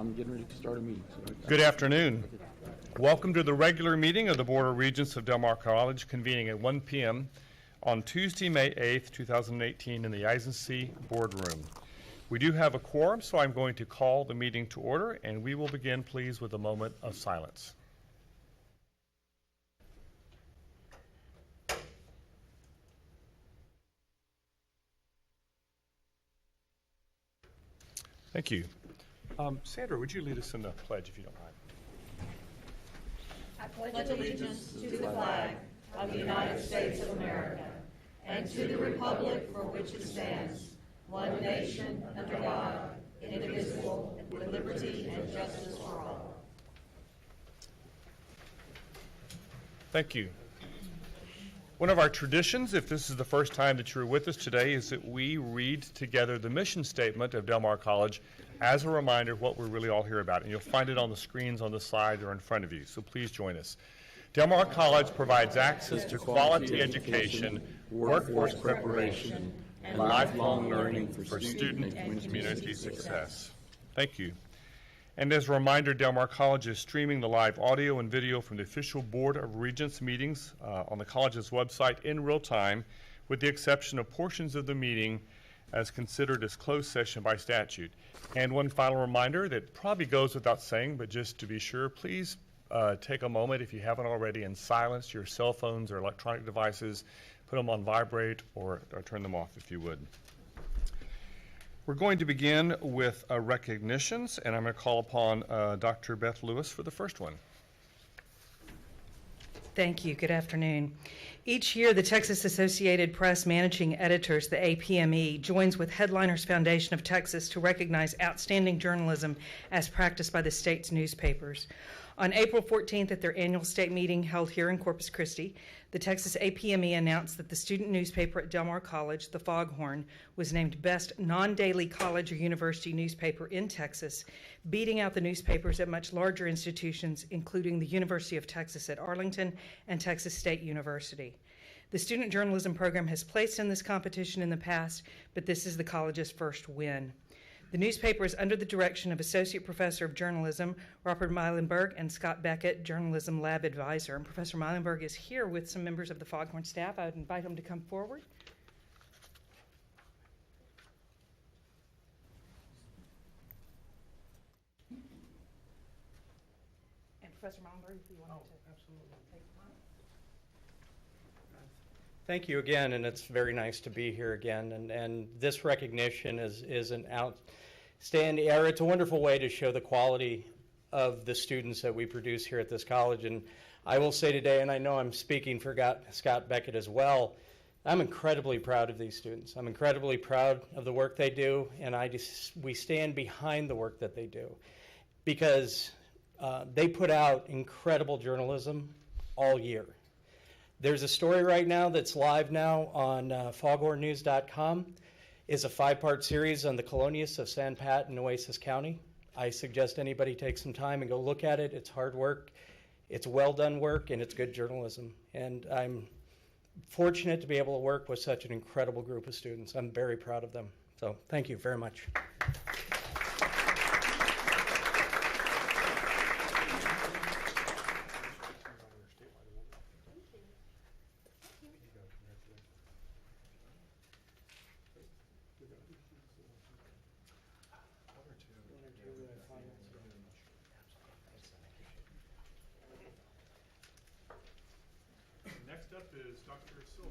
I'm getting ready to start a meeting. So Good afternoon. Welcome to the regular meeting of the Board of Regents of Del Mar College, convening at 1 p.m. on Tuesday, May 8th, 2018 in the ISC boardroom. We do have a quorum, so I'm going to call the meeting to order, and we will begin, please, with a moment of silence. Thank you. Sandra, would you lead us in the pledge, if you don't mind? I pledge allegiance to the flag of the United States of America and to the republic for which it stands, one nation, under God, indivisible, with liberty and justice for all. Thank you. One of our traditions, if this is the first time that you're with us today, is that we read together the mission statement of Del Mar College as a reminder of what we're really all here about. And you'll find it on the screens on the side or in front of you, so please join us. Del Mar College provides access to quality education, workforce preparation, and lifelong learning for student and community success. Thank you. And as a reminder, Del Mar College is streaming the live audio and video from the official Board of Regents meetings on the college's website in real time, with the exception of portions of the meeting as considered as closed session by statute. And one final reminder that probably goes without saying, but just to be sure, please take a moment, if you haven't already, and silence your cell phones or electronic devices. Put them on vibrate or turn them off if you would. We're going to begin with recognitions, and I'm going to call upon Dr. Beth Lewis for the first one. Thank you. Good afternoon. Each year, the Texas Associated Press Managing Editors, the APME, joins with Headliners Foundation of Texas to recognize outstanding journalism as practiced by the state's newspapers. On April 14th, at their annual state meeting held here in Corpus Christi, the Texas APME announced that the student newspaper at Del Mar College, the Foghorn, was named Best Non-Daily College or University Newspaper in Texas, beating out the newspapers at much larger institutions, including the University of Texas at Arlington and Texas State University. The student journalism program has placed in this competition in the past, but this is the college's first win. The newspaper is under the direction of Associate Professor of Journalism, Robert Meilenberg, and Scott Beckett, Journalism Lab Advisor. And Professor Meilenberg is here with some members of the Foghorn staff. I would invite him to come forward. And Professor Meilenberg, if you wanted to absolutely. take the mic. Thank you again, and it's very nice to be here again. And this recognition is an outstanding, or it's a wonderful way to show the quality of the students that we produce here at this college. And I will say today, and I know I'm speaking for Scott Beckett as well, I'm incredibly proud of these students. I'm incredibly proud of the work they do, and we stand behind the work that they do because they put out incredible journalism all year. There's a story right now that's live now on foghornnews.com. It's a 5-part series on the colonists of San Pat and Nueces County. I suggest anybody take some time and go look at it. It's hard work, it's well done work, and it's good journalism. And I'm fortunate to be able to work with such an incredible group of students. I'm very proud of them. So thank you very much. Next up is Dr. Silva.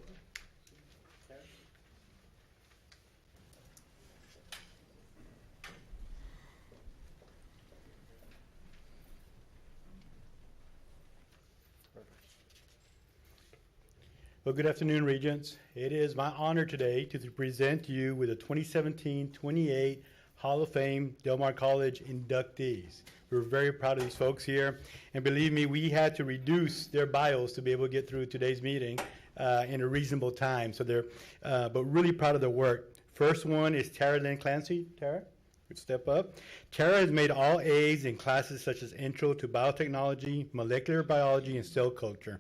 Well, good afternoon, Regents. It is my honor today to present you with the 2017-28 Hall of Fame Del Mar College inductees. We're very proud of these folks here, and believe me, we had to reduce their bios to be able to get through today's meeting in a reasonable time. So but really proud of their work. First one is Taryn N Clancy. Tara, would step up. Tara has made all A's in classes such as Intro to Biotechnology, Molecular Biology, and Cell Culture.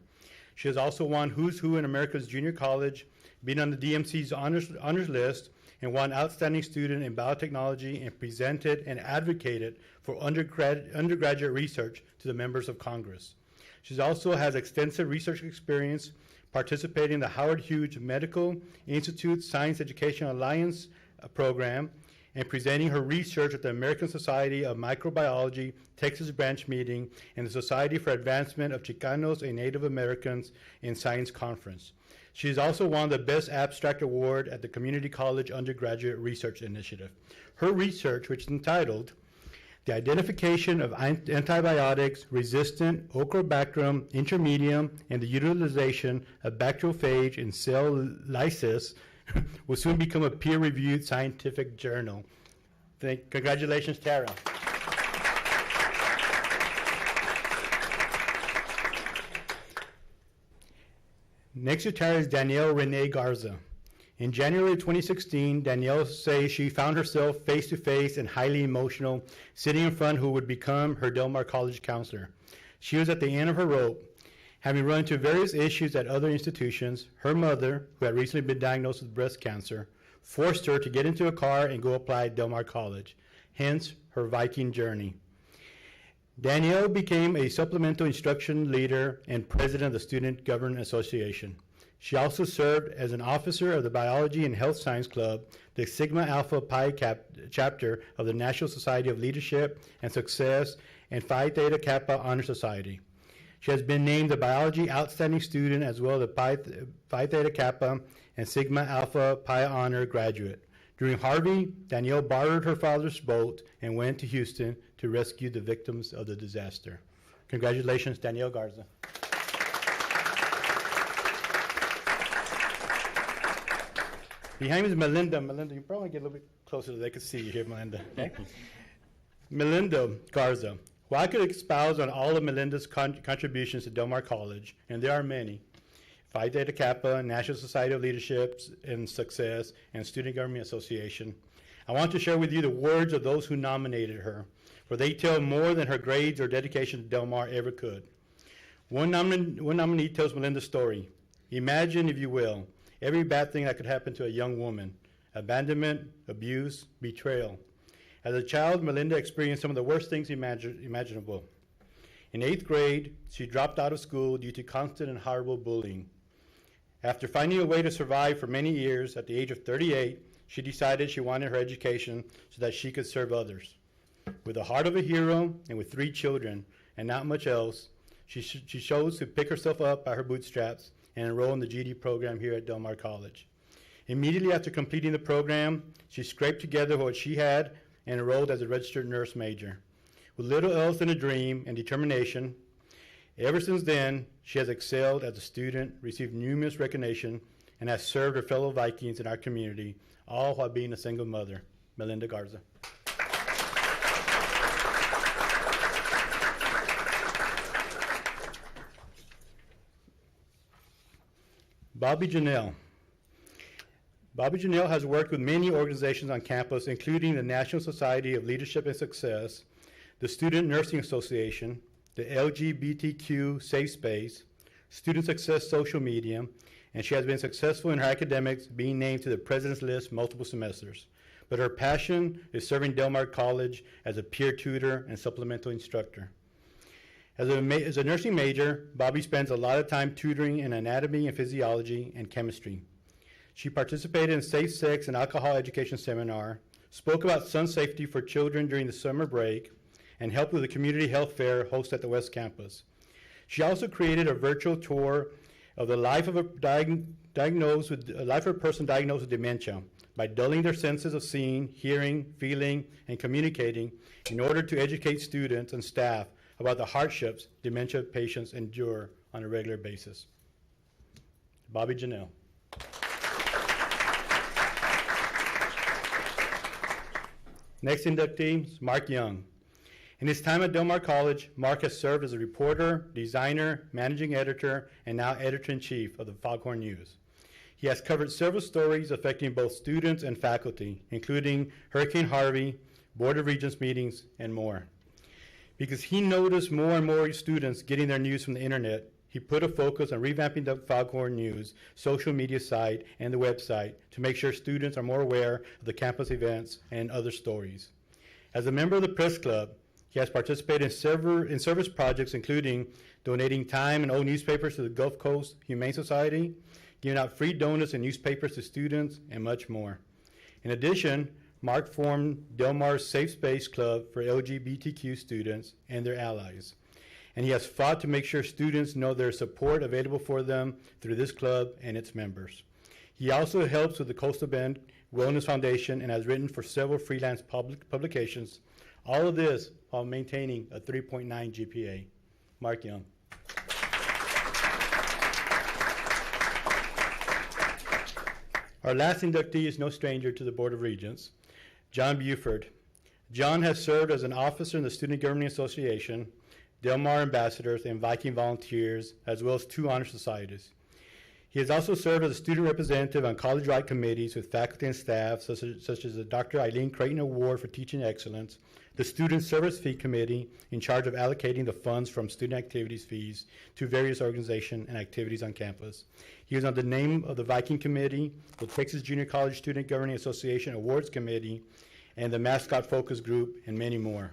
She has also won Who's Who in America's Junior College, been on the DMC's honors list, and won Outstanding Student in Biotechnology and presented and advocated for undergraduate research to the members of Congress. She also has extensive research experience participating in the Howard Hughes Medical Institute Science Education Alliance program and presenting her research at the American Society of Microbiology Texas Branch Meeting and the Society for Advancement of Chicanos and Native Americans in Science Conference. She has also won the Best Abstract Award at the Community College Undergraduate Research Initiative. Her research, which is entitled The Identification of Antibiotics Resistant Ocorobacterium Intermedium and the Utilization of Bacteriophage in Cell Lysis, will soon become a peer-reviewed scientific journal. Congratulations, Tara. Next to Tara is Danielle Renee Garza. In January of 2016, Danielle says she found herself face-to-face and highly emotional, sitting in front of who would become her Del Mar College counselor. She was at the end of her rope. Having run into various issues at other institutions, her mother, who had recently been diagnosed with breast cancer, forced her to get into a car and go apply at Del Mar College, hence her Viking journey. Danielle became a supplemental instruction leader and president of the Student Government Association. She also served as an officer of the Biology and Health Science Club, the Sigma Alpha Pi chapter of the National Society of Leadership and Success, and Phi Theta Kappa Honor Society. She has been named the Biology Outstanding Student as well as the Phi Theta Kappa and Sigma Alpha Pi Honor Graduate. During Harvey, Danielle borrowed her father's boat and went to Houston to rescue the victims of the disaster. Congratulations, Danielle Garza. Behind me is Melinda. Melinda, you probably get a little bit closer so they can see you here, Melinda. Okay? Melinda Garza. Well, I could expound on all of Melinda's contributions to Del Mar College, and there are many. Phi Theta Kappa, National Society of Leadership and Success, and Student Government Association. I want to share with you the words of those who nominated her, for they tell more than her grades or dedication to Del Mar ever could. One nominee tells Melinda's story. Imagine, if you will, every bad thing that could happen to a young woman: abandonment, abuse, betrayal. As a child, Melinda experienced some of the worst things imaginable. In 8th grade, she dropped out of school due to constant and horrible bullying. After finding a way to survive for many years, at the age of 38, she decided she wanted her education so that she could serve others. With the heart of a hero and with 3 children and not much else, she chose to pick herself up by her bootstraps and enroll in the GED program here at Del Mar College. Immediately after completing the program, she scraped together what she had and enrolled as a registered nurse major. With little else than a dream and determination, ever since then, she has excelled as a student, received numerous recognition, and has served her fellow Vikings in our community, all while being a single mother. Melinda Garza. Bobby Janelle. Bobby Janelle has worked with many organizations on campus, including the National Society of Leadership and Success, the Student Nursing Association, the LGBTQ Safe Space, Student Success Social Media, and she has been successful in her academics, being named to the President's List multiple semesters. But her passion is serving Del Mar College as a peer tutor and supplemental instructor. As a nursing major, Bobby spends a lot of time tutoring in anatomy and physiology and chemistry. She participated in safe sex and alcohol education seminar, spoke about sun safety for children during the summer break, and helped with a community health fair hosted at the West Campus. She also created a virtual tour of the life of a person diagnosed with dementia by dulling their senses of seeing, hearing, feeling, and communicating in order to educate students and staff about the hardships dementia patients endure on a regular basis. Bobby Janelle. Next inductee is Mark Young. In his time at Del Mar College, Mark has served as a reporter, designer, managing editor, and now editor-in-chief of the Foghorn News. He has covered several stories affecting both students and faculty, including Hurricane Harvey, Board of Regents meetings, and more. Because he noticed more and more students getting their news from the internet, he put a focus on revamping the Foghorn News social media site and the website to make sure students are more aware of the campus events and other stories. As a member of the Press Club, he has participated in service projects including donating time and old newspapers to the Gulf Coast Humane Society, giving out free donuts and newspapers to students, and much more. In addition, Mark formed Del Mar's Safe Space Club for LGBTQ students and their allies. And he has fought to make sure students know there's support available for them through this club and its members. He also helps with the Coastal Bend Wellness Foundation and has written for several freelance publications. All of this while maintaining a 3.9 GPA. Mark Young. Our last inductee is no stranger to the Board of Regents, John Buford. John has served as an officer in the Student Governing Association, Del Mar Ambassadors, and Viking Volunteers, as well as 2 honor societies. He has also served as a student representative on college-wide committees with faculty and staff, such as the Dr. Eileen Creighton Award for Teaching Excellence, the Student Service Fee Committee, in charge of allocating the funds from student activities fees to various organizations and activities on campus. He is on the name of the Viking Committee, the Texas Junior College Student Governing Association Awards Committee, and the Mascot Focus Group, and many more.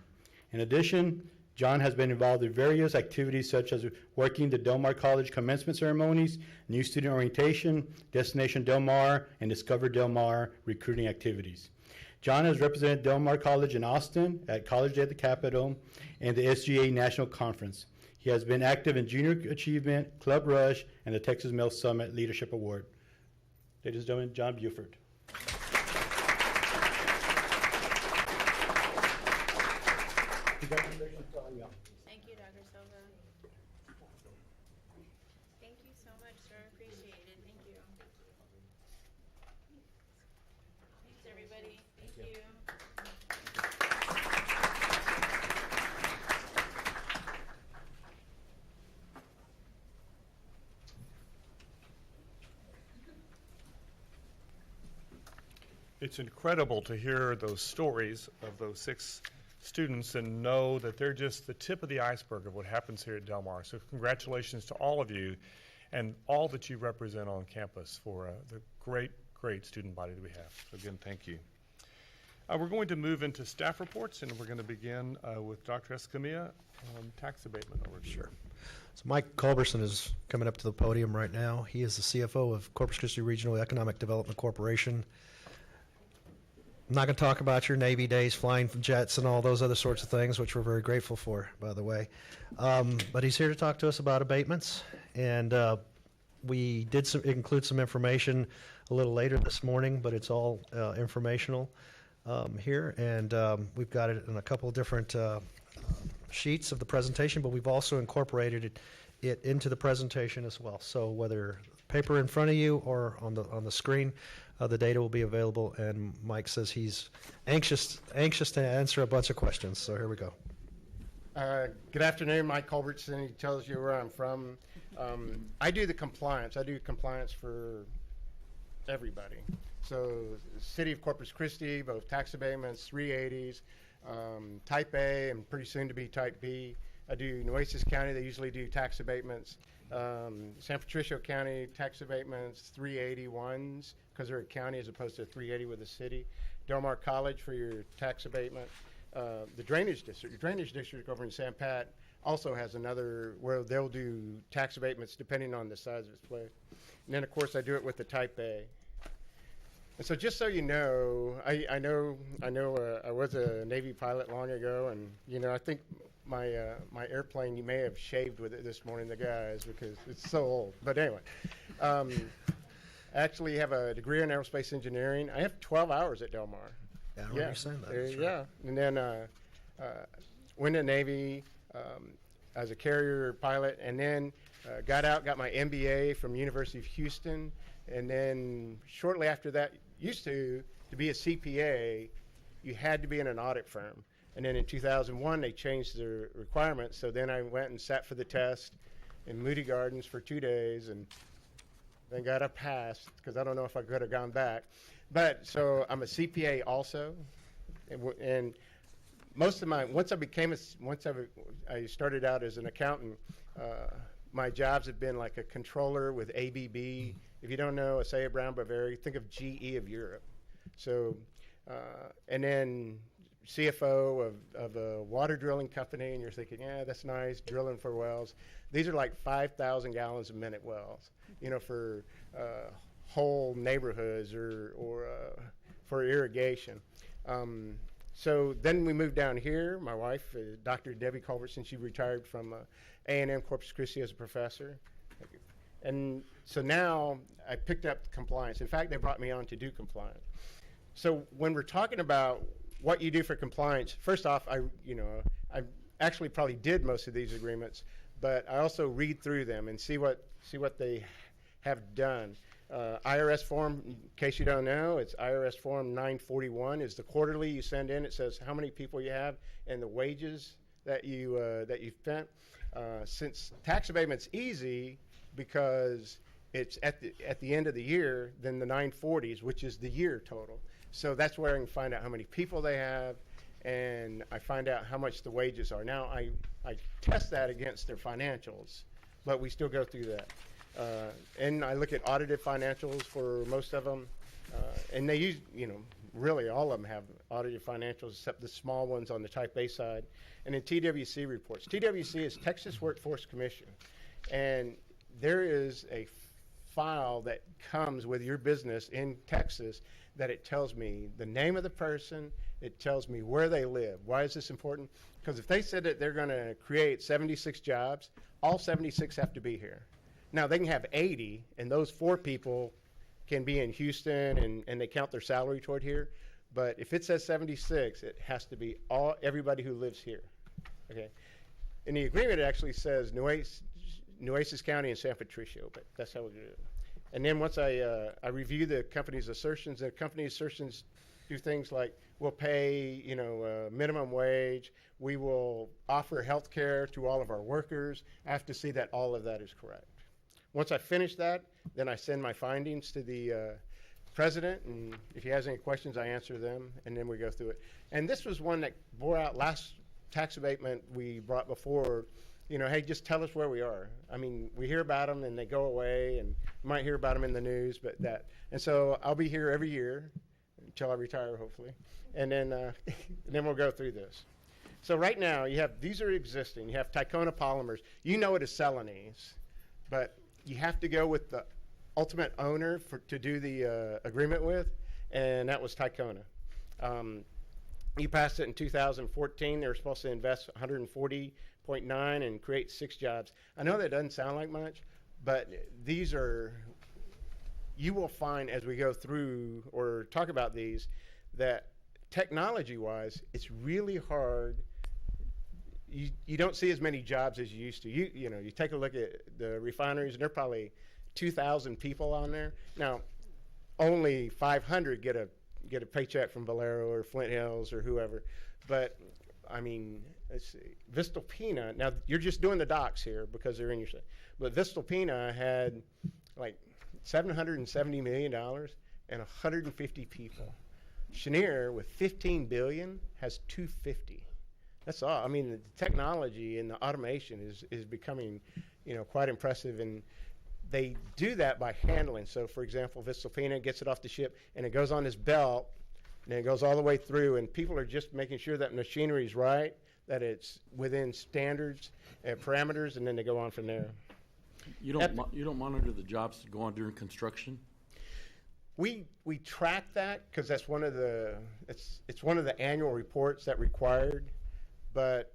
In addition, John has been involved in various activities such as working the Del Mar College commencement ceremonies, new student orientation, Destination Del Mar, and Discover Del Mar recruiting activities. John has represented Del Mar College in Austin, at College Day at the Capitol, and the SGA National Conference. He has been active in Junior Achievement, Club Rush, and the Texas Male Summit Leadership Award. Ladies and gentlemen, John Buford. Congratulations to all y'all. Thank you, Dr. Silva. Thank you so much, sir. Appreciate it. Thank you. Thanks, everybody. Thank you. It's incredible to hear those stories of those 6 students and know that they're just the tip of the iceberg of what happens here at Del Mar. So congratulations to all of you and all that you represent on campus for the great, great student body that we have. So again, thank you. We're going to move into staff reports, and we're going to begin with Dr. Escamilla on tax abatement overview. Sure. So Mike Culberson is coming up to the podium right now. He is the CFO of Corpus Christi Regional Economic Development Corporation. I'm not going to talk about your Navy days, flying jets and all those other sorts of things, which we're very grateful for, by the way. But he's here to talk to us about abatements. And we did include some information a little later this morning, but it's all informational here. And we've got it in a couple of different sheets of the presentation, but we've also incorporated it into the presentation as well. So whether paper in front of you or on the screen, the data will be available, and Mike says he's anxious to answer a bunch of questions. So here we go. Good afternoon, Mike Culbertson. He tells you where I'm from. I do the compliance. I do compliance for everybody. So City of Corpus Christi, both tax abatements, 380s, Type A, and pretty soon to be Type B. I do Nueces County. They usually do tax abatements. San Patricio County tax abatements, 381s, because they're a county as opposed to 380 with a city. Del Mar College for your tax abatement. The Drainage District. Your Drainage District over in San Pat also has another where they'll do tax abatements depending on the size of its place. And then, of course, I do it with the Type A. And so just so you know, I know I was a Navy pilot long ago, and, you know, I think my airplane, you may have shaved with it this morning, the guys, because it's so old. But anyway, I actually have a degree in aerospace engineering. I have 12 hours at Del Mar. Yeah, I remember you saying that. That's right. Yeah, and then went to the Navy as a carrier pilot, and then got out, got my MBA from University of Houston, and then shortly after that, used to be a CPA, you had to be in an audit firm. And then in 2001, they changed their requirements. So then I went and sat for the test in Moody Gardens for 2 days, and then got a pass because I don't know if I could have gone back. But so I'm a CPA also, and most of my I started out as an accountant. my jobs have been like a controller with ABB. If you don't know Asea Brown Boveri, think of GE of Europe. So, and then CFO of a water drilling company, and you're thinking, yeah, that's nice, drilling for wells. These are like 5,000 gallons a minute wells, for whole neighborhoods or for irrigation. So then we moved down here. My wife, Dr. Debbie Culbertson, she retired from A&M Corpus Christi as a professor. And so now I picked up compliance. In fact, they brought me on to do compliance. So when we're talking about what you do for compliance, first off, I actually probably did most of these agreements, but I also read through them and see what they have done. Irs Form, in case you don't know, it's Irs Form 941 is the quarterly you send in. It says how many people you have and the wages that you spent. Since tax abatement's easy because it's at the end of the year, then the 940s, which is the year total. So that's where I can find out how many people they have, and I find out how much the wages are. Now I test that against their financials, but we still go through that. And I look at audited financials for most of them, and they use, really all of them have audited financials except the small ones on the Type A side. And then TWC reports. TWC is Texas Workforce Commission, and there is a file that comes with your business in Texas that it tells me the name of the person, it tells me where they live. Why is this important? Because if they said that they're going to create 76 jobs, all 76 have to be here. Now, they can have 80, and those 4 people can be in Houston, and they count their salary toward here. But if it says 76, it has to be everybody who lives here. Okay. In the agreement, it actually says Nueces County and San Patricio, but that's how we do it. And then once I review the company's assertions, the company's assertions do things like we'll pay, minimum wage. We will offer health care to all of our workers. I have to see that all of that is correct. Once I finish that, then I send my findings to the president, and if he has any questions, I answer them, and then we go through it. And this was one that bore out last tax abatement we brought before. Hey, just tell us where we are. I mean, we hear about them and they go away, and you might hear about them in the news, but that. And so I'll be here every year until I retire, hopefully, and then and then we'll go through this. So right now, these are existing. You have Ticona Polymers. You know it as Celanese, but you have to go with the ultimate owner to do the agreement with, and that was Ticona. You passed it in 2014. They were supposed to invest $140.9 and create 6 jobs. I know that doesn't sound like much, but these are, you will find as we go through or talk about these, that technology-wise, it's really hard. You don't see as many jobs as you used to. You take a look at the refineries, and there are probably 2,000 people on there. Now, only 500 get a paycheck from Valero or Flint Hills or whoever. But, I mean, let's see. Vistalpina, now you're just doing the docks here because they're in your state. But Vistalpina had like $770 million and 150 people. Cheniere with $15 billion has 250. That's all. I mean, the technology and the automation is becoming, quite impressive, and they do that by handling. So, for example, Vistalpina gets it off the ship, and it goes on this belt, and it goes all the way through, and people are just making sure that machinery is right, that it's within standards and parameters, and then they go on from there. You don't monitor the jobs that go on during construction? We track that because that's one of the it's one of the annual reports that required. But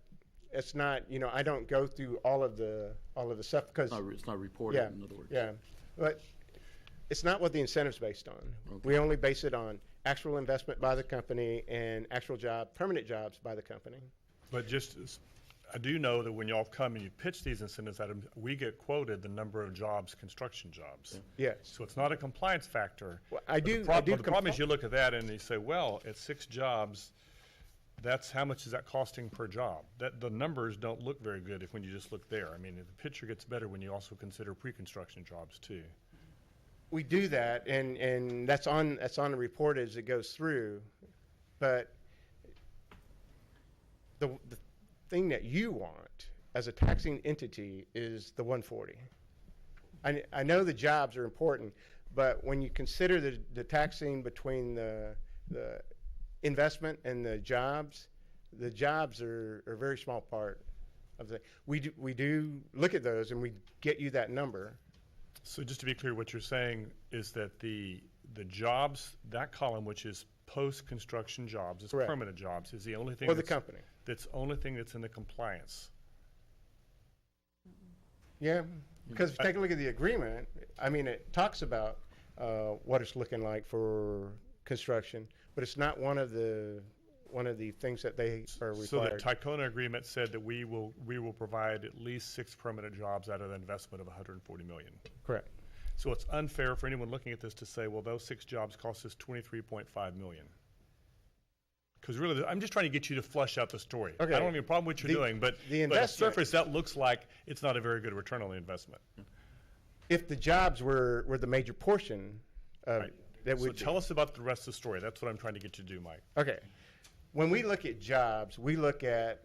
it's not, I don't go through all of the stuff because it's not reported. Yeah, in other words. Yeah, but it's not what the incentive's based on. Okay. We only base it on actual investment by the company and actual permanent jobs by the company. But I do know that when y'all come and you pitch these incentives items, we get quoted the number of jobs, construction jobs. Yeah. Yes. So it's not a compliance factor. Well, The problem is you look at that and you say, well, at 6 jobs. That's how much is that costing per job? The numbers don't look very good when you just look there. I mean, the picture gets better when you also consider pre-construction jobs too. We do that, and that's on the report as it goes through. But the thing that you want as a taxing entity is the 140. I know the jobs are important, but when you consider the taxing between the investment and the jobs are a very small part of the. We do look at those and we get you that number. So just to be clear, what you're saying is that the jobs, that column, which is post-construction jobs, is Correct. permanent jobs, is the only thing For the that's- company. That's the only thing that's in the compliance. Yeah, because if you take a look at the agreement, I mean, it talks about what it's looking like for construction, but it's not one of the things that they are So the required. Ticona agreement said that we will provide at least 6 permanent jobs out of an investment of $140 million. Correct. So it's unfair for anyone looking at this to say, well, those 6 jobs cost us $23.5 million. Because really, I'm just trying to get you to flush out the story. Okay. I don't have any problem with what you're doing, but the on the investment- surface, that looks like it's not a very good return on the investment. If the jobs were the major portion of Right. that So would tell us about the rest of the story. That's what I'm trying to get you to do, Mike. Okay. When we look at jobs, we look at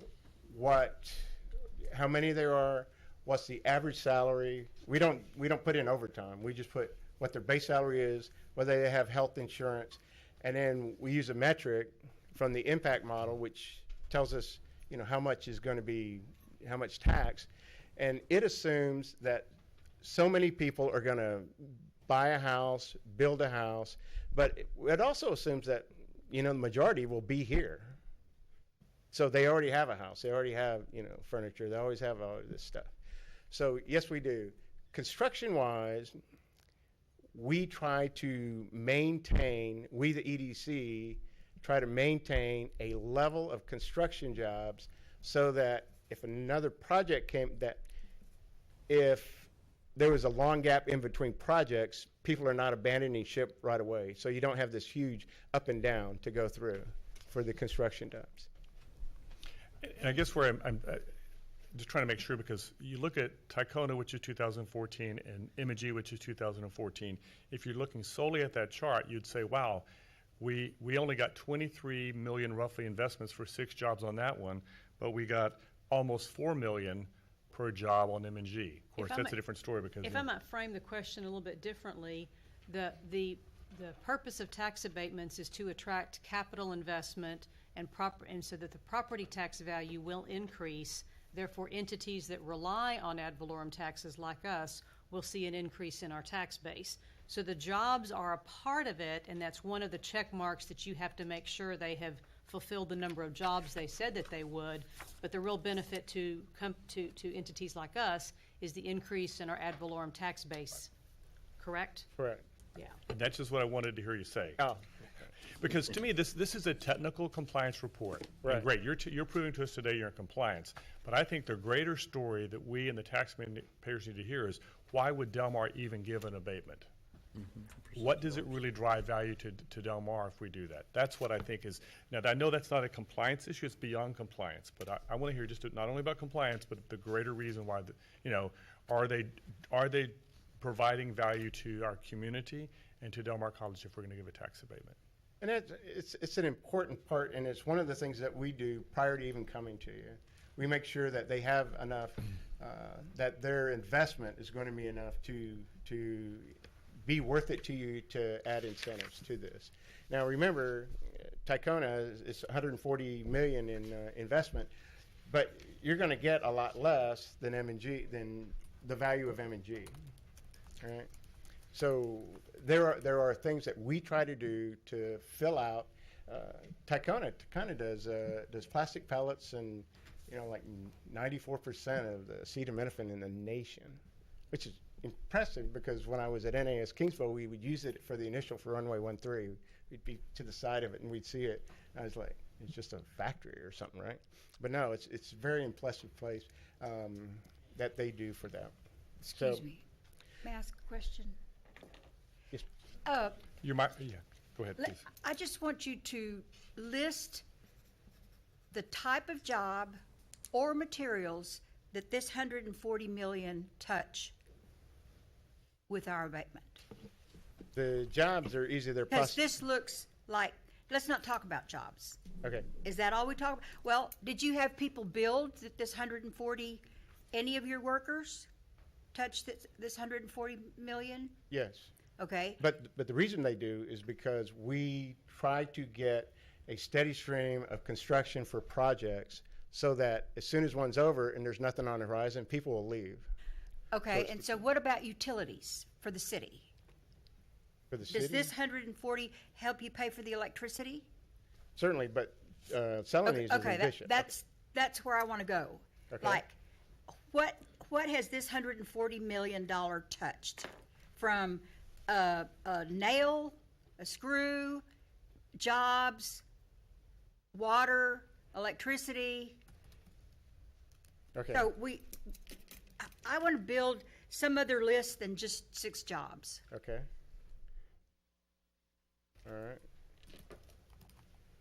how many there are, what's the average salary. We don't put in overtime. We just put what their base salary is, whether they have health insurance, and then we use a metric from the impact model, which tells us, how much is going to be, how much tax, and it assumes that so many people are going to buy a house, build a house, but it also assumes that, the majority will be here. So they already have a house, they already have, furniture, they always have all of this stuff. So yes, we do. Construction-wise, we try to maintain, we the EDC, try to maintain a level of construction jobs so that if another project came, that if there was a long gap in between projects, people are not abandoning ship right away. So you don't have this huge up and down to go through for the construction jobs. And I guess where I'm just trying to make sure, because you look at Ticona, which is 2014, and Imagi, which is 2014. If you're looking solely at that chart, you'd say, wow, we only got 23 million roughly investments for 6 jobs on that one, but we got almost 4 million per job on M&G. Of course, that's a different story because If I might frame the question a little bit differently, the purpose of tax abatements is to attract capital investment and so that the property tax value will increase. Therefore, entities that rely on ad valorem taxes like us will see an increase in our tax base. So the jobs are a part of it, and that's one of the check marks that you have to make sure they have fulfilled the number of jobs they said that they would. But the real benefit to entities like us is the increase in our ad valorem tax base. Correct? Correct. Yeah. And that's just what I wanted to hear you say. Oh, Because to me, this is a technical compliance report. Right. And great, you're proving to us today you're in compliance. But I think the greater story that we and the taxpayers need to hear is, why would Del Mar even give an abatement? What does it really drive value to Del Mar if we do that? That's what I think is, now I know that's not a compliance issue, it's beyond compliance, but I want to hear just not only about compliance, but the greater reason why, are they providing value to our community and to Del Mar College if we're going to give a tax abatement? and it's an important part, and it's one of the things that we do prior to even coming to you. We make sure that they have enough, that their investment is going to be enough to be worth it to you to add incentives to this. Now remember, Ticona is $140 million in investment, but you're going to get a lot less than M&G, than the value of M&G. All right. So there are things that we try to do to fill out. Ticona does plastic pellets and like 94% of the acetaminophen in the nation, which is impressive because when I was at NAS Kingsville, we would use it for the initial for runway 13. We'd be to the side of it and we'd see it. I was like, it's just a factory or something, right? But no, it's a very impressive place that they do for that. Excuse me. May I ask a question? Yes. You might, yeah, go ahead, please. I just want you to list the type of job or materials that this 140 million touch with our abatement. The jobs are easy. They're Because this looks like, let's not talk about jobs. Okay. Is that all we talk about? Well, did you have people build this 140 any of your workers touch this 140 million? Yes. Okay. But the reason they do is because we try to get a steady stream of construction for projects so that as soon as one's over and there's nothing on the horizon, people will leave. Okay, and so what about utilities for the city? For the city? Does this 140 help you pay for the electricity? Certainly, but Celanese is Okay, addition. that's where I want to go. Okay. Like, what has this $140 million touched? From a nail, a screw, jobs, water, electricity. Okay. So I want to build some other list than just 6 jobs. Okay. All right.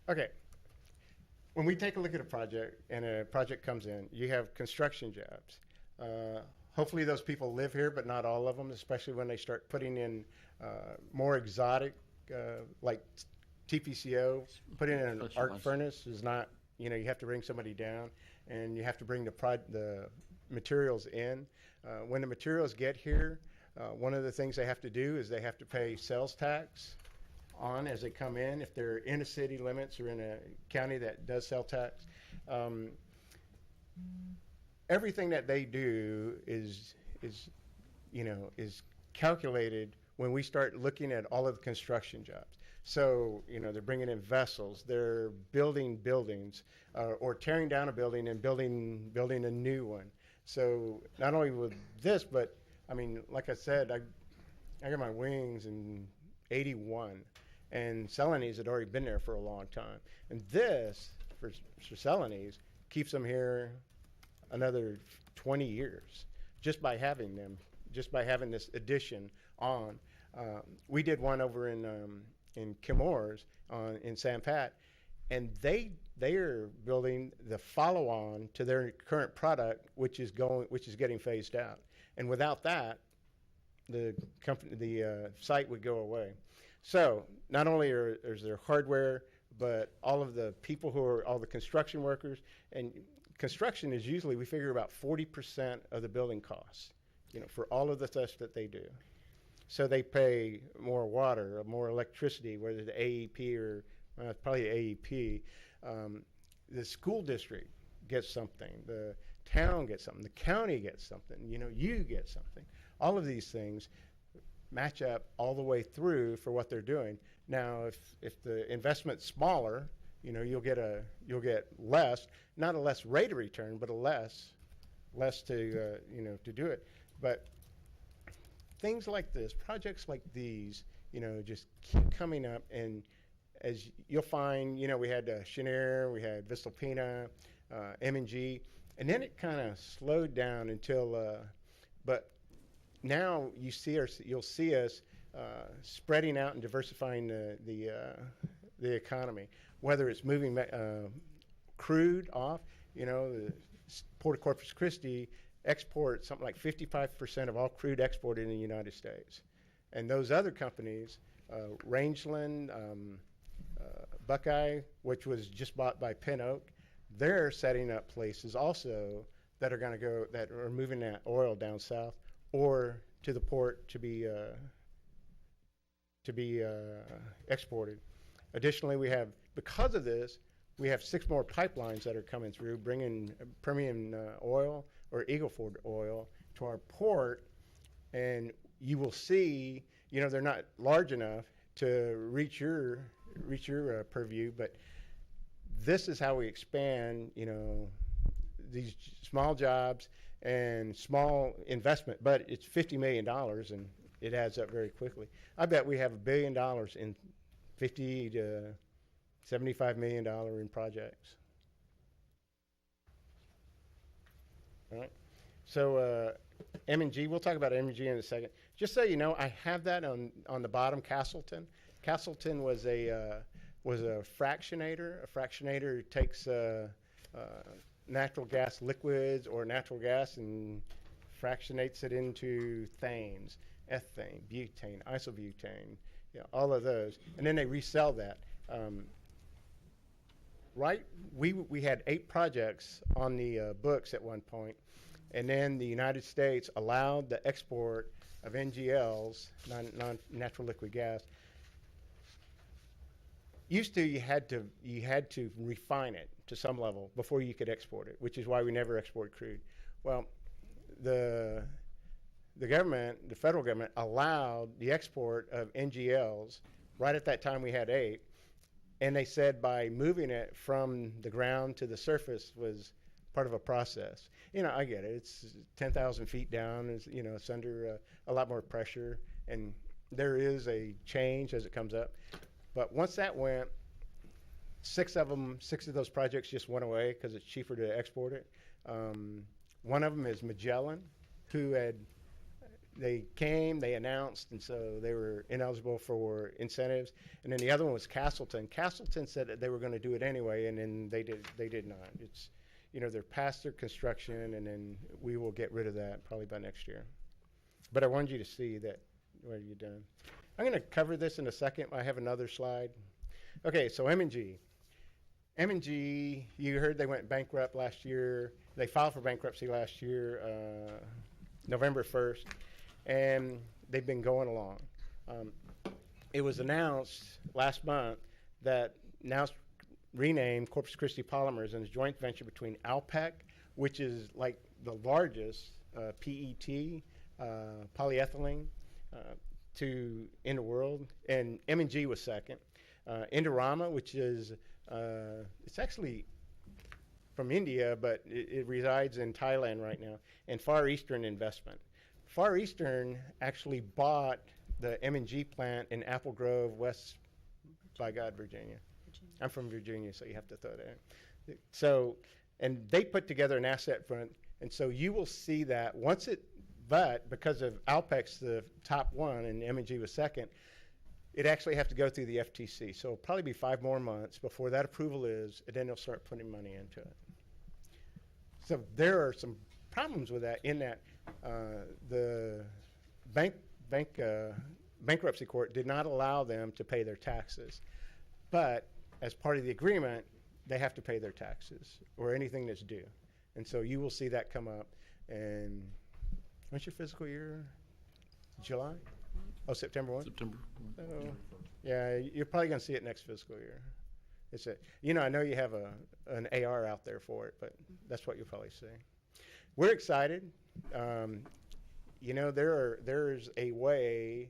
Okay. When we take a look at a project and a project comes in, you have construction jobs. Hopefully those people live here, but not all of them, especially when they start putting in more exotic, like TPCO. Putting in an arc furnace is not, you have to bring somebody down, and you have to bring the materials in. When the materials get here, one of the things they have to do is they have to pay sales tax on as they come in, if they're in a city limits or in a county that does sell tax. Everything that they do is calculated when we start looking at all of the construction jobs. So, they're bringing in vessels, they're building buildings, or tearing down a building and building a new one. So not only with this, but like I said, I got my wings in '81, and Celanese had already been there for a long time. And this, for Celanese, keeps them here another 20 years just by having them, just by having this addition on. We did one over in Chemours in San Pat, and they are building the follow-on to their current product, which is getting phased out. And without that, the site would go away. So not only is there hardware, but all of the people who are all the construction workers, and construction is usually, we figure, about 40% of the building costs, for all of the stuff that they do. So they pay more water, or more electricity, whether it's AEP or probably AEP. The school district gets something. The town gets something. The county gets something. You get something. All of these things match up all the way through for what they're doing. Now, if the investment's smaller, you'll get less, not a less rate of return, but a less to do it. But things like this, projects like these, just keep coming up, and as you'll find, we had Cheniere, we had Vistalpina, M&G, and then it kind of slowed down until, but now you'll see us spreading out and diversifying the economy, whether it's moving crude off. The Port of Corpus Christi exports something like 55% of all crude exported in the United States. And those other companies, Rangeland, Buckeye, which was just bought by Pin Oak, they're setting up places also that are moving that oil down south or to the port to be exported. Additionally, because of this, we have 6 more pipelines that are coming through, bringing Permian oil or Eagle Ford oil to our port, and you will see, they're not large enough to reach your purview, but this is how we expand, these small jobs and small investment, but it's $50 million, and it adds up very quickly. I bet we have $1 billion in $50 to $75 million in projects. All right. So M&G, we'll talk about M&G in a second. Just so you know, I have that on the bottom, Castleton. Castleton was a fractionator. A fractionator takes natural gas liquids or natural gas and fractionates it into thanes, ethane, butane, isobutane, all of those, and then they resell that. We had 8 projects on the books at one point, and then the United States allowed the export of NGLs, non-natural liquid gas. Used to, you had to refine it to some level before you could export it, which is why we never export crude. Well, the government, the federal government, allowed the export of NGLs. Right at that time, we had 8, and they said by moving it from the ground to the surface was part of a process. You know, I get it. It's 10,000 feet down. It's, you know, it's under a lot more pressure, and there is a change as it comes up. But once that went, 6 of those projects just went away because it's cheaper to export it. One of them is Magellan, who they came, they announced, and so they were ineligible for incentives. And then the other one was Castleton. Castleton said that they were going to do it anyway, and then they did not. It's, you know, they're past their construction, and then we will get rid of that probably by next year. But I wanted you to see that what you've done. I'm going to cover this in a second. I have another slide. Okay, so M&G. M&G, you heard they went bankrupt last year. They filed for bankruptcy last year, November 1st, and they've been going along. It was announced last month that now it's renamed Corpus Christi Polymers, and it's a joint venture between Alpec, which is like the largest PET polyethylene in the world, and M&G was second. Indorama, which is it's actually from India, but it resides in Thailand right now, and Far Eastern Investment. Far Eastern actually bought the M&G plant in Apple Grove, West by God, Virginia. I'm from Virginia, so you have to throw that in. So, and they put together an asset fund, and so you will see that once it, but because of Alpec's the top one and M&G was second, it actually have to go through the FTC. So it'll probably be 5 more months before that approval is, and then they'll start putting money into it. So there are some problems with that in that the bankruptcy court did not allow them to pay their taxes. But as part of the agreement, they have to pay their taxes or anything that's due. And so you will see that come up. And when's your fiscal year? July? Oh, September 1? September. Oh, yeah, you're probably going to see it next fiscal year. It's a, you know, I know you have an AR out there for it, but that's what you'll probably see. We're excited. You know, there's a way.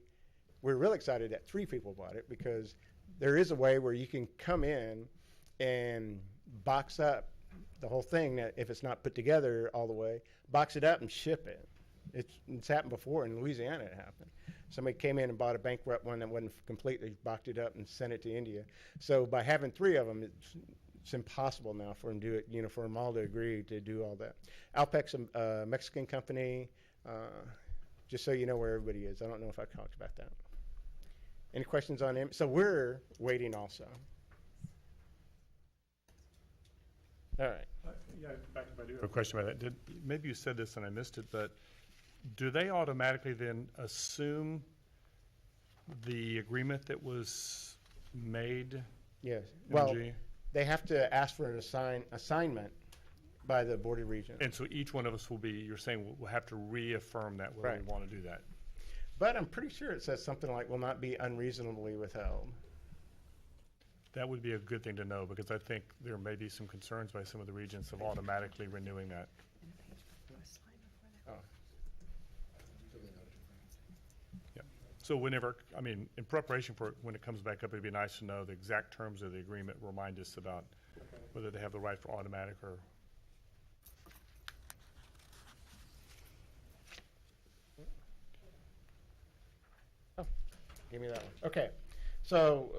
We're really excited that 3 people bought it because there is a way where you can come in and box up the whole thing. That if it's not put together all the way, box it up and ship it. It's happened before in Louisiana. It happened. Somebody came in and bought a bankrupt one that wasn't complete. They boxed it up and sent it to India. So by having 3 of them, it's impossible now for them to do it. You know, for them all to agree to do all that. Alpec's a Mexican company. Just so you know where everybody is. I don't know if I talked about that. Any questions on him? So we're waiting also. All right. Yeah, back if I do have a question about that. Maybe you said this and I missed it, but do they automatically then assume the agreement that was made? Yes. MG? Well, they have to ask for an assignment by the Board of Regents. And so each one of us will be, you're saying we'll have to reaffirm that whether Right. we want to do that. But I'm pretty sure it says something like will not be unreasonably withheld. That would be a good thing to know because I think there may be some concerns by some of the regents of automatically renewing that. Oh. Yeah. So whenever, I mean, in preparation for it, when it comes back up, it'd be nice to know the exact terms of the agreement, remind us about whether they have the right for automatic or. Oh, give me that one. Okay. So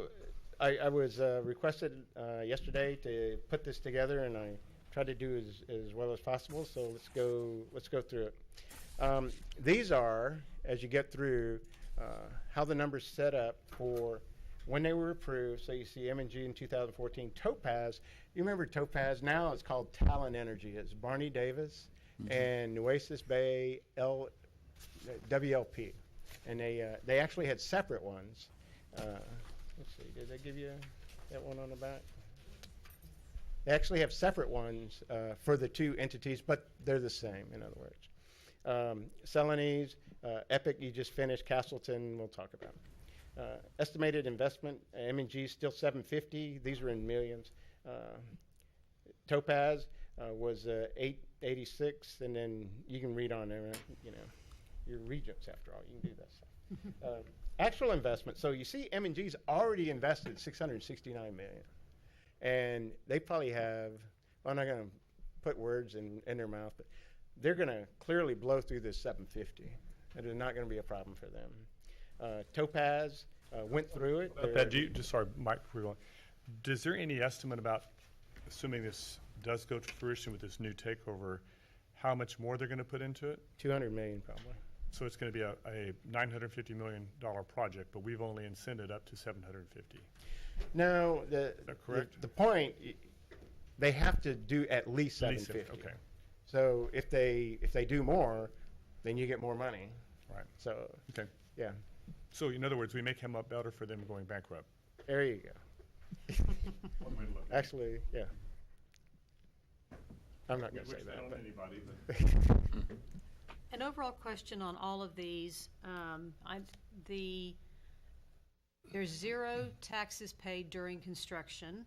I was requested yesterday to put this together, and I tried to do as well as possible. So let's go through it. These are, as you get through, how the numbers set up for when they were approved. So you see M&G in 2014, Topaz. You remember Topaz? Now it's called Talon Energy. It's Barney Davis and Nueces Bay WLP, and they actually had separate ones. Let's see, did they give you that one on the back? They actually have separate ones for the two entities, but they're the same, in other words. Celanese, Epic, you just finished. Castleton, we'll talk about. Estimated investment, M&G still 750. These are in millions. Topaz was 886, and then you can read on there. You know, you're regents after all. You can do that stuff. Actual investment. So you see, M&G's already invested 669 million, and they probably have. Well, I'm not going to put words in their mouth, but they're going to clearly blow through this 750. It is not going to be a problem for them. Topaz went through it. Sorry, Mike, is there any estimate about, assuming this does go to fruition with this new takeover, how much more they're going to put into it? 200 million probably. So it's going to be a $950 million project, but we've only incented up to 750. No, Is that correct? The point, they have to do at least 750. Okay. So if they do more, then you get more money. Right. So Okay. yeah, So in other words, we make him up better for them going bankrupt. there you go. One way to look at it. Actually, yeah. I'm not going to say Wish that. on But anybody, but An overall question on all of these, there's 0 taxes paid during construction,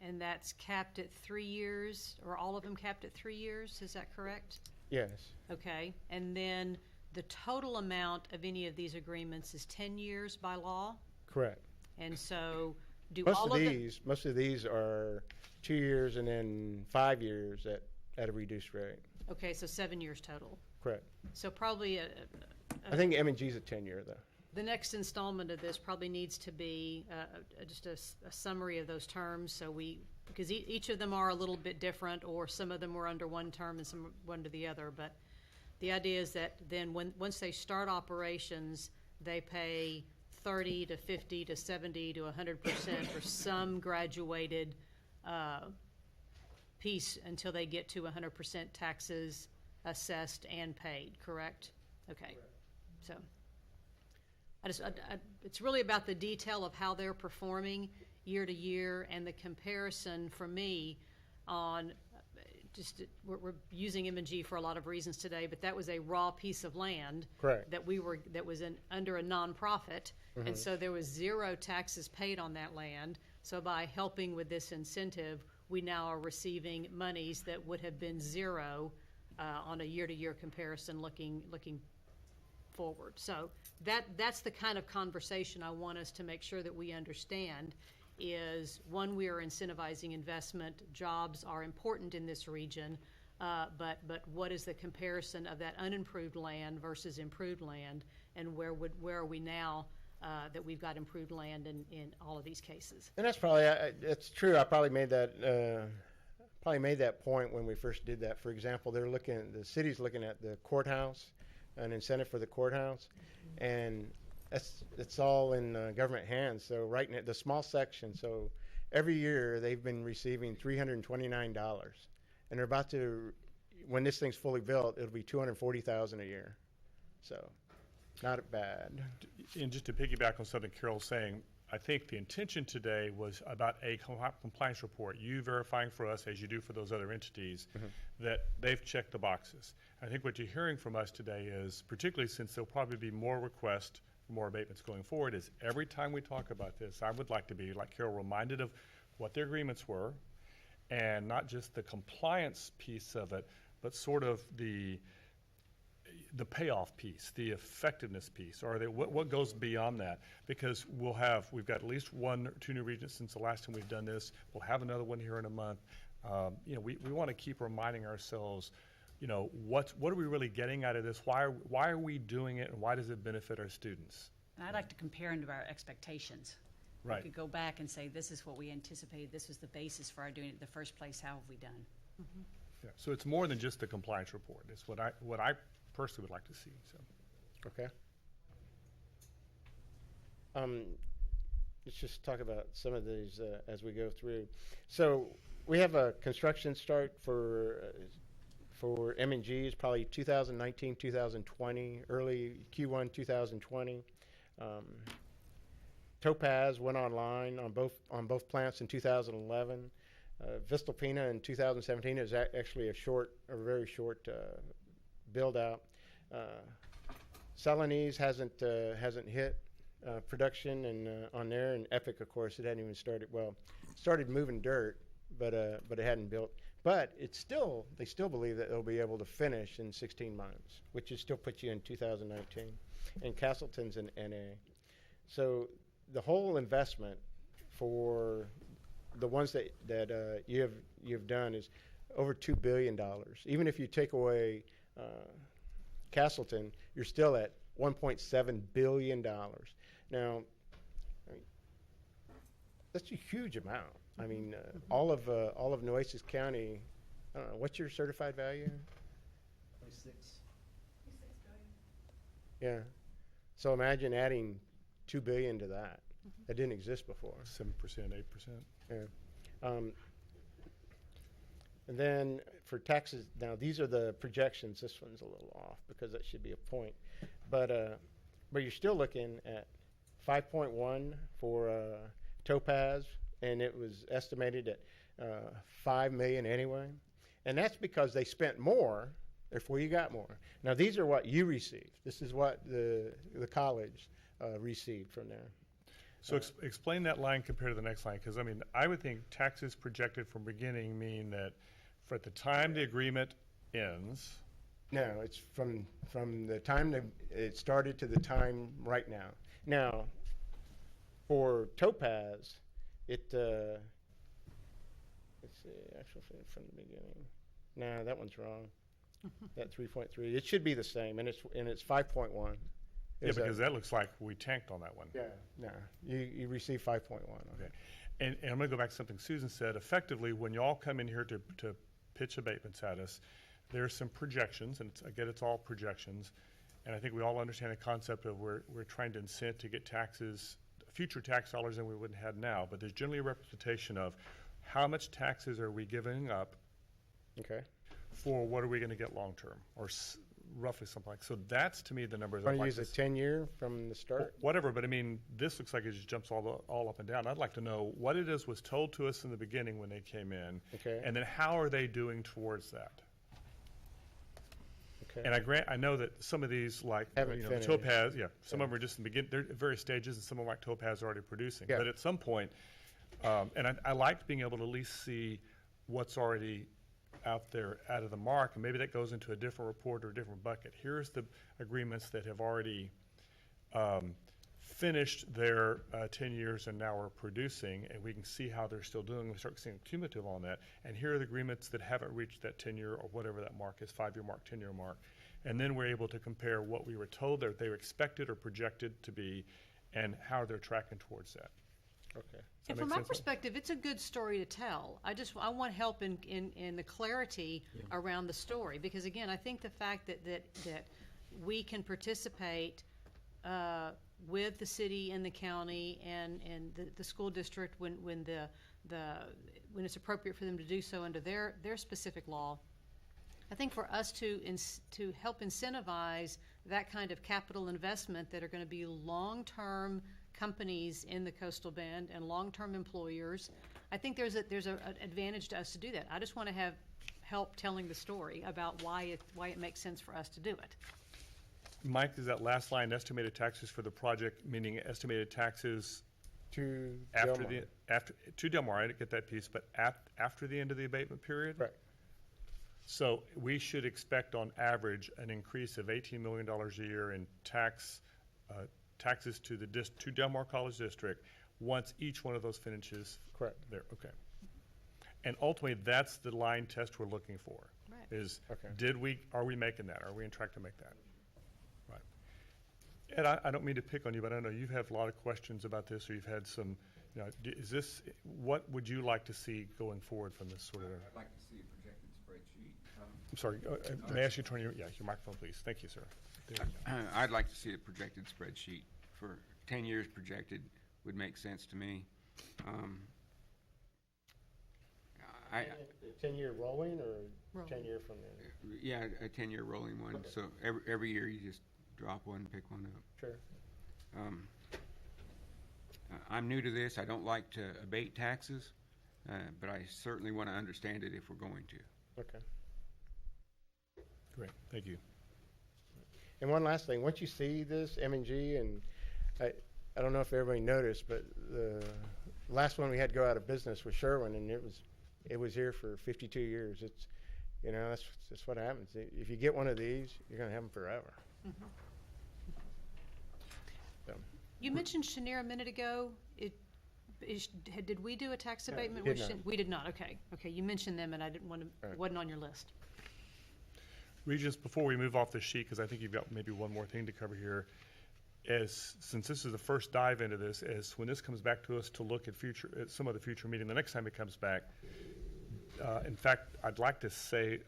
and that's capped at 3 years, or all of them capped at 3 years, is that correct? yes, Okay, and then the total amount of any of these agreements is 10 years by law? correct. And so, do Most all of of them? these, are 2 years and then 5 years at a reduced rate. Okay, so 7 years total. Correct. So probably I think M&G's a 10-year though. the next installment of this probably needs to be just a summary of those terms, so because each of them are a little bit different, or some of them were under one term and some under the other, but the idea is that then once they start operations, they pay 30 to 50 to 70 to 100% for some graduated piece until they get to 100% taxes assessed and paid, correct? Okay. So it's really about the detail of how they're performing year to year, and the comparison for me on we're using M&G for a lot of reasons today, but that was a raw piece of land. Correct. That was under a nonprofit, and so there was 0 taxes paid on that land. So by helping with this incentive, we now are receiving monies that would have been 0 on a year-to-year comparison looking forward. So that's the kind of conversation I want us to make sure that we understand is, one, we are incentivizing investment. Jobs are important in this region, but what is the comparison of that unimproved land versus improved land, and where are we now that we've got improved land in all of these cases? And that's probably, it's true. I probably made that point when we first did that. For example, the city's looking at the courthouse, an incentive for the courthouse, and it's all in government hands. So right now, the small section. So every year they've been receiving $329, and they're about to, when this thing's fully built, it'll be $240,000 a year. So not bad. And just to piggyback on something Carol's saying, I think the intention today was about a compliance report, you verifying for us, as you do for those other entities, that they've checked the boxes. I think what you're hearing from us today is, particularly since there'll probably be more requests for more abatements going forward, is every time we talk about this, I would like to be, like Carol, reminded of what the agreements were, and not just the compliance piece of it, but sort of the payoff piece, the effectiveness piece, or what goes beyond that? Because we've got at least 1 or 2 new regents since the last time we've done this. We'll have another one here in a month. We want to keep reminding ourselves, what are we really getting out of this? Why are we doing it, and why does it benefit our students? And I'd like to compare them to our expectations. Right. We could go back and say, this is what we anticipated, this was the basis for our doing it in the first place, how have we done? Yeah. So it's more than just the compliance report. It's what I personally would like to see. So. Okay. Let's just talk about some of these as we go through. So we have a construction start for M&G is probably 2019, 2020, early Q1 2020. Topaz went online on both plants in 2011. Vistalpina in 2017 is actually a very short build out. Celanese hasn't hit production and on there, and Epic, of course, it hadn't even started. Well, started moving dirt, but it hadn't built. But they still believe that they'll be able to finish in 16 months, which would still put you in 2019. And Castleton's in NA. So the whole investment for the ones that you've done is over $2 billion. Even if you take away Castleton, you're still at $1.7 billion. Now, that's a huge amount. I mean, all of Nueces County, I don't know, what's your certified value? 26 billion. Yeah. So imagine adding $2 billion to that. That didn't exist before. 7%, 8%. Yeah. And then for taxes, now these are the projections. This one's a little off because that should be a point. But you're still looking at 5.1 for Topaz, and it was estimated at 5 million anyway. And that's because they spent more, therefore you got more. Now these are what you received. This is what the college received from there. So explain that line compared to the next line, because I mean, I would think taxes projected from beginning mean that for at the time the agreement ends. No, it's from the time that it started to the time right now. Now, for Topaz, let's see, actually from the beginning. No, that one's wrong. That 3.3. It should be the same, and it's 5.1. Yeah, because that looks like we tanked on that one. Yeah, no, you received 5.1. Okay, and I'm going to go back to something Susan said. Effectively, when you all come in here to pitch abatements at us, there's some projections, and again, it's all projections, and I think we all understand the concept of we're trying to incent to get taxes, future tax dollars than we would have had now, but there's generally a representation of how much taxes are we giving up for what are we going to get long term, or roughly something like. So that's to me the numbers. Want to use a 10-year from the start? Whatever, but I mean, this looks like it just jumps all up and down. I'd like to know what it is was told to us in the beginning when they came in, and then how are they doing towards that? And I know that some of these, like the Topaz, some of them are just in the beginning. They're at various stages, and some of them, like Topaz, are already producing. Yeah. But at some point, and I liked being able to at least see what's already out there out of the mark, and maybe that goes into a different report or a different bucket. Here's the agreements that have already finished their 10 years and now are producing, and we can see how they're still doing. We start seeing cumulative on that. And here are the agreements that haven't reached that 10-year or whatever that mark is, 5-year mark, 10-year mark. And then we're able to compare what we were told that they were expected or projected to be and how they're tracking towards that. Okay. And from my perspective, it's a good story to tell. I want help in the clarity around the story, because again, I think the fact that we can participate with the city and the county and the school district when it's appropriate for them to do so under their specific law. I think for us to help incentivize that kind of capital investment that are going to be long-term companies in the coastal bend and long-term employers, I think there's an advantage to us to do that. I just want to have help telling the story about why it makes sense for us to do it. Mike, is that last line estimated taxes for the project, meaning estimated taxes to to Del Mar? I didn't get that piece, but after the end of the abatement period? Right. So we should expect on average an increase of $18 million a year in taxes to to Del Mar College District once each one of those finishes. Correct. There, okay. And ultimately, that's the line test we're looking for. Right. Is are we making that? Are we on track to make that? Right. Ed, I don't mean to pick on you, but I know you have a lot of questions about this, or you've had some. Is this what would you like to see going forward from this sort of? I'd like to see a projected spreadsheet. I'm sorry. May I ask you to turn your microphone, please? Thank you, sir. I'd like to see a projected spreadsheet for 10 years projected would make sense to me. 10-year rolling or 10-year from there? Yeah, a 10-year rolling one. Okay. So every year you just drop one, pick one up. Sure. I'm new to this. I don't like to abate taxes. but I certainly want to understand it if we're going to. Okay. Great, thank you. And one last thing, once you see this M&G, and I don't know if everybody noticed, but the last one we had to go out of business was Sherwin, and it was here for 52 years. It's, you know, that's what happens. If you get one of these, you're going to have them forever. Mm-hmm. So, You mentioned Chenier a minute ago. Did we do a tax abatement did with not. Chenier? We did not, okay. Okay, you mentioned them and I didn't want to, Right. wasn't on your list. Regents, before we move off the sheet, because I think you've got maybe one more thing to cover here, since this is the first dive into this, when this comes back to us to look at some of the future meeting, the next time it comes back, in fact, I'd like to see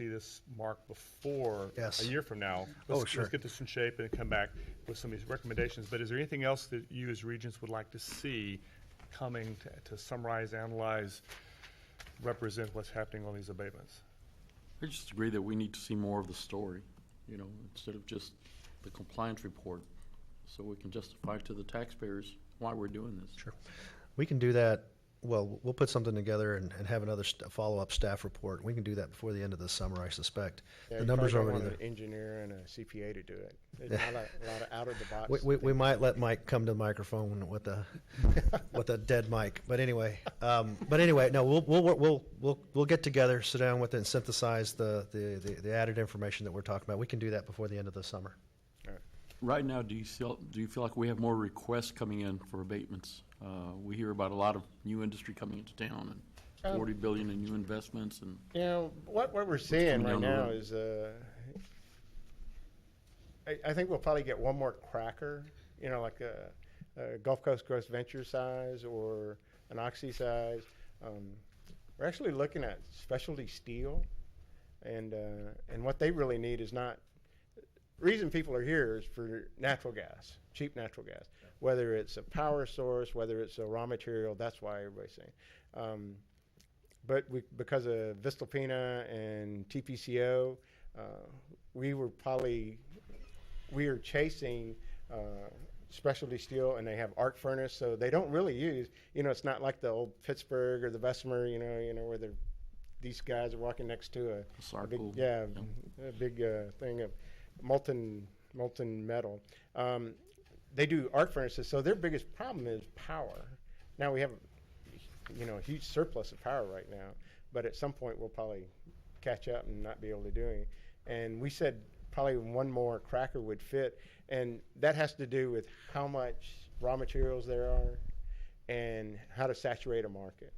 this marked before Yes. a year from now. Sure. Let's get this in shape and come back with some of these recommendations. But is there anything else that you as Regents would like to see coming to summarize, analyze, represent what's happening on these abatements? I just agree that we need to see more of the story, you know, instead of just the compliance report, so we can justify to the taxpayers why we're doing this. Sure. We can do that. Well, we'll put something together and have another follow-up staff report. We can do that before the end of the summer, I suspect. yeah, The you numbers are probably already don't want there. an engineer and a CPA to do it. There's not a lot of out-of-the-box. We might let Mike come to the microphone with a dead mic, but anyway, no, we'll get together, sit down with it, and synthesize the added information that we're talking about. We can do that before the end of the summer. Right now, do you feel like we have more requests coming in for abatements? We hear about a lot of new industry coming into town and 40 billion in new investments and. You know, what we're seeing coming right down the now road? is, I think we'll probably get one more cracker, you know, like a Gulf Coast Growth Venture size or an Oxy size. We're actually looking at specialty steel, and what they really need is not. Reason people are here is for natural gas, cheap natural gas. Whether it's a power source, whether it's a raw material, that's why everybody's saying. But because of Vistalpina and TPCO, we are chasing specialty steel, and they have arc furnace, so they don't really use. You know, it's not like the old Pittsburgh or the Bessemer. You know where these guys are walking next to a big, a big thing of molten metal. They do arc furnaces, so their biggest problem is power. Now we have, a huge surplus of power right now, but at some point we'll probably catch up and not be able to do anything. And we said probably one more cracker would fit, and that has to do with how much raw materials there are and how to saturate a market.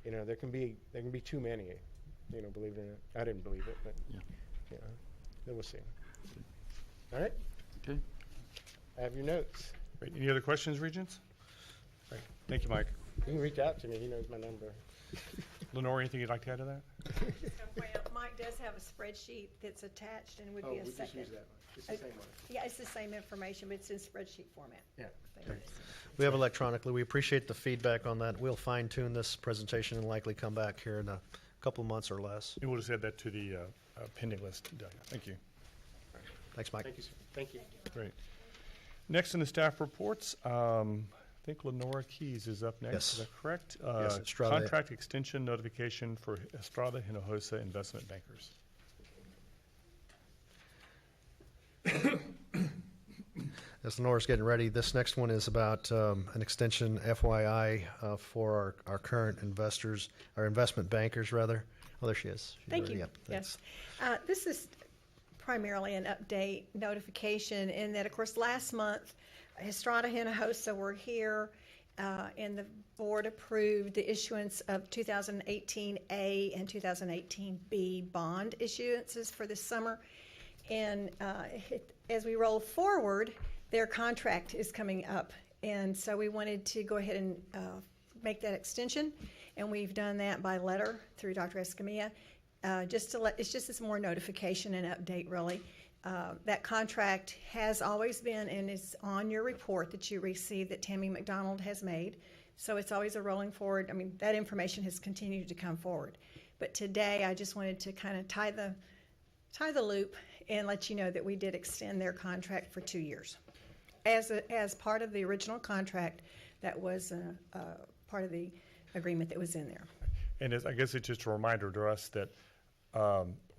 You know, there can be too many. You know, believe it or not. I didn't believe it, but then we'll see. All right. Okay. I have your notes. Great. Any other questions, Regents? Great. Thank you, Mike. You can reach out to me. He knows my number. Lenore, anything you'd like to add to that? Just gonna point out, Mike does have a spreadsheet that's attached and would be a second. that one. It's the same one. Yeah, it's the same information, but it's in spreadsheet format. Yeah. We have electronically. We appreciate the feedback on that. We'll fine tune this presentation and likely come back here in a couple of months or less. And we'll just add that to the pending list. Thank you. Thanks, Mike. Thank you, sir. Thank you. Great. Next in the staff reports, I think Lenora Keys is up next. Yes. Is that correct? Yes, Estrada. Contract extension notification for Estrada Hinojosa Investment Bankers. As Lenore's getting ready, this next one is about an extension, FYI, for our current investors, our investment bankers, rather. Oh, there she is. She's Thank already you. up. Thanks. Yes. This is primarily an update notification in that, of course, last month, Estrada Hinojosa were here, and the board approved the issuance of 2018A and 2018B bond issuances for this summer. And as we roll forward, their contract is coming up. And so we wanted to go ahead and make that extension. And we've done that by letter through Dr. Escamilla. It's just this more notification and update, really. That contract has always been, and is on your report that you received that Tammy McDonald has made. So it's always a rolling forward. I mean, that information has continued to come forward. But today, I just wanted to kind of tie the loop and let you know that we did extend their contract for 2 years. As part of the original contract, that was part of the agreement that was in there. And I guess it's just a reminder to us that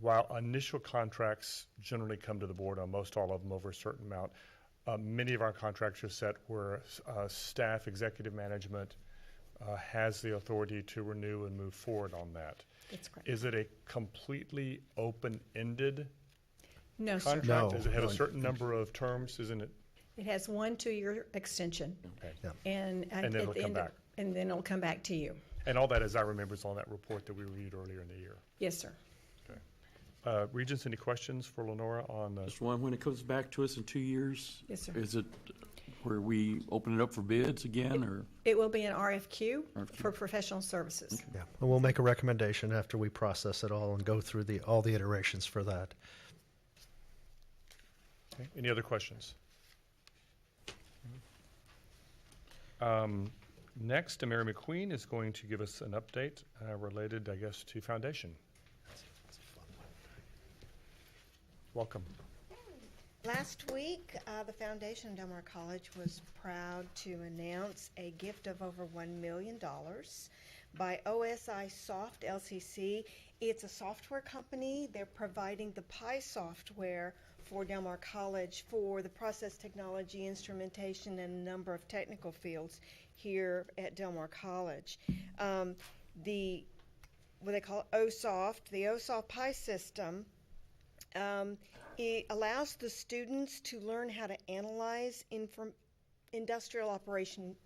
while initial contracts generally come to the board on most all of them over a certain amount, many of our contracts are set where staff, executive management has the authority to renew and move forward on that. That's correct. Is it a completely open-ended No, sir. contract? No. Does it have a certain number of terms, isn't it? It has 1 2-year extension. Okay. Yeah. And then at it'll the come end of- back. And then it'll come back to you. And all that, as I remember, is on that report that we reviewed earlier in the year. Yes, sir. Regents, any questions for Lenora on Just one, when it comes back to us in 2 years? Yes, sir. Is it where we open it up for bids again, or? It will be an RFQ RFQ. for professional services. Yeah, and we'll make a recommendation after we process it all and go through all the iterations for that. Okay. Any other questions? Next, Mary McQueen is going to give us an update related, I guess, to foundation. Welcome. Last week, the Foundation of Del Mar College was proud to announce a gift of over $1 million by OSI Soft LCC. It's a software company. They're providing the Pi software for Del Mar College for the process technology, instrumentation, and a number of technical fields here at Del Mar College. What they call OSoft, the OSoft Pi system, it allows the students to learn how to analyze industrial operation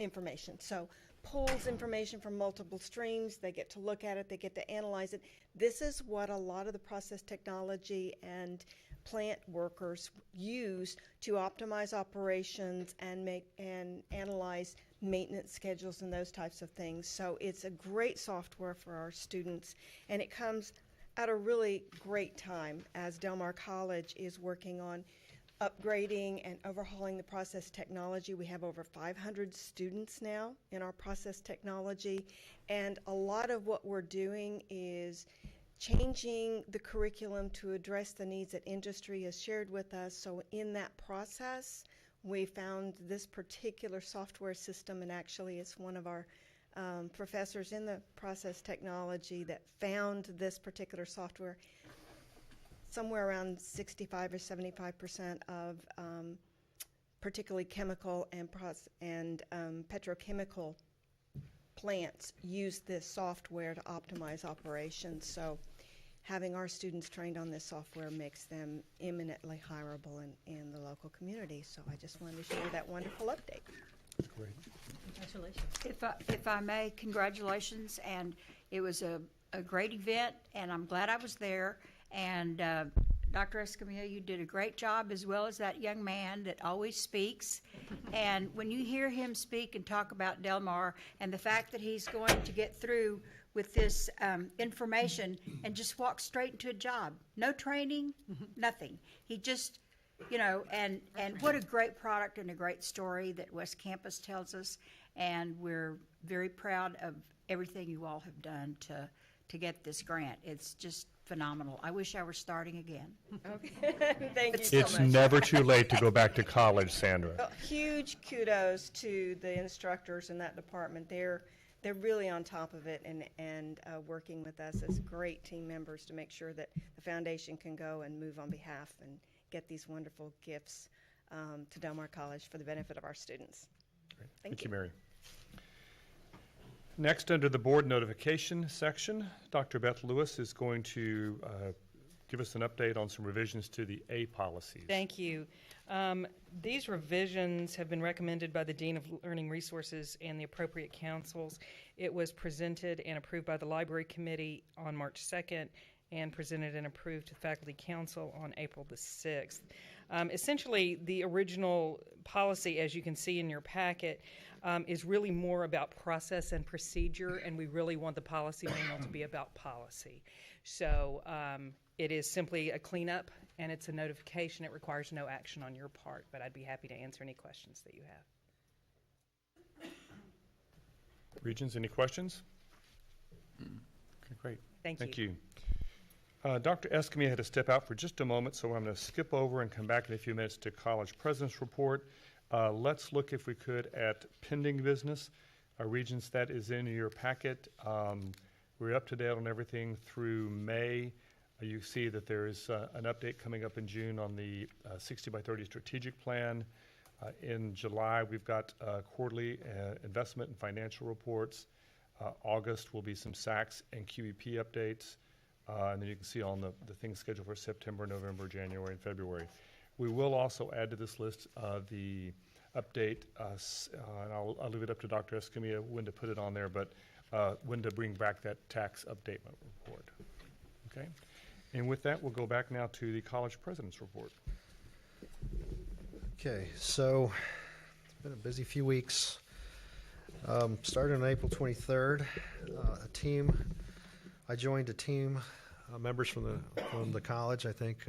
information. So pulls information from multiple streams, they get to look at it, they get to analyze it. This is what a lot of the process technology and plant workers use to optimize operations and analyze maintenance schedules and those types of things. So it's a great software for our students, and it comes at a really great time as Del Mar College is working on upgrading and overhauling the process technology. We have over 500 students now in our process technology, and a lot of what we're doing is changing the curriculum to address the needs that industry has shared with us. So in that process, we found this particular software system, and actually it's one of our professors in the process technology that found this particular software. Somewhere around 65 or 75% of particularly chemical and petrochemical plants use this software to optimize operations. So having our students trained on this software makes them eminently hireable in the local community. So I just wanted to share that wonderful update. Great. Congratulations. If I may, congratulations, and it was a great event, and I'm glad I was there. And Dr. Escamilla, you did a great job, as well as that young man that always speaks. And when you hear him speak and talk about Del Mar and the fact that he's going to get through with this information and just walk straight into a job, no training, nothing. He just, and what a great product and a great story that West Campus tells us. And we're very proud of everything you all have done to get this grant. It's just phenomenal. I wish I were starting again. Okay. Thank you so much. It's never too late to go back to college, Sandra. Well, huge kudos to the instructors in that department. They're really on top of it and working with us as great team members to make sure that the foundation can go and move on behalf and get these wonderful gifts to Del Mar College for the benefit of our students. Great. Thank you, Mary. Next, under the board notification section, Dr. Beth Lewis is going to give us an update on some revisions to the A policies. Thank you. These revisions have been recommended by the Dean of Learning Resources and the appropriate councils. It was presented and approved by the Library Committee on March 2nd and presented and approved to Faculty Council on April the 6th. Essentially, the original policy, as you can see in your packet, is really more about process and procedure, and we really want the policy manual to be about policy. So it is simply a cleanup, and it's a notification. It requires no action on your part, but I'd be happy to answer any questions that you have. Regents, any questions? Okay, great. Thank you. Dr. Escamilla had to step out for just a moment, so I'm going to skip over and come back in a few minutes to College President's Report. Let's look, if we could, at pending business. Regents, that is in your packet. We're up to date on everything through May. You see that there is an update coming up in June on the 60 by 30 strategic plan. In July, we've got quarterly investment and financial reports. August will be some SACS and QEP updates. And then you can see on the things scheduled for September, November, January, and February. We will also add to this list the update, and I'll leave it up to Dr. Escamilla when to put it on there, but when to bring back that tax update report. Okay? And with that, we'll go back now to the college president's report. Okay, so it's been a busy few weeks. Started on April 23rd, I joined a team, members from the college, I think,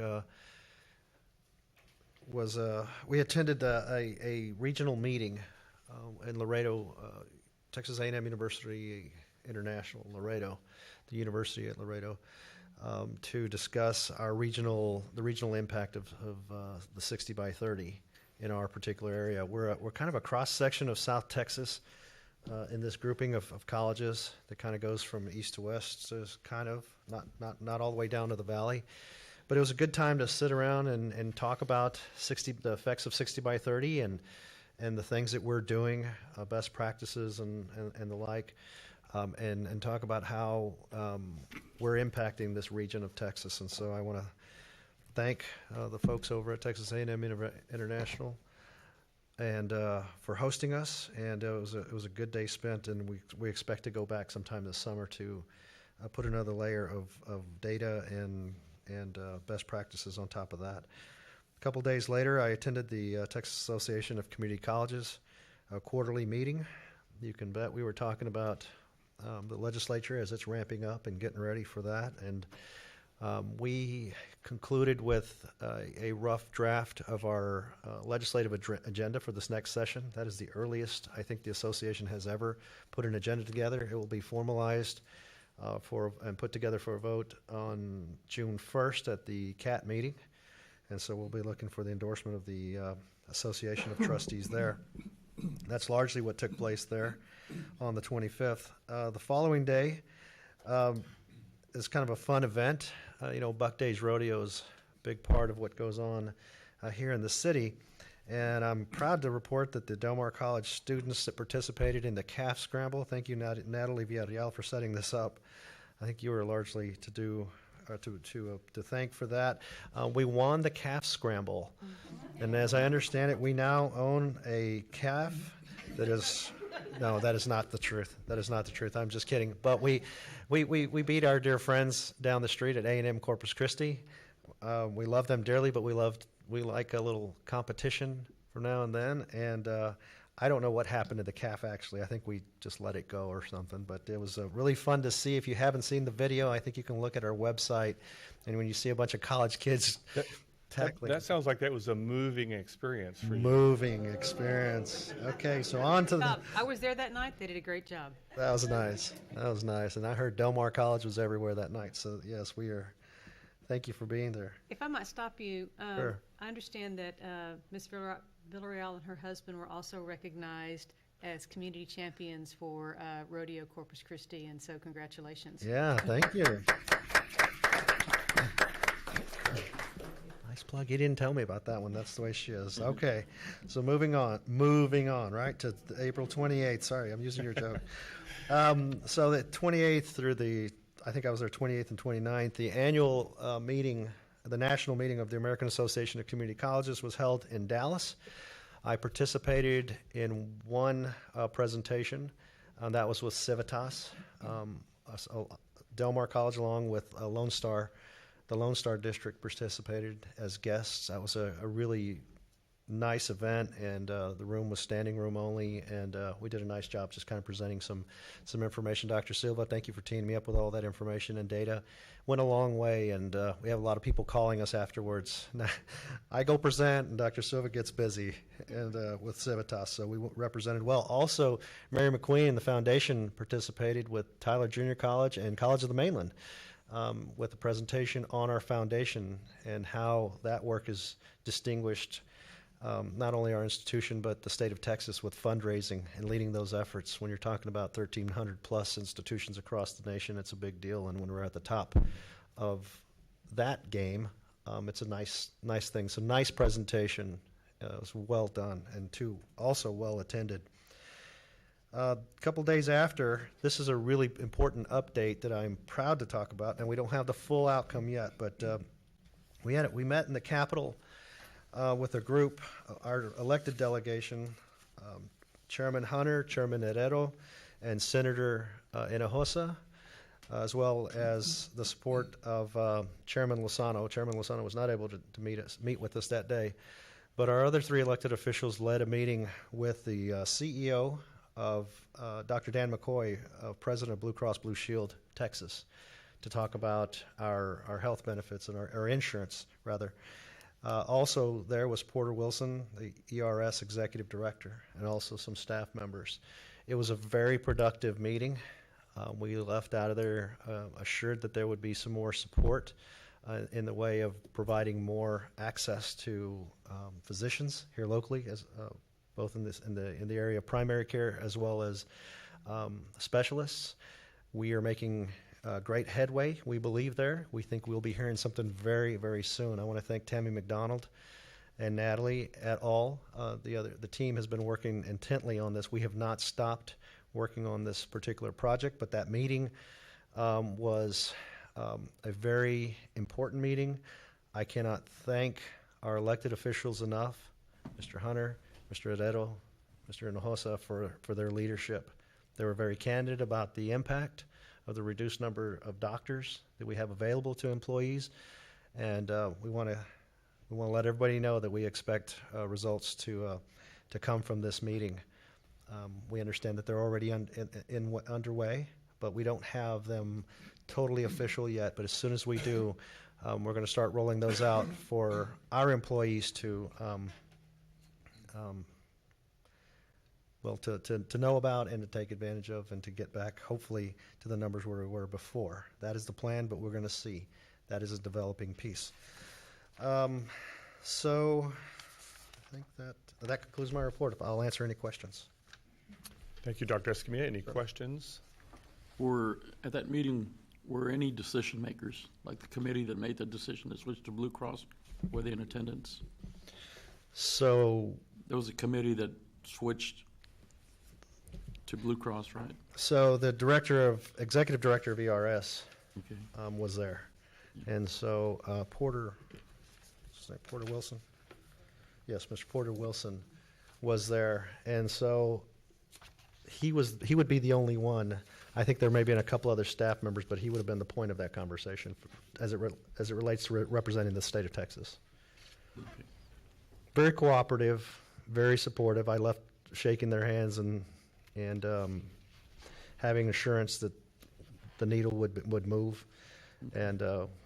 we attended a regional meeting in Laredo, Texas A&M University International, Laredo, the University at Laredo, to discuss the regional impact of the 60 by 30 in our particular area. We're kind of a cross-section of South Texas in this grouping of colleges that kind of goes from east to west, so it's kind of not all the way down to the valley. But it was a good time to sit around and talk about the effects of 60 by 30 and the things that we're doing, best practices and the like, and talk about how we're impacting this region of Texas. And so I want to thank the folks over at Texas A&M International and for hosting us. And it was a good day spent, and we expect to go back sometime this summer to put another layer of data and best practices on top of that. A couple days later, I attended the Texas Association of Community Colleges quarterly meeting. You can bet we were talking about the legislature as it's ramping up and getting ready for that. And we concluded with a rough draft of our legislative agenda for this next session. That is the earliest I think the association has ever put an agenda together. It will be formalized and put together for a vote on June 1st at the CAT meeting. And so we'll be looking for the endorsement of the Association of Trustees there. That's largely what took place there on the 25th. The following day is kind of a fun event. Buck Days Rodeo is a big part of what goes on here in the city. And I'm proud to report that the Del Mar College students that participated in the calf scramble, thank you, Natalie Villarreal, for setting this up. I think you were largely to thank for that. We won the calf scramble. And as I understand it, we now own a calf that is, no, that is not the truth. That is not the truth. I'm just kidding. But we beat our dear friends down the street at A&M Corpus Christi. We love them dearly, but we like a little competition from now and then. And I don't know what happened to the calf, actually. I think we just let it go or something. But it was really fun to see. If you haven't seen the video, I think you can look at our website. And when you see a bunch of college kids tackling. That sounds like that was a moving experience for you. Moving experience. Okay, so on to the... I was there that night. They did a great job. That was nice. That was nice. And I heard Del Mar College was everywhere that night. So, yes, we are... Thank you for being there. If I might stop you, Sure. I understand that Ms. Villarreal and her husband were also recognized as community champions for Rodeo Corpus Christi, and so congratulations. Yeah, thank you. Nice plug. You didn't tell me about that one. That's the way she is. Okay, so moving on, right, to April 28th. Sorry, I'm using your joke. So the 28th through I think I was there 28th and 29th, the annual meeting, the national meeting of the American Association of Community Colleges was held in Dallas. I participated in one presentation, and that was with Civitas. Del Mar College, along with Lone Star, the Lone Star District, participated as guests. That was a really nice event, and the room was standing room only, and we did a nice job just kind of presenting some information. Dr. Silva, thank you for teeing me up with all that information and data. Went a long way, and we have a lot of people calling us afterwards. I go present, and Dr. Silva gets busy and with Civitas, so we represented well. Also, Mary McQueen, the foundation, participated with Tyler Junior College and College of the Mainland with a presentation on our foundation and how that work is distinguished not only our institution, but the state of Texas with fundraising and leading those efforts. When you're talking about 1,300 plus institutions across the nation, it's a big deal. And when we're at the top of that game, it's a nice thing. So nice presentation. It was well done and also well attended. A couple days after, this is a really important update that I'm proud to talk about, and we don't have the full outcome yet, but we met in the Capitol with a group, our elected delegation, Chairman Hunter, Chairman Herrero, and Senator Hinojosa, as well as the support of Chairman Lozano. Chairman Lozano was not able to meet with us that day, but our other three elected officials led a meeting with the CEO of Dr. Dan McCoy, President of Blue Cross Blue Shield, Texas, to talk about our health benefits and our insurance, rather. Also there was Porter Wilson, the ERS Executive Director, and also some staff members. It was a very productive meeting. We left out of there assured that there would be some more support in the way of providing more access to physicians here locally, as both in the area of primary care as well as specialists. We are making great headway, we believe, there. We think we'll be hearing something very, very soon. I want to thank Tammy McDonald and Natalie et al. The team has been working intently on this. We have not stopped working on this particular project, but that meeting was a very important meeting. I cannot thank our elected officials enough, Mr. Hunter, Mr. Herrero, Mr. Hinojosa, for their leadership. They were very candid about the impact of the reduced number of doctors that we have available to employees, and we want to let everybody know that we expect results to come from this meeting. We understand that they're already underway, but we don't have them totally official yet. But as soon as we do, we're going to start rolling those out for our employees to know about and to take advantage of, and to get back, hopefully, to the numbers where we were before. That is the plan, but we're going to see. That is a developing piece. So I think that concludes my report. I'll answer any questions. Thank you, Dr. Escamilla. Any questions? At that meeting, were any decision makers, like the committee that made the decision to switch to Blue Cross, were they in attendance? So there was a committee that switched to Blue Cross, right? So the executive director of ERS was there, and so Porter Wilson, yes, Mr. Porter Wilson was there, and so he would be the only one. I think there may have been a couple other staff members, but he would have been the point of that conversation as it relates to representing the state of Texas. Okay. Very cooperative, very supportive. I left shaking their hands and having assurance that the needle would move, and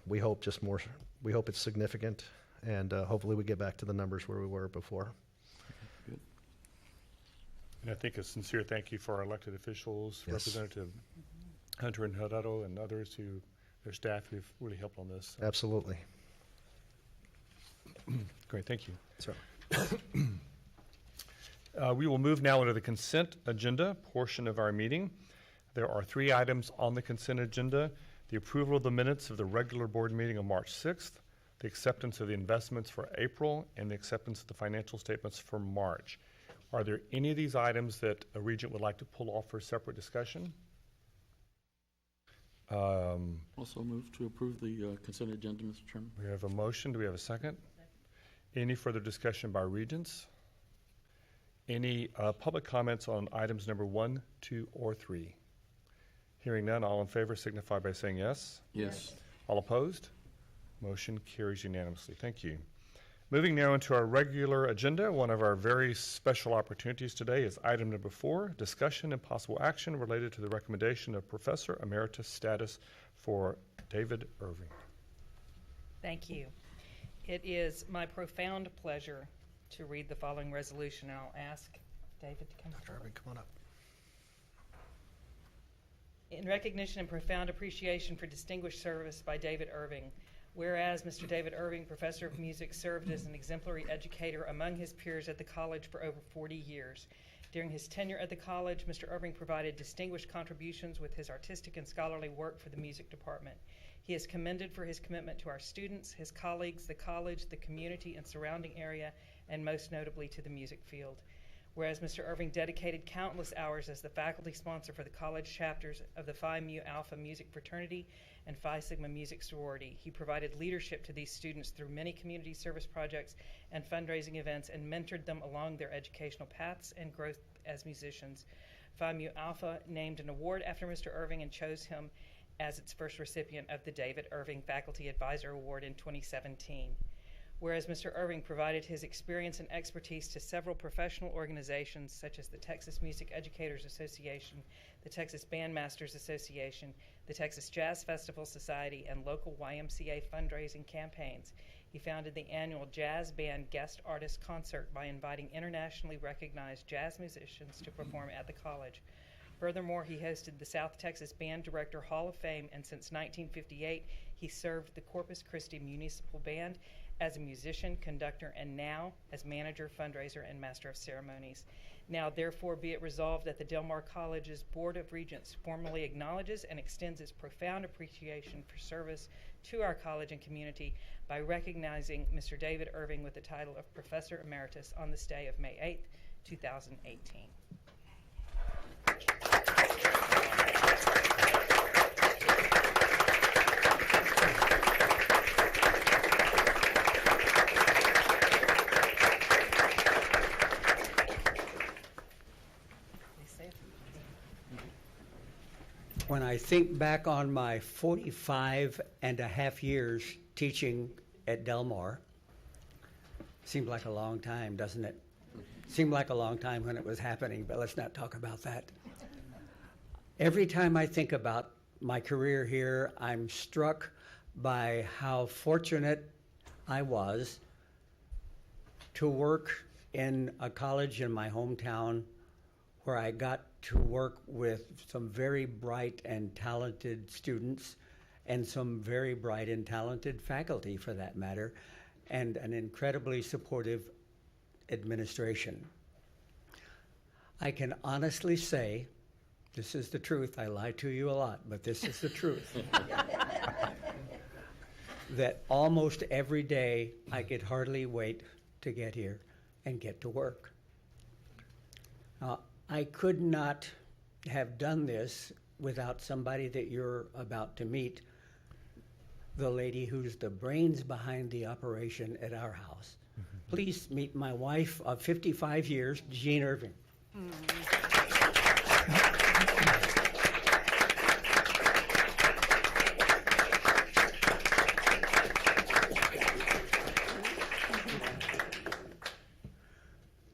we hope it's significant, and hopefully we get back to the numbers where we were before. Good. And I think a sincere thank you for our elected officials, Yes. Representative Hunter and Herrero, and others their staff who've really helped on this. Absolutely. Great, thank you. Sorry. We will move now into the consent agenda portion of our meeting. There are 3 items on the consent agenda: the approval of the minutes of the regular board meeting of March 6th, the acceptance of the investments for April, and the acceptance of the financial statements for March. Are there any of these items that a regent would like to pull off for separate discussion? Also move to approve the consent agenda, Mr. Chairman. We have a motion. Do we have a second? Any further discussion by regents? Any public comments on items number 1, 2, or 3? Hearing none, all in favor signify by saying yes. Yes. All opposed? Motion carries unanimously. Thank you. Moving now into our regular agenda, one of our very special opportunities today is item number 4, discussion and possible action related to the recommendation of Professor Emeritus status for David Irving. Thank you. It is my profound pleasure to read the following resolution. I'll ask David to come Dr. forward. Irving, come on up. In recognition and profound appreciation for distinguished service by David Irving, Whereas Mr. David Irving, professor of music, served as an exemplary educator among his peers at the college for over 40 years. During his tenure at the college, Mr. Irving provided distinguished contributions with his artistic and scholarly work for the music department. He is commended for his commitment to our students, his colleagues, the college, the community and surrounding area, and most notably to the music field. Whereas Mr. Irving dedicated countless hours as the faculty sponsor for the college chapters of the Phi Mu Alpha Music Fraternity and Phi Sigma Music Sorority. He provided leadership to these students through many community service projects and fundraising events and mentored them along their educational paths and growth as musicians. Phi Mu Alpha named an award after Mr. Irving and chose him as its first recipient of the David Irving Faculty Advisor Award in 2017. Whereas Mr. Irving provided his experience and expertise to several professional organizations such as the Texas Music Educators Association, the Texas Bandmasters Association, the Texas Jazz Festival Society, and local YMCA fundraising campaigns. He founded the annual Jazz Band Guest Artist Concert by inviting internationally recognized jazz musicians to perform at the college. Furthermore, he hosted the South Texas Band Director Hall of Fame, and since 1958, he served the Corpus Christi Municipal Band as a musician, conductor, and now as manager, fundraiser, and master of ceremonies. Now, therefore, be it resolved that the Del Mar College's Board of Regents formally acknowledges and extends its profound appreciation for service to our college and community by recognizing Mr. David Irving with the title of Professor Emeritus on this day of May 8th, 2018. When I think back on my 45 and a half years teaching at Del Mar, seems like a long time, doesn't it? Seemed like a long time when it was happening, but let's not talk about that. Every time I think about my career here, I'm struck by how fortunate I was to work in a college in my hometown where I got to work with some very bright and talented students and some very bright and talented faculty, for that matter, and an incredibly supportive administration. I can honestly say, this is the truth, I lie to you a lot, but this is the truth, that almost every day I could hardly wait to get here and get to work. I could not have done this without somebody that you're about to meet, the lady who's the brains behind the operation at our house. Please meet my wife of 55 years, Jean Irving.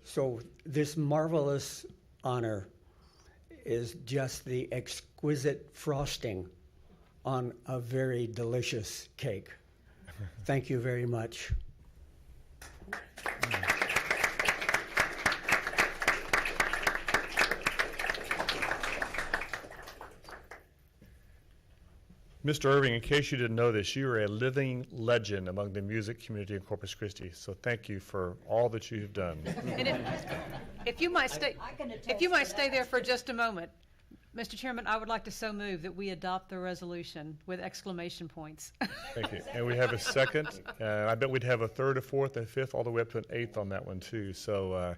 So this marvelous honor is just the exquisite frosting on a very delicious cake. Thank you very much. Mr. Irving, in case you didn't know this, you are a living legend among the music community in Corpus Christi. So thank you for all that you have done. And if you might stay there for just a moment, Mr. Chairman, I would like to so move that we adopt the resolution with exclamation points. Thank you. And we have a second. I bet we'd have a third, a fourth, a fifth, all the way up to an eighth on that one too. So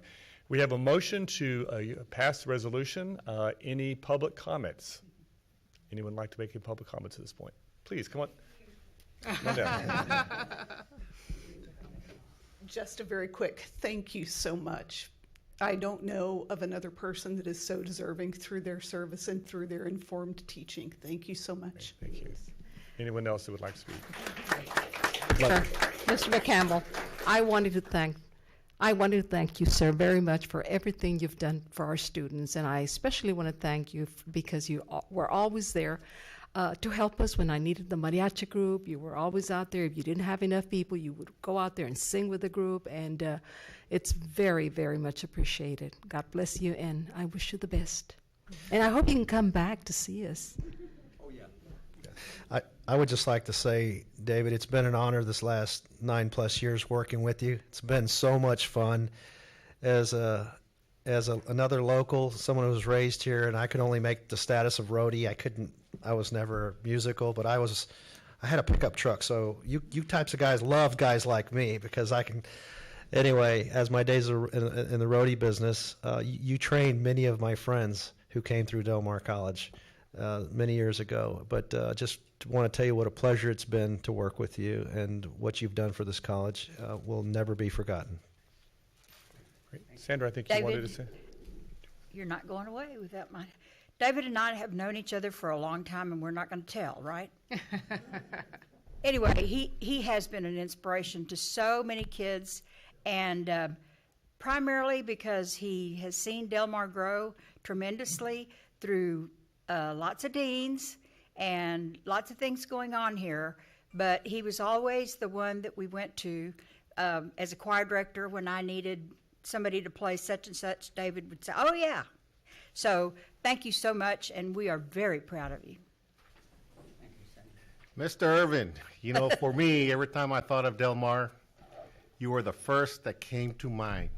we have a motion to pass the resolution. Any public comments? Anyone like to make any public comments at this point? Please, come on. Come on down. Just a very quick thank you so much. I don't know of another person that is so deserving through their service and through their informed teaching. Thank you so much. Thank you. Anyone else that would like to speak? Sir, Mr. McCampbell, I wanted to thank you, sir, very much for everything you've done for our students, and I especially want to thank you because you were always there to help us when I needed the mariachi group. You were always out there. If you didn't have enough people, you would go out there and sing with the group, and it's very, very much appreciated. God bless you, and I wish you the best. And I hope you can come back to see us. Oh, yeah. I would just like to say, David, it's been an honor this last 9+ years working with you. It's been so much fun. As another local, someone who was raised here, and I could only make the status of roadie. I was never musical, but I had a pickup truck. So you types of guys love guys like me because I can. Anyway, as my days in the roadie business, you trained many of my friends who came through Del Mar College many years ago. But just want to tell you what a pleasure it's been to work with you, and what you've done for this college will never be forgotten. Great. Sandra, I think you wanted to say. You're not going away with that. David and I have known each other for a long time, and we're not going to tell, right? Anyway, he has been an inspiration to so many kids, and primarily because he has seen Del Mar grow tremendously through lots of deans and lots of things going on here. But he was always the one that we went to as a choir director when I needed somebody to play such and such. David would say, "Oh yeah." So thank you so much, and we are very proud of you. Mr. Irving, for me, every time I thought of Del Mar, you were the first that came to mind.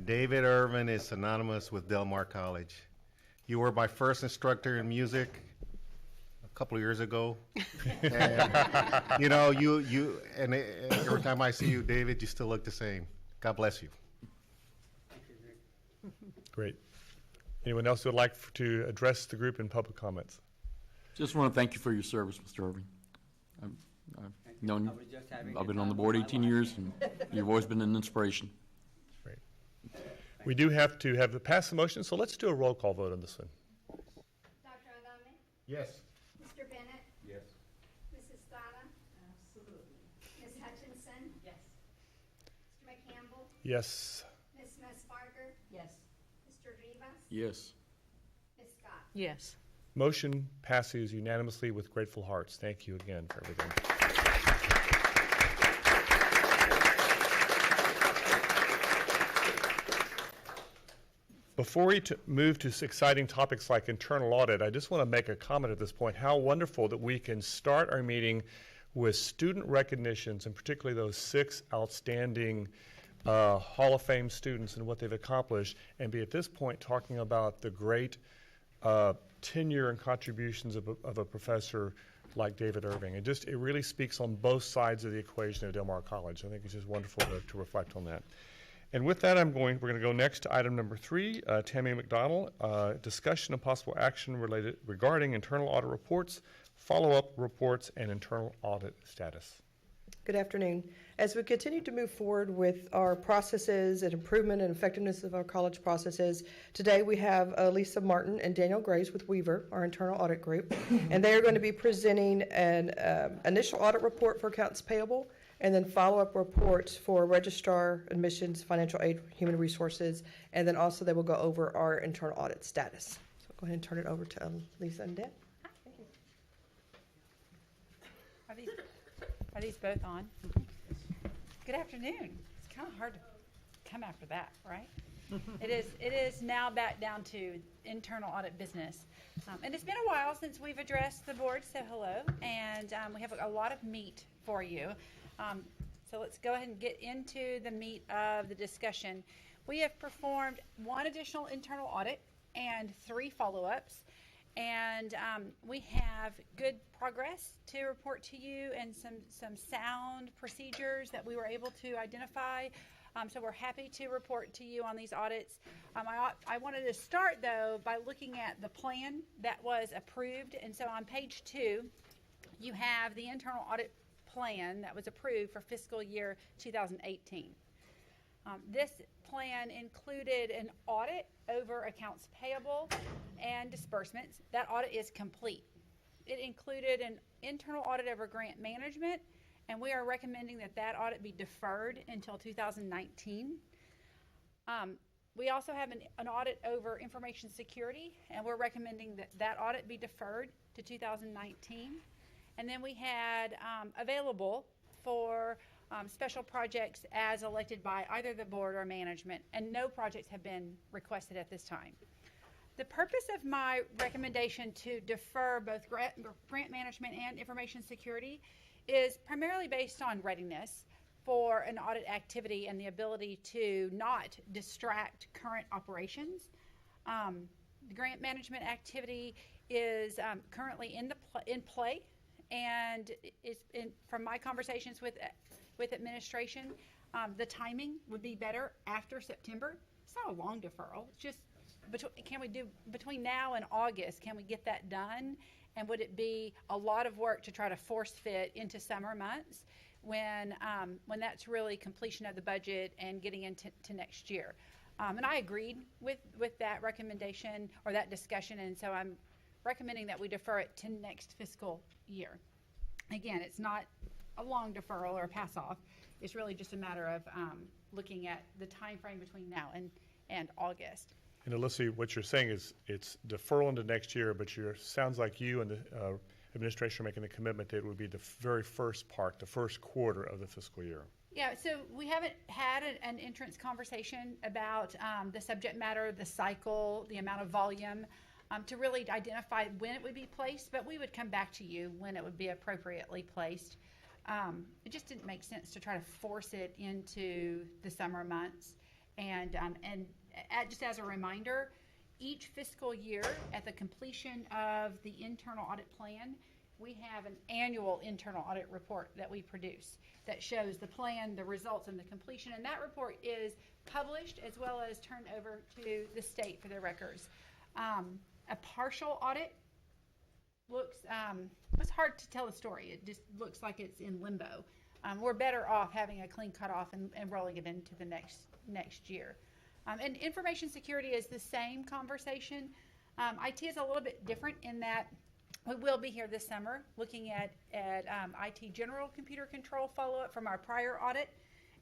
David Irving is synonymous with Del Mar College. You were my first instructor in music a couple of years ago. And, and every time I see you, David, you still look the same. God bless you. Great. Anyone else who would like to address the group in public comments? Just want to thank you for your service, Mr. Irving. I've known you. I've been on the board 18 years, and you've always been an inspiration. Great. We do have to pass the motion, so let's do a roll call vote on this one. Dr. Adame? Yes. Mr. Bennett? Yes. Mrs. Strada? Absolutely. Ms. Hutchinson? Yes. Mr. McCampbell? Yes. Ms. Smith-Parker? Yes. Mr. Rivas? Yes. Ms. Scott? Yes. Motion passes unanimously with grateful hearts. Thank you again for everything. Before we move to exciting topics like internal audit, I just want to make a comment at this point. How wonderful that we can start our meeting with student recognitions, and particularly those 6 outstanding Hall of Fame students and what they've accomplished, and be at this point talking about the great tenure and contributions of a professor like David Irving. It really speaks on both sides of the equation of Del Mar College. I think it's just wonderful to reflect on that. And with that, we're going to go next to item number 3, Tammy McDonald, discussion of possible action regarding internal audit reports, follow-up reports, and internal audit status. Good afternoon. As we continue to move forward with our processes and improvement and effectiveness of our college processes, today we have Lisa Martin and Danielle Graves with Weaver, our internal audit group, and they are going to be presenting an initial audit report for accounts payable, and then follow-up reports for Registrar, admissions, financial aid, human resources, and then also they will go over our internal audit status. So go ahead and turn it over to Lisa and Dan. Thank you. Are these both on? Good afternoon. It's kind of hard to come after that, right? It is now back down to internal audit business. And it's been a while since we've addressed the board, so hello. And we have a lot of meat for you. So let's go ahead and get into the meat of the discussion. We have performed 1 additional internal audit and 3 follow-ups. And we have good progress to report to you, and some sound procedures that we were able to identify. So we're happy to report to you on these audits. I wanted to start, though, by looking at the plan that was approved. And so on page 2, you have the internal audit plan that was approved for fiscal year 2018. This plan included an audit over accounts payable and disbursements. That audit is complete. It included an internal audit over grant management, and we are recommending that audit be deferred until 2019. We also have an audit over information security, and we're recommending that audit be deferred to 2019. And then we had available for special projects as elected by either the board or management, and no projects have been requested at this time. The purpose of my recommendation to defer both grant management and information security is primarily based on readiness for an audit activity and the ability to not distract current operations. The grant management activity is currently in play, and from my conversations with administration, the timing would be better after September. It's not a long deferral. It's just can we do between now and August? Can we get that done? And would it be a lot of work to try to force fit into summer months when that's really completion of the budget and getting into next year? And I agreed with that recommendation or that discussion, and so I'm recommending that we defer it to next fiscal year. Again, it's not a long deferral or a pass off. It's really just a matter of looking at the time frame between now and August. And Alyssa, what you're saying is it's deferral into next year, but sounds like you and the administration are making the commitment that it would be the very first part, the first quarter of the fiscal year. Yeah, so we haven't had an entrance conversation about the subject matter, the cycle, the amount of volume, to really identify when it would be placed, but we would come back to you when it would be appropriately placed. It just didn't make sense to try to force it into the summer months. And just as a reminder, each fiscal year at the completion of the internal audit plan, we have an annual internal audit report that we produce that shows the plan, the results, and the completion. And that report is published as well as turned over to the state for their records. A partial audit looks, it's hard to tell a story. It just looks like it's in limbo. We're better off having a clean cutoff and rolling it into the next year. And information security is the same conversation. IT is a little bit different in that we will be here this summer looking at IT general computer control follow-up from our prior audit,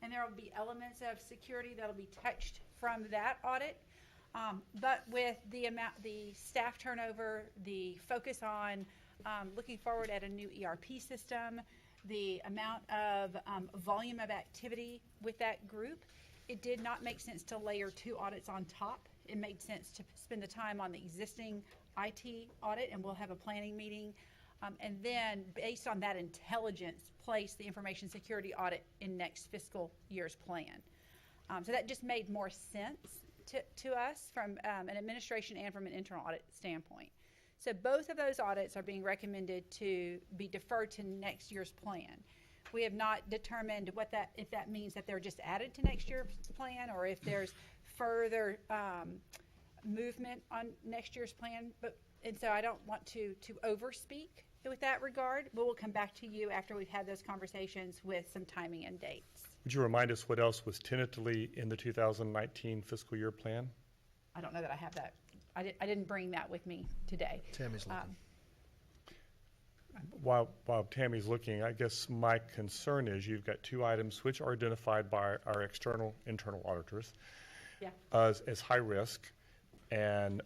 and there will be elements of security that will be touched from that audit. But with the staff turnover, the focus on looking forward at a new ERP system, the amount of volume of activity with that group, it did not make sense to layer two audits on top. It made sense to spend the time on the existing IT audit, and we'll have a planning meeting. And then, based on that intelligence, place the information security audit in next fiscal year's plan. So that just made more sense to us from an administration and from an internal audit standpoint. So both of those audits are being recommended to be deferred to next year's plan. We have not determined if that means that they're just added to next year's plan or if there's further movement on next year's plan. And so I don't want to overspeak with that regard, but we'll come back to you after we've had those conversations with some timing and dates. Would you remind us what else was tentatively in the 2019 fiscal year plan? I don't know that I have that. I didn't bring that with me today. Tammy's looking. While Tammy's looking, I guess my concern is you've got two items which are identified by our internal auditors as high risk, and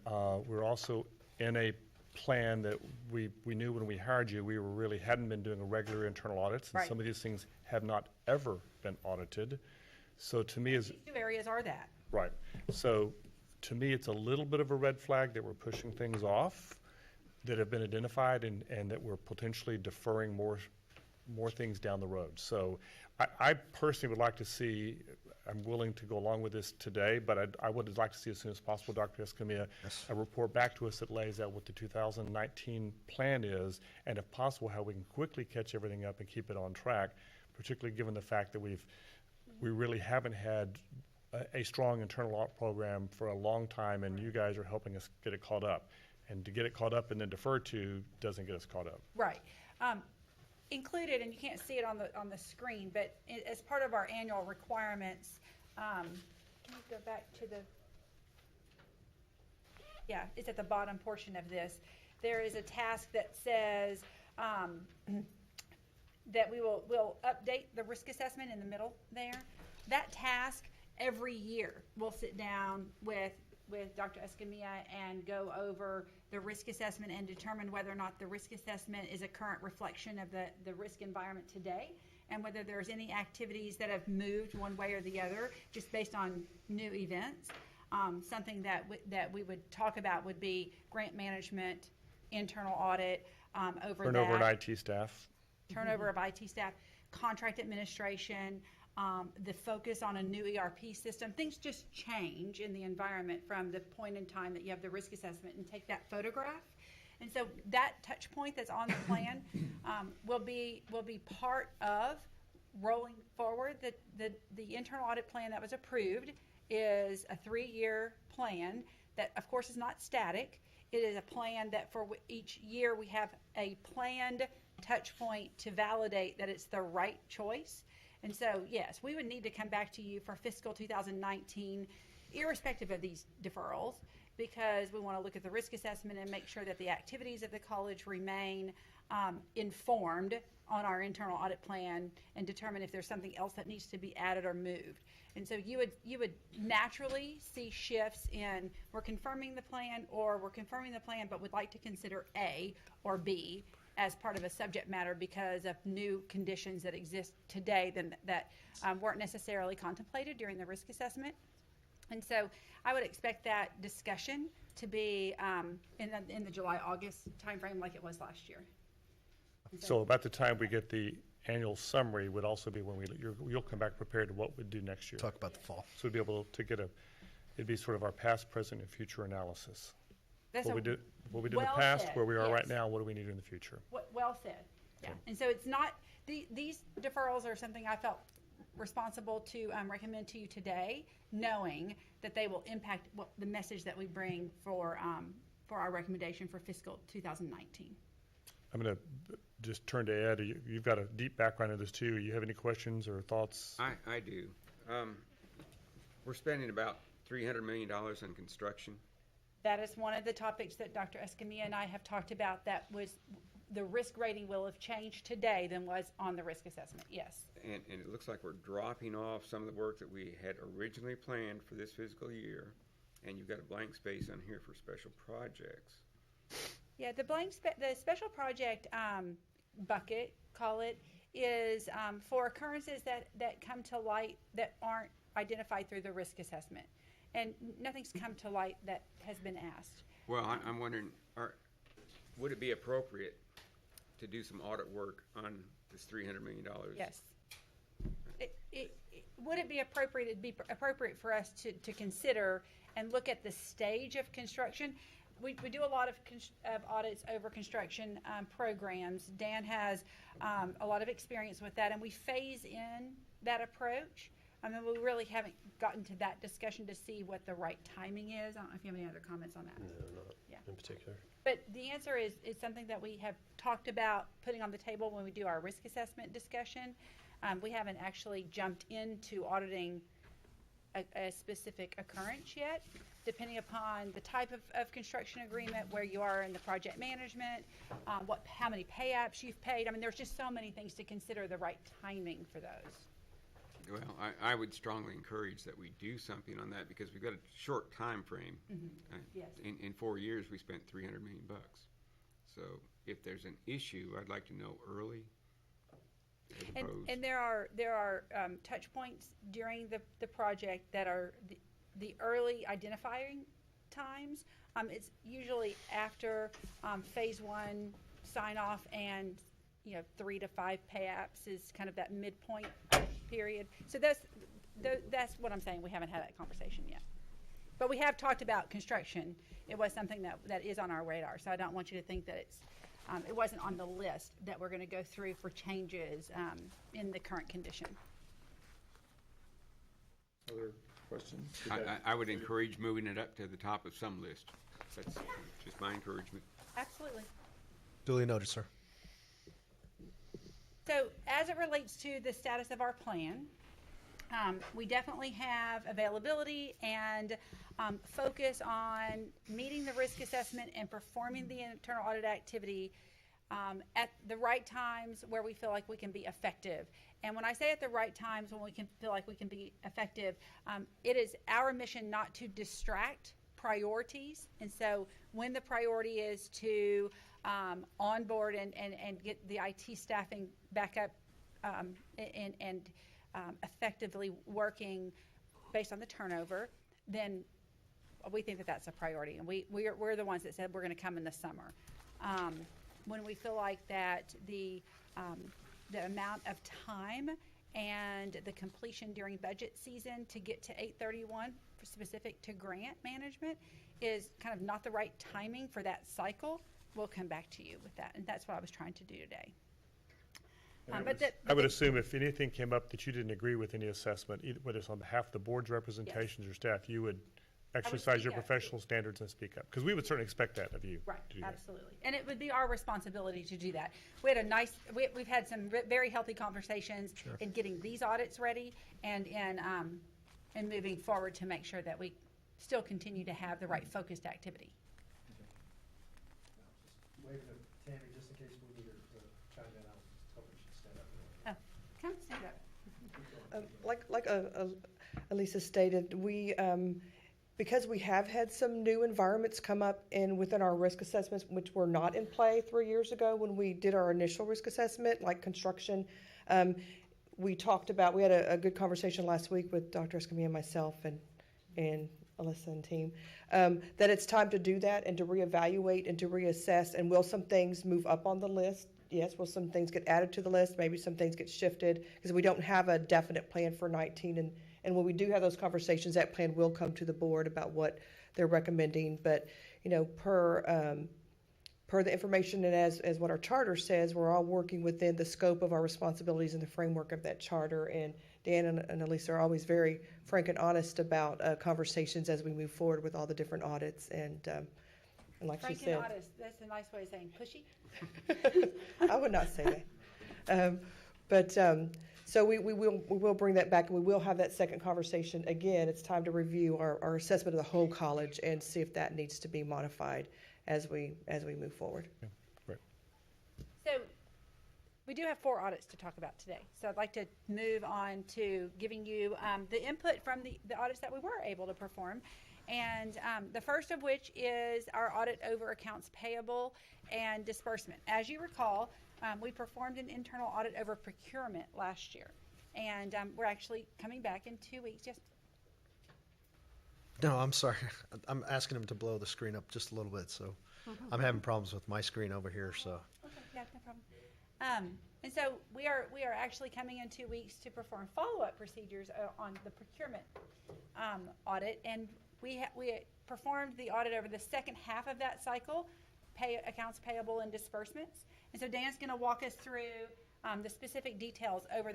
we're also in a plan that we knew when we hired you we really hadn't been doing a regular internal audits, and some of these things have not ever been audited. So to me, these two areas are that. Right. So to me, it's a little bit of a red flag that we're pushing things off that have been identified and that we're potentially deferring more things down the road. So I personally would like to see, I'm willing to go along with this today, but I would like to see as soon as possible, Dr. Escamilla, a report back to us that lays out what the 2019 plan is, and if possible, how we can quickly catch everything up and keep it on track, particularly given the fact that we really haven't had a strong internal audit program for a long time, and you guys are helping us get it caught up. And to get it caught up and then deferred to doesn't get us caught up. Right. Included, and you can't see it on the screen, but as part of our annual requirements, can you go back to it's at the bottom portion of this. There is a task that says that we'll update the risk assessment in the middle there. That task every year we'll sit down with Dr. Escamilla and go over the risk assessment and determine whether or not the risk assessment is a current reflection of the risk environment today, and whether there's any activities that have moved one way or the other just based on new events. something that we would talk about would be grant management, internal audit, Turnover in IT staff. turnover of IT staff, contract administration, the focus on a new ERP system. Things just change in the environment from the point in time that you have the risk assessment and take that photograph. And so that touch point that's on the plan will be part of rolling forward. The internal audit plan that was approved is a 3-year plan that, of course, is not static. It is a plan that for each year we have a planned touch point to validate that it's the right choice. And so, yes, we would need to come back to you for fiscal 2019, irrespective of these deferrals, because we want to look at the risk assessment and make sure that the activities of the college remain informed on our internal audit plan and determine if there's something else that needs to be added or moved. And so you would naturally see shifts in we're confirming the plan but would like to consider A or B as part of a subject matter because of new conditions that exist today that weren't necessarily contemplated during the risk assessment. And so I would expect that discussion to be in the July-August timeframe like it was last year. So about the time we get the annual summary would also be when you'll come back prepared to what we'd do next year. Talk about the fall. So we'd be able to get it'd be sort of our past, present, and future analysis. That's what we did in the well past, said, where we are right yes. now, what do we need in the future? Well said. Yeah. Okay. And so it's not these deferrals are something I felt responsible to recommend to you today, knowing that they will impact the message that we bring for our recommendation for fiscal 2019. I'm going to just turn to Ed. You've got a deep background in this too. You have any questions or thoughts? I do. We're spending about $300 million on construction. That is one of the topics that Dr. Escamilla and I have talked about. That was the risk rating will have changed today than was on the risk assessment. Yes. And it looks like we're dropping off some of the work that we had originally planned for this fiscal year. And you've got a blank space on here for special projects. Yeah, the special project bucket, call it, is for occurrences that come to light that aren't identified through the risk assessment. And nothing's come to light that has been asked. Well, I'm wondering, would it be appropriate to do some audit work on this $300 million? Yes. Would it be appropriate? It'd be appropriate for us to consider and look at the stage of construction. We do a lot of audits over construction programs. Dan has a lot of experience with that, and we phase in that approach. I mean, we really haven't gotten to that discussion to see what the right timing is. I don't know if you have any other comments on that. No, not in particular. But the answer is something that we have talked about putting on the table when we do our risk assessment discussion. We haven't actually jumped into auditing a specific occurrence yet, depending upon the type of construction agreement, where you are in the project management, how many pay apps you've paid. I mean, there's just so many things to consider the right timing for those. Well, I would strongly encourage that we do something on that because we've got a short time frame. Mm-hmm. Yes. In 4 years, we spent $300 million. So if there's an issue, I'd like to know early. And there are touch points during the project that are the early identifying times. It's usually after phase 1 sign off and 3 to 5 pay apps is kind of that midpoint period. So that's what I'm saying. We haven't had that conversation yet, but we have talked about construction. It was something that is on our radar. So I don't want you to think that it wasn't on the list that we're going to go through for changes in the current condition. Other questions? I would encourage moving it up to the top of some list. That's just my encouragement. Absolutely. Duly noted, sir. So as it relates to the status of our plan, we definitely have availability and focus on meeting the risk assessment and performing the internal audit activity at the right times where we feel like we can be effective. And when I say at the right times when we can feel like we can be effective, it is our mission not to distract priorities. And so when the priority is to onboard and get the IT staffing back up and effectively working based on the turnover, then we think that that's a priority, and we're the ones that said we're going to come in the summer. When we feel like that the amount of time and the completion during budget season to get to 8/31 specific to grant management is kind of not the right timing for that cycle, we'll come back to you with that, and that's what I was trying to do today. I would assume if anything came up that you didn't agree with any assessment, whether it's on behalf of the board's representations or staff, you would exercise your professional standards and speak up, because we would certainly expect that of you. Right, absolutely. And it would be our responsibility to do that. We had a nice, we've had some very healthy conversations in getting these audits ready and moving forward to make sure that we still continue to have the right focused activity. Waving at Tammy just in case we need her to chime in. I was hoping she'd stand up. Oh, come stand up. Like Elisa stated, we because we have had some new environments come up within our risk assessments, which were not in play 3 years ago when we did our initial risk assessment, like construction. We talked about, we had a good conversation last week with Dr. Escamilla and myself and Alyssa and team, that it's time to do that and to reevaluate and to reassess. And will some things move up on the list? Yes. Will some things get added to the list? Maybe some things get shifted because we don't have a definite plan for 19. And when we do have those conversations, that plan will come to the board about what they're recommending. But, you know, per the information and as what our charter says, we're all working within the scope of our responsibilities in the framework of that charter. And Dan and Elisa are always very frank and honest about conversations as we move forward with all the different audits. And like frank she said, and honest, that's a nice way of saying pushy. I would not say that. So we will bring that back, and we will have that second conversation. Again, it's time to review our assessment of the whole college and see if that needs to be modified as we move forward. Yeah, right. So we do have 4 audits to talk about today. So I'd like to move on to giving you the input from the audits that we were able to perform. And the first of which is our audit over accounts payable and disbursement. As you recall, we performed an internal audit over procurement last year. And we're actually coming back in 2 weeks. Just No, I'm sorry. I'm asking him to blow the screen up just a little bit, so I'm having problems with my screen over here, so. Okay, yeah, no problem. And so we are actually coming in 2 weeks to perform follow-up procedures on the procurement audit, and we performed the audit over the second half of that cycle, accounts payable and disbursements. And so Dan's going to walk us through the specific details over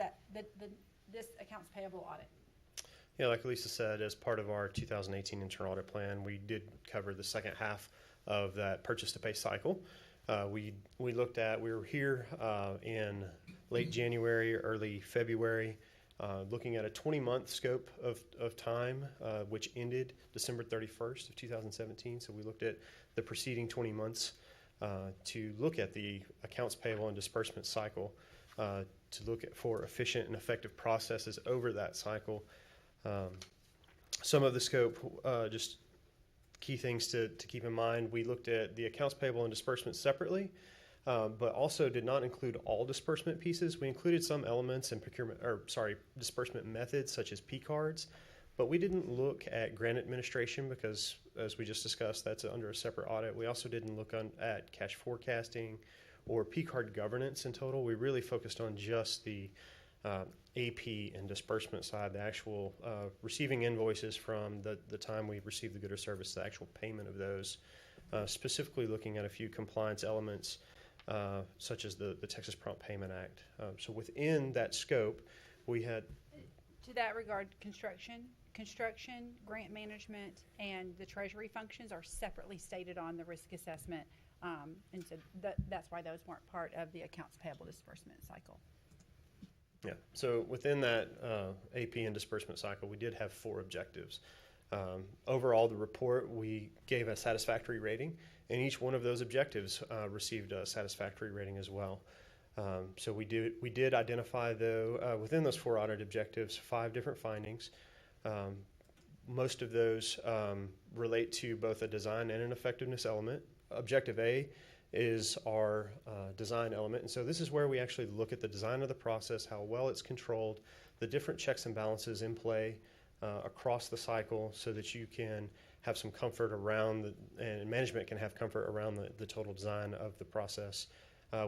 this accounts payable audit. Yeah, like Lisa said, as part of our 2018 internal audit plan, we did cover the second half of that purchase to pay cycle. We were here in late January, early February, looking at a 20-month scope of time, which ended December 31st of 2017. So we looked at the preceding 20 months to look at the accounts payable and disbursement cycle, to look for efficient and effective processes over that cycle. Some of the scope, just key things to keep in mind, we looked at the accounts payable and disbursement separately, but also did not include all disbursement pieces. We included some elements in disbursement methods such as P cards, but we didn't look at grant administration because, as we just discussed, that's under a separate audit. We also didn't look at cash forecasting or P card governance in total. We really focused on just the AP and disbursement side, the actual receiving invoices from the time we received the good or service, the actual payment of those, specifically looking at a few compliance elements such as the Texas Prompt Payment Act. So within that scope, we had... To that regard, construction, grant management, and the treasury functions are separately stated on the risk assessment, and so that's why those weren't part of the accounts payable disbursement cycle. Yeah, so within that AP and disbursement cycle, we did have 4 objectives. Overall, the report, we gave a satisfactory rating, and each one of those objectives received a satisfactory rating as well. So we did identify, though, within those 4 audit objectives, 5 different findings. Most of those relate to both a design and an effectiveness element. Objective A is our design element. And so this is where we actually look at the design of the process, how well it's controlled, the different checks and balances in play across the cycle so that you can have some comfort around, and management can have comfort around the total design of the process.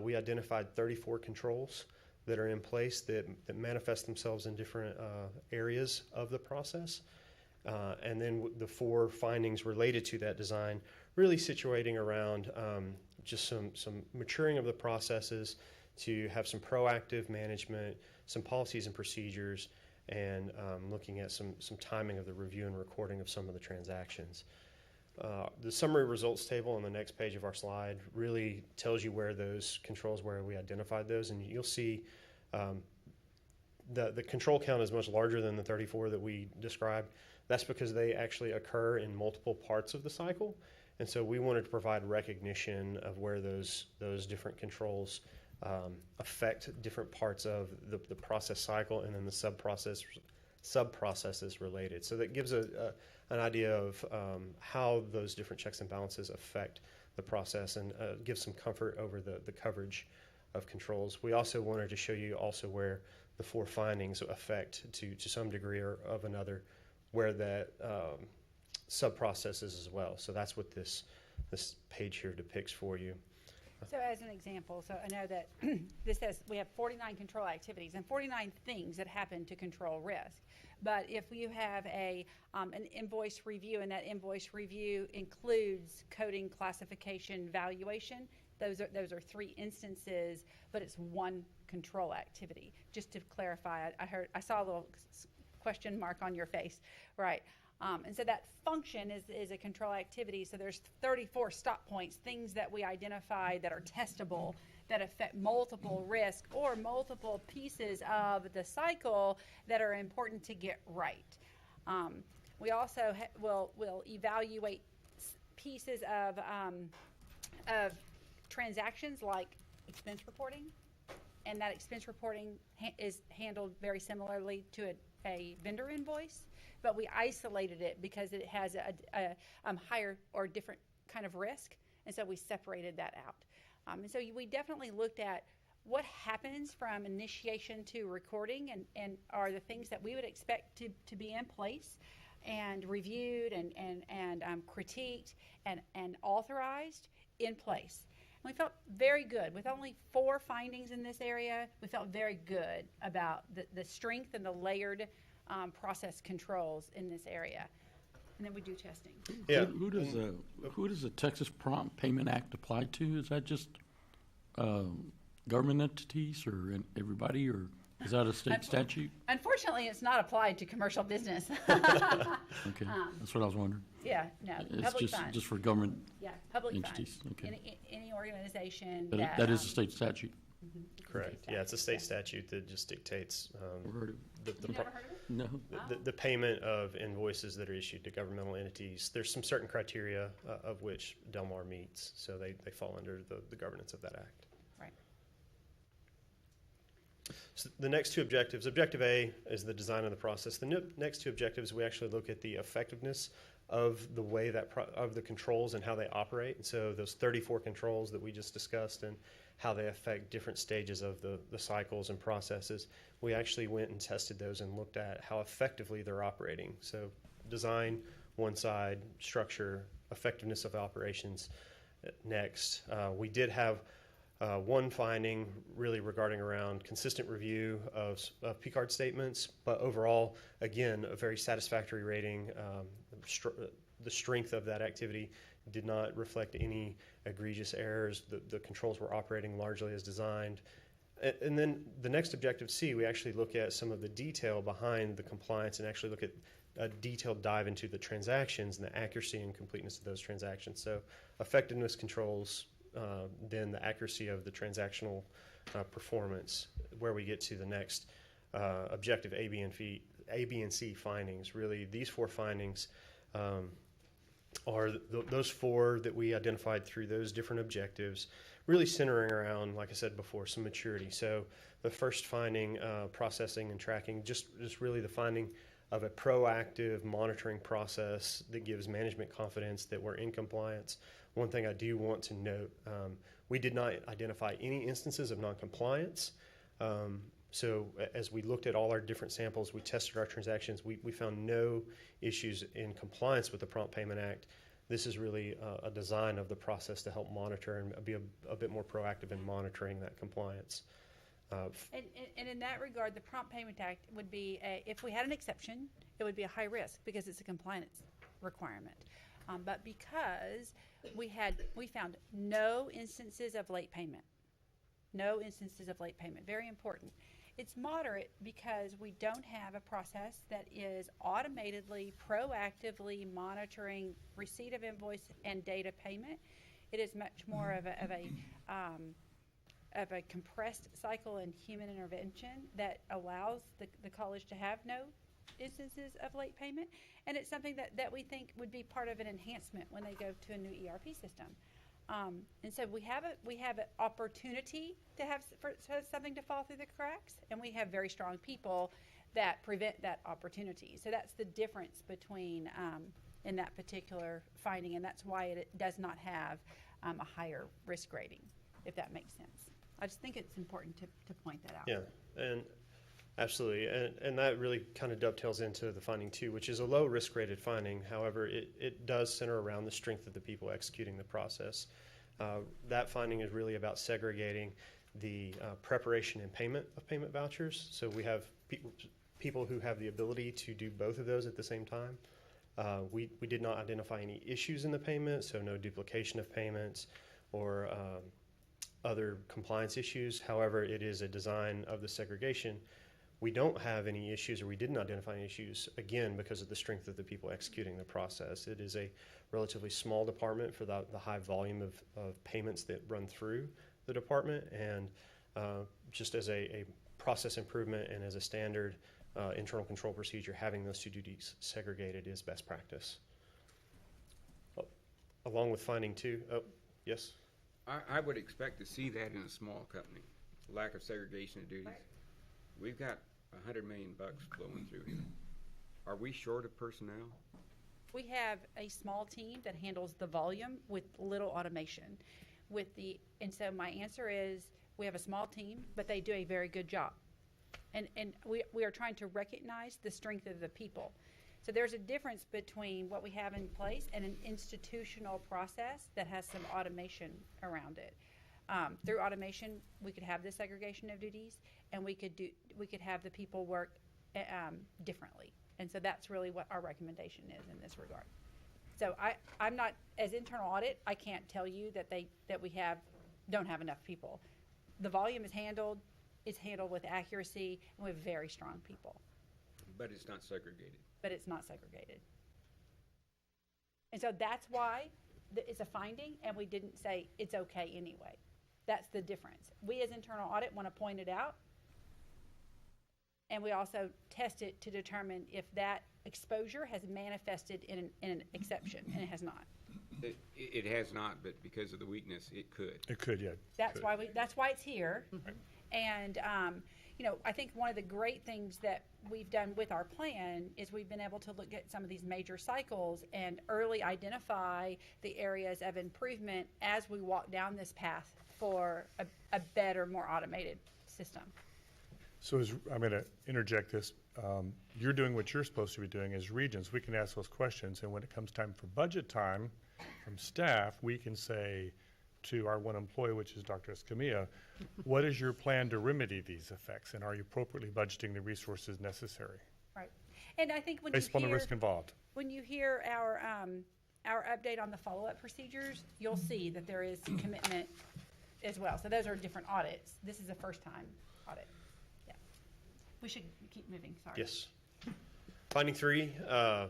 We identified 34 controls that are in place that manifest themselves in different areas of the process. And then the 4 findings related to that design, really situating around just some maturing of the processes to have some proactive management, some policies and procedures, and looking at some timing of the review and recording of some of the transactions. The summary results table on the next page of our slide really tells you where those controls, where we identified those, and you'll see the control count is much larger than the 34 that we described. That's because they actually occur in multiple parts of the cycle, and so we wanted to provide recognition of where those different controls affect different parts of the process cycle, and then the sub-processes related. So that gives an idea of how those different checks and balances affect the process, and gives some comfort over the coverage of controls. We also wanted to show you also where the 4 findings affect to some degree or of another, where that sub-processes as well. So that's what this page here depicts for you. So as an example, so I know that this says we have 49 control activities and 49 things that happen to control risk. But if you have an invoice review, and that invoice review includes coding, classification, valuation, those are 3 instances, but it's 1 control activity. Just to clarify, I saw a little question mark on your face, right? And so that function is a control activity. So there's 34 stop points, things that we identify that are testable, that affect multiple risks or multiple pieces of the cycle that are important to get right. We also will evaluate pieces of transactions like expense reporting, and that expense reporting is handled very similarly to a vendor invoice, but we isolated it because it has a higher or different kind of risk, and so we separated that out. And so we definitely looked at what happens from initiation to recording, and are the things that we would expect to be in place and reviewed and critiqued and authorized in place. And we felt very good. With only 4 findings in this area, we felt very good about the strength and the layered process controls in this area. And then we do testing. Yeah. Who does the Texas Prompt Payment Act apply to? Is that just government entities or everybody, or is that a state statute? Unfortunately, it's not applied to commercial business. Okay, that's what I was wondering. Yeah, no, It's public funds. just for government Public entities. funds. Okay. Any organization But that that is a state statute. Correct. Yeah, it's a state statute that just dictates Never heard of You never heard of it? No. the payment of invoices that are issued to governmental entities. There's some certain criteria of which Del Mar meets, so they fall under the governance of that act. Right. So the next 2 objectives, Objective A is the design of the process. The next 2 objectives, we actually look at the effectiveness of the way of the controls and how they operate. And so those 34 controls that we just discussed and how they affect different stages of the cycles and processes, we actually went and tested those and looked at how effectively they're operating. So design, one side, structure, effectiveness of operations next. We did have 1 finding really regarding around consistent review of P-card statements, but overall, again, a very satisfactory rating. The strength of that activity did not reflect any egregious errors. The controls were operating largely as designed. And then the next objective, C, we actually look at some of the detail behind the compliance and actually look at a detailed dive into the transactions and the accuracy and completeness of those transactions. So effectiveness controls, then the accuracy of the transactional performance, where we get to the next objective, A, B, and C findings. Really, these 4 findings are those 4 that we identified through those different objectives, really centering around, like I said before, some maturity. So the first finding, processing and tracking, just really the finding of a proactive monitoring process that gives management confidence that we're in compliance. One thing I do want to note, we did not identify any instances of noncompliance. So as we looked at all our different samples, we tested our transactions, we found no issues in compliance with the Prompt Payment Act. This is really a design of the process to help monitor and be a bit more proactive in monitoring that compliance. And in that regard, the Prompt Payment Act would be, if we had an exception, it would be a high risk because it's a compliance requirement. But because we found no instances of late payment, very important. It's moderate because we don't have a process that is automatically, proactively monitoring receipt of invoice and data payment. It is much more of a compressed cycle and human intervention that allows the college to have no instances of late payment, and it's something that we think would be part of an enhancement when they go to a new ERP system. And so we have an opportunity to have for something to fall through the cracks, and we have very strong people that prevent that opportunity. So that's the difference between in that particular finding, and that's why it does not have a higher risk rating, if that makes sense. I just think it's important to point that out. Yeah, and absolutely, and that really kind of dovetails into the finding too, which is a low risk rated finding. However, it does center around the strength of the people executing the process. That finding is really about segregating the preparation and payment of payment vouchers. So we have people who have the ability to do both of those at the same time. We did not identify any issues in the payment, so no duplication of payments or other compliance issues. However, it is a design of the segregation. We don't have any issues, or we didn't identify any issues, again, because of the strength of the people executing the process. It is a relatively small department for the high volume of payments that run through the department, and just as a process improvement and as a standard internal control procedure, having those two duties segregated is best practice. Along with finding two, yes? I would expect to see that in a small company, lack of segregation of duties. We've got $100 million flowing through here. Are we short of personnel? We have a small team that handles the volume with little automation. And so my answer is we have a small team, but they do a very good job. And we are trying to recognize the strength of the people. So there's a difference between what we have in place and an institutional process that has some automation around it. Through automation, we could have this segregation of duties, and we could have the people work differently. And so that's really what our recommendation is in this regard. So I'm not, as internal audit, I can't tell you that we don't have enough people. The volume is handled. It's handled with accuracy, and we have very strong people. But it's not segregated. And so that's why it's a finding, and we didn't say it's okay anyway. That's the difference. We as internal audit want to point it out, and we also test it to determine if that exposure has manifested in an exception, and it has not. It has not, but because of the weakness, it could. It could, yeah. That's why it's here. Right. And I think one of the great things that we've done with our plan is we've been able to look at some of these major cycles and early identify the areas of improvement as we walk down this path for a better, more automated system. So I'm going to interject this. You're doing what you're supposed to be doing as regents. We can ask those questions, and when it comes time for budget time from staff, we can say to our one employee, which is Dr. Escamilla, what is your plan to remedy these effects, and are you appropriately budgeting the resources necessary? Right. And I think when based upon the risk involved. When you hear our update on the follow-up procedures, you'll see that there is commitment as well. So those are different audits. This is a first-time audit. Yeah. We should keep moving. Sorry. Yes. Finding 3,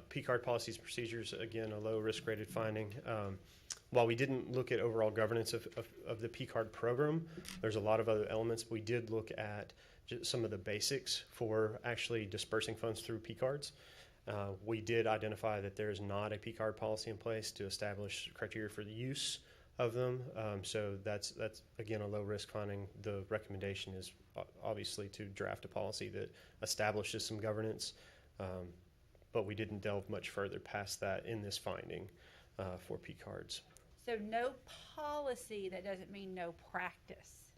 P-card policies and procedures, again, a low risk rated finding. While we didn't look at overall governance of the P-card program, there's a lot of other elements. We did look at some of the basics for actually dispersing funds through P-cards. We did identify that there is not a P-card policy in place to establish criteria for the use of them. So that's again a low risk finding. The recommendation is obviously to draft a policy that establishes some governance, but we didn't delve much further past that in this finding for P-cards. So no policy, that doesn't mean no practice.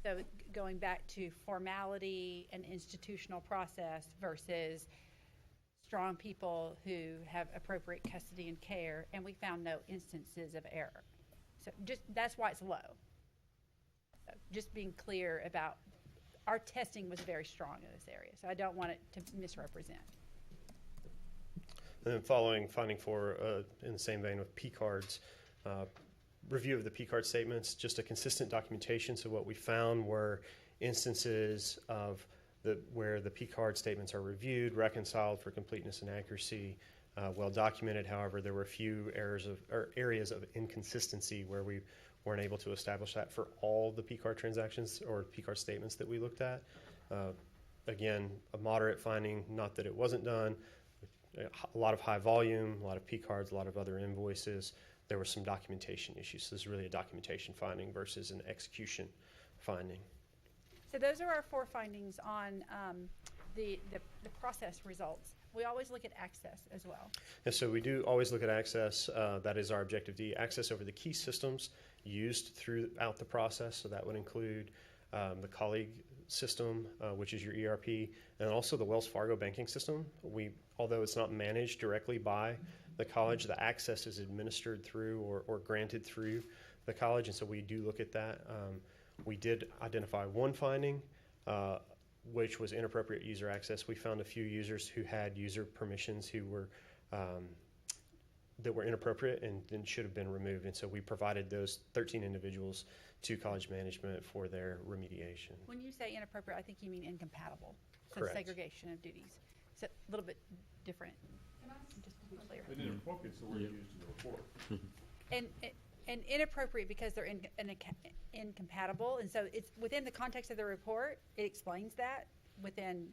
So going back to formality and institutional process versus strong people who have appropriate custody and care, and we found no instances of error. So just, that's why it's low. So just being clear about our testing was very strong in this area, so I don't want it to misrepresent. And then following finding four, in the same vein with P cards, review of the P card statements, just a consistent documentation. So what we found were instances of where the P card statements are reviewed, reconciled for completeness and accuracy, well documented. However, there were a few areas of inconsistency where we weren't able to establish that for all the P card transactions or P card statements that we looked at. Again, a moderate finding, not that it wasn't done. A lot of high volume, a lot of P cards, a lot of other invoices. There were some documentation issues. So this is really a documentation finding versus an execution finding. So those are our 4 findings on the process results. We always look at access as well. And so we do always look at access. That is our objective D, access over the key systems used throughout the process. So that would include the colleague system, which is your ERP, and also the Wells Fargo banking system. Although it's not managed directly by the college, the access is administered through or granted through the college, and so we do look at that. We did identify one finding, which was inappropriate user access. We found a few users who had user permissions who were that were inappropriate and should have been removed, and so we provided those 13 individuals to college management for their remediation. When you say inappropriate, I think you mean incompatible. So Correct. segregation of duties. So a little bit different, just to be clear. But inappropriate, so we're used in the report. And inappropriate because they're incompatible, and so it's within the context of the report, it explains that within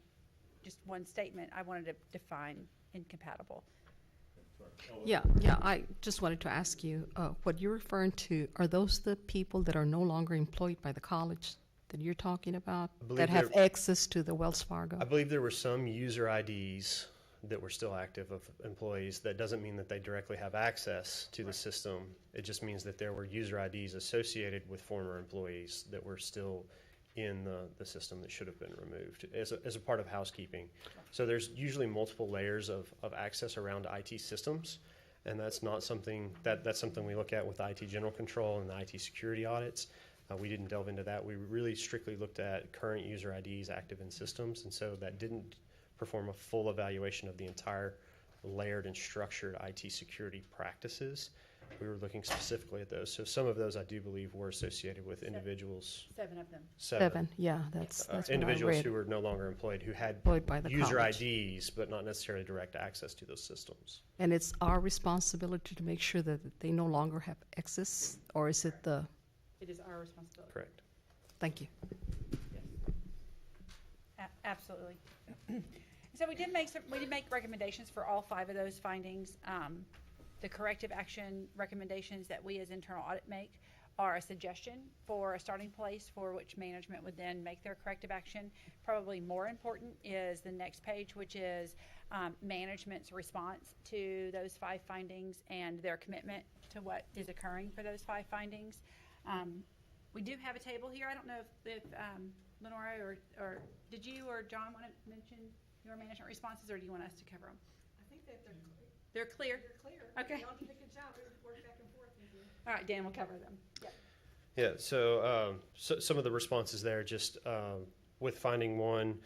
just one statement. I wanted to define incompatible. Yeah, I just wanted to ask you, what you're referring to, are those the people that are no longer employed by the college that you're talking about, that have access to the Wells Fargo? I believe there were some user IDs that were still active of employees. That doesn't mean that they directly have access to the system. It just means that there were user IDs associated with former employees that were still in the system that should have been removed as a part of housekeeping. So there's usually multiple layers of access around IT systems, and that's not something that's something we look at with IT general control and the IT security audits. We didn't delve into that. We really strictly looked at current user IDs active in systems, and so that didn't perform a full evaluation of the entire layered and structured IT security practices. We were looking specifically at those. So some of those I do believe were associated with individuals. 7 of them. Seven, yeah, that's what I individuals read. who were no longer employed, who had By the user college. IDs, but not necessarily direct access to those systems. And it's our responsibility to make sure that they no longer have access, or is it the? It is our responsibility. Correct. Thank you. Absolutely. So we did make recommendations for all 5 of those findings. The corrective action recommendations that we as internal audit make are a suggestion for a starting place for which management would then make their corrective action. Probably more important is the next page, which is management's response to those 5 findings and their commitment to what is occurring for those 5 findings. We do have a table here. I don't know if Lenora or did you or John want to mention your management responses, or do you want us to cover them? I think that They're clear? They're clear. Okay. Y'all did a good job. We worked back and forth with you. All right, Dan will cover them. Yep. Yeah, so some of the responses there, just with finding one,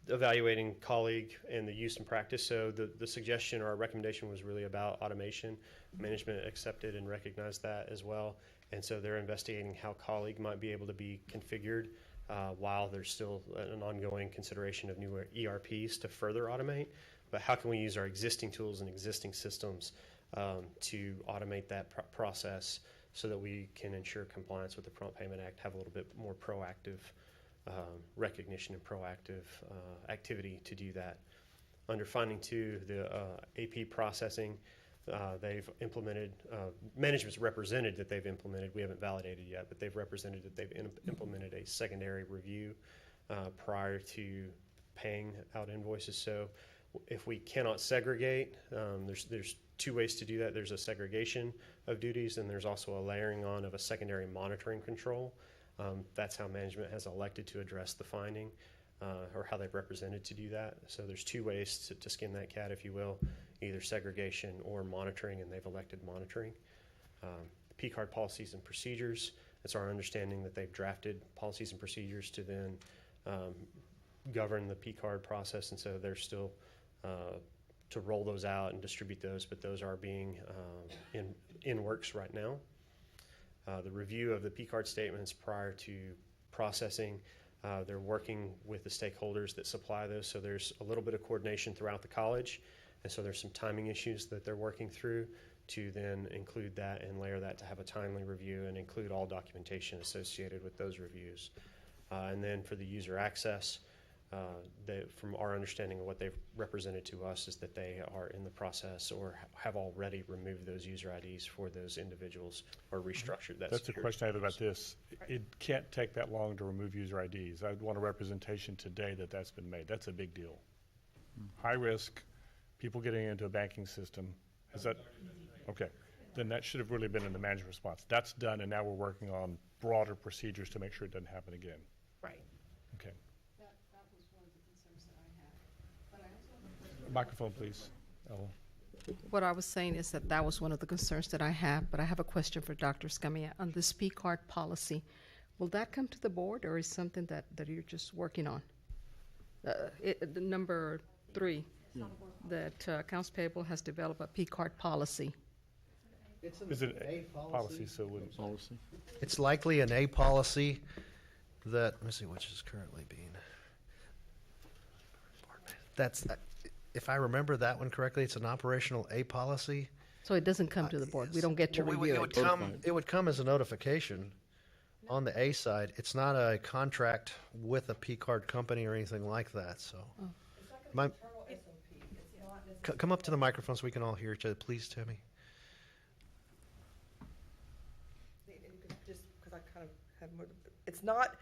evaluating colleague and the use and practice. So the suggestion or our recommendation was really about automation. Management accepted and recognized that as well. And so they're investigating how colleague might be able to be configured while there's still an ongoing consideration of new ERPs to further automate. But how can we use our existing tools and existing systems to automate that process so that we can ensure compliance with the Prompt Payment Act, have a little bit more proactive recognition and proactive activity to do that. Under finding 2, the AP processing, they've implemented, management's represented that they've implemented, we haven't validated yet, but they've represented that they've implemented a secondary review prior to paying out invoices. So if we cannot segregate, there's 2 ways to do that. There's a segregation of duties, and there's also a layering on of a secondary monitoring control. That's how management has elected to address the finding, or how they've represented to do that. So there's two ways to skin that cat, if you will, either segregation or monitoring, and they've elected monitoring. P-card policies and procedures, it's our understanding that they've drafted policies and procedures to then govern the P-card process, and so they're still to roll those out and distribute those, but those are being in works right now. The review of the P-card statements prior to processing, they're working with the stakeholders that supply those, so there's a little bit of coordination throughout the college, and so there's some timing issues that they're working through to then include that and layer that to have a timely review and include all documentation associated with those reviews. And then for the user access, from our understanding of what they've represented to us is that they are in the process or have already removed those user IDs for those individuals or restructured that. That's the question I have about this. It can't take that long to remove user IDs. I'd want a representation today that that's been made. That's a big deal. High risk, people getting into a banking system. Is that, okay. Then that should have really been in the management response. That's done, and now we're working on broader procedures to make sure it doesn't happen again. Right. Okay. That was one of the concerns that I had. But I also Microphone, please. Ella. What I was saying is that was one of the concerns that I have, but I have a question for Dr. Scamilla on this P-card policy. Will that come to the board, or is something that you're just working on? The number 3, that accounts payable has developed a P-card policy. Is it a policy? So it wouldn't policy. It's likely an A policy that, let me see which is currently being. That's, if I remember that one correctly, it's an operational A policy. So it doesn't come to the board. We don't get to review it. It would come as a notification on the A side. It's not a contract with a P-card company or anything like that, so. Come up to the microphone so we can all hear each other, please, Tammy. Just because I kind of have more, it's not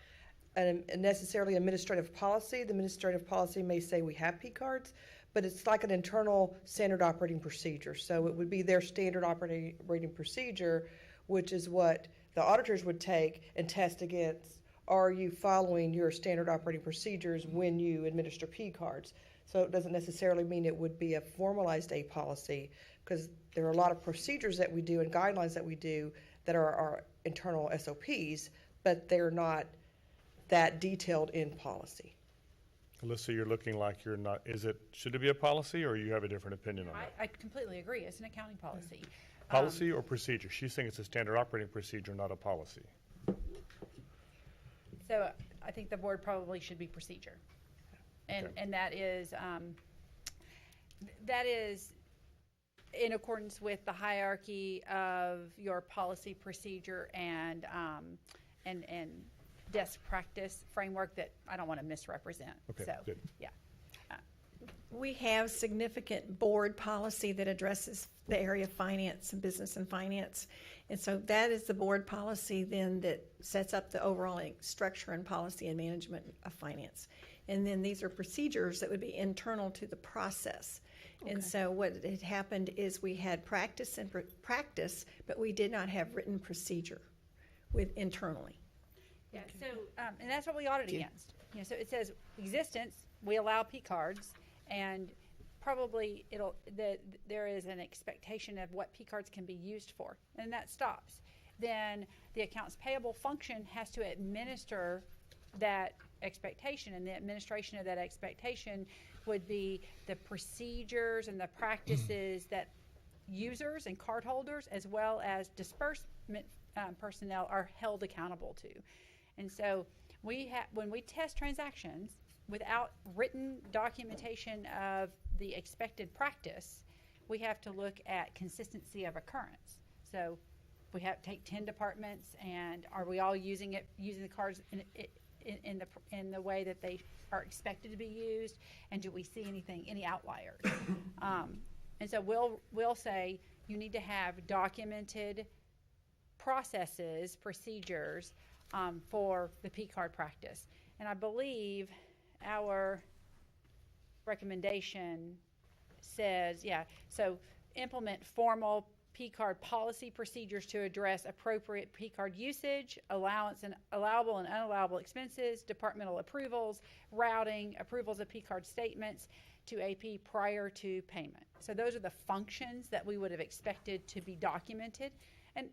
necessarily administrative policy. The administrative policy may say we have P cards, but it's like an internal standard operating procedure. So it would be their standard operating procedure, which is what the auditors would take and test against. Are you following your standard operating procedures when you administer P cards? So it doesn't necessarily mean it would be a formalized A policy, because there are a lot of procedures that we do and guidelines that we do that are our internal SOPs, but they're not that detailed in policy. Alyssa, you're looking like you're not, should it be a policy, or you have a different opinion on that? I completely agree. It's an accounting policy. Policy or procedure? She's saying it's a standard operating procedure, not a policy. So I think the board probably should be procedure. And that is in accordance with the hierarchy of your policy procedure and best practice framework that I don't want to misrepresent. Okay, so, good. Yeah. We have significant board policy that addresses the area of finance and business and finance. And so that is the board policy then that sets up the overall structure and policy and management of finance. And then these are procedures that would be internal to the process. Okay. And so what had happened is we had practice, but we did not have written procedure internally. Yeah, so, and that's what we audit against. You know, so it says existence, we allow P cards, and probably there is an expectation of what P cards can be used for, and that stops. Then the accounts payable function has to administer that expectation, and the administration of that expectation would be the procedures and the practices that users and cardholders as well as disbursement personnel are held accountable to. And so when we test transactions without written documentation of the expected practice, we have to look at consistency of occurrence. So we have to take 10 departments, and are we all using the cards in the way that they are expected to be used, and do we see any outliers? And so we'll say you need to have documented processes, procedures for the P card practice. And I believe our recommendation says, so implement formal P-card policy procedures to address appropriate P-card usage, allowance and allowable and unallowable expenses, departmental approvals, routing, approvals of P-card statements to AP prior to payment. So those are the functions that we would have expected to be documented. And,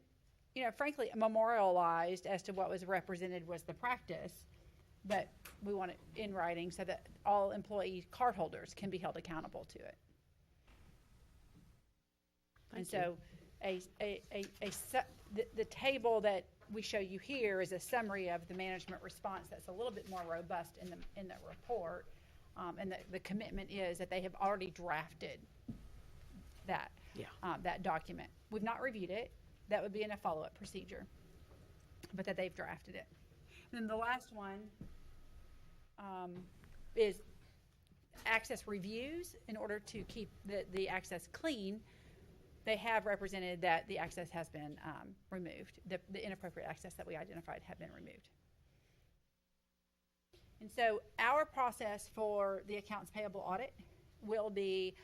you know, frankly, memorialized as to what was represented was the practice, but we want it in writing so that all employee cardholders can be held accountable to it. And so the table that we show you here is a summary of the management response that's a little bit more robust in the report. And the commitment is that they have already drafted that, that document. We've not reviewed it. That would be in a follow-up procedure, but that they've drafted it. And then the last one is access reviews. In order to keep the access clean, they have represented that the access has been removed. The inappropriate access that we identified have been removed. And so our process for the accounts payable audit will be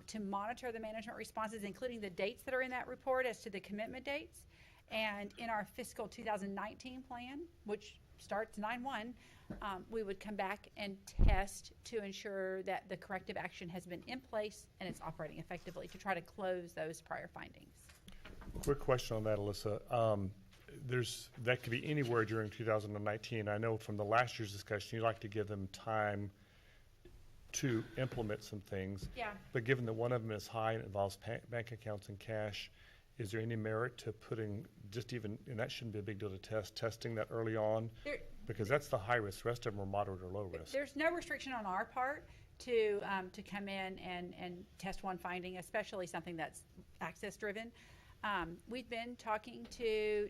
to monitor the management responses, including the dates that are in that report as to the commitment dates. And in our fiscal 2019 plan, which starts 9/1, we would come back and test to ensure that the corrective action has been in place and it's operating effectively to try to close those prior findings. Quick question on that, Alyssa. That could be anywhere during 2019. I know from the last year's discussion, you like to give them time to implement some things. Yeah. But given that one of them is high and involves bank accounts and cash, is there any merit to putting just even, and that shouldn't be a big deal to testing that early on? Because that's the high risk. The rest of them are moderate or low risk. There's no restriction on our part to come in and test one finding, especially something that's access driven. We've been talking to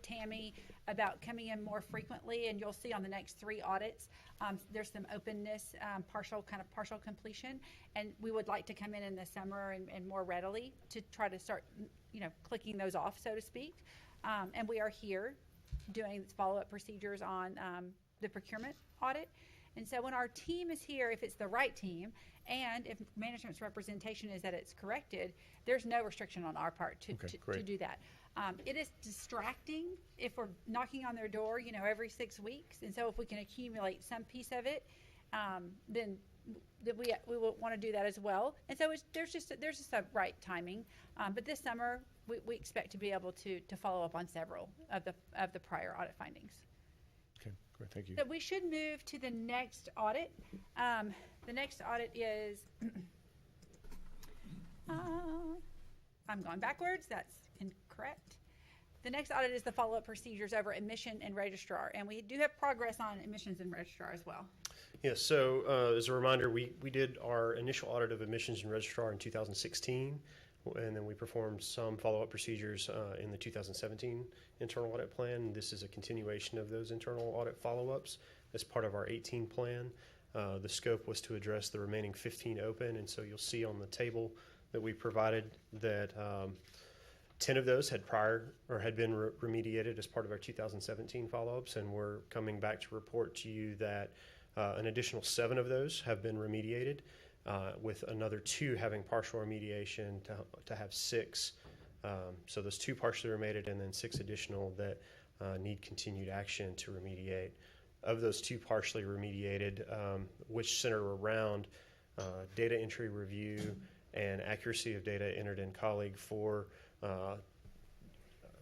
Tammy about coming in more frequently, and you'll see on the next 3 audits, there's some openness, partial completion, and we would like to come in the summer and more readily to try to start, clicking those off, so to speak. And we are here doing follow-up procedures on the procurement audit. And so when our team is here, if it's the right team, and if management's representation is that it's corrected, there's no restriction on our part to do that. It is distracting if we're knocking on their door, every 6 weeks. And so if we can accumulate some piece of it, then we will want to do that as well. And so there's just a right timing. But this summer, we expect to be able to follow up on several of the prior audit findings. Okay, great, thank you. So we should move to the next audit. The next audit is, I'm going backwards, that's incorrect. The next audit is the follow-up procedures over admission and registrar, and we do have progress on admissions and registrar as well. Yes, so as a reminder, we did our initial audit of admissions and registrar in 2016, and then we performed some follow-up procedures in the 2017 internal audit plan. This is a continuation of those internal audit follow-ups as part of our 18 plan. The scope was to address the remaining 15 open, and so you'll see on the table that we provided that 10 of those had been remediated as part of our 2017 follow-ups, and we're coming back to report to you that an additional 7 of those have been remediated, with another 2 having partial remediation to have 6. So those 2 partially remediated and then 6 additional that need continued action to remediate. Of those 2 partially remediated, which center around data entry review and accuracy of data entered in colleague for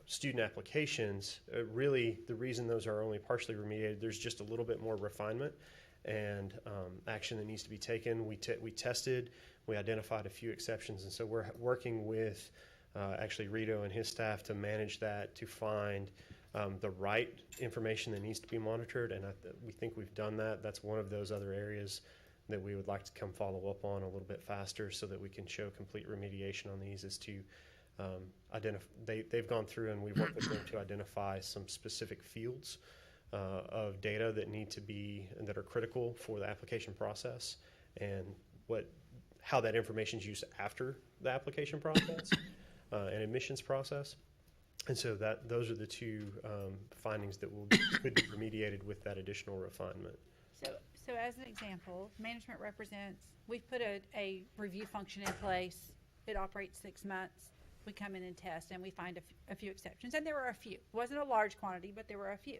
student applications, really the reason those are only partially remediated, there's just a little bit more refinement and action that needs to be taken. We tested, we identified a few exceptions, and so we're working with actually Rito and his staff to manage that, to find the right information that needs to be monitored, and we think we've done that. That's one of those other areas that we would like to come follow up on a little bit faster so that we can show complete remediation on these, is to they've gone through and we've worked with them to identify some specific fields of data that need to be, and that are critical for the application process, and how that information is used after the application process and admissions process. And so those are the 2 findings that could be remediated with that additional refinement. So as an example, management represents, we've put a review function in place. It operates 6 months. we come in and test and we find a few exceptions, and there were a few. It wasn't a large quantity, but there were a few.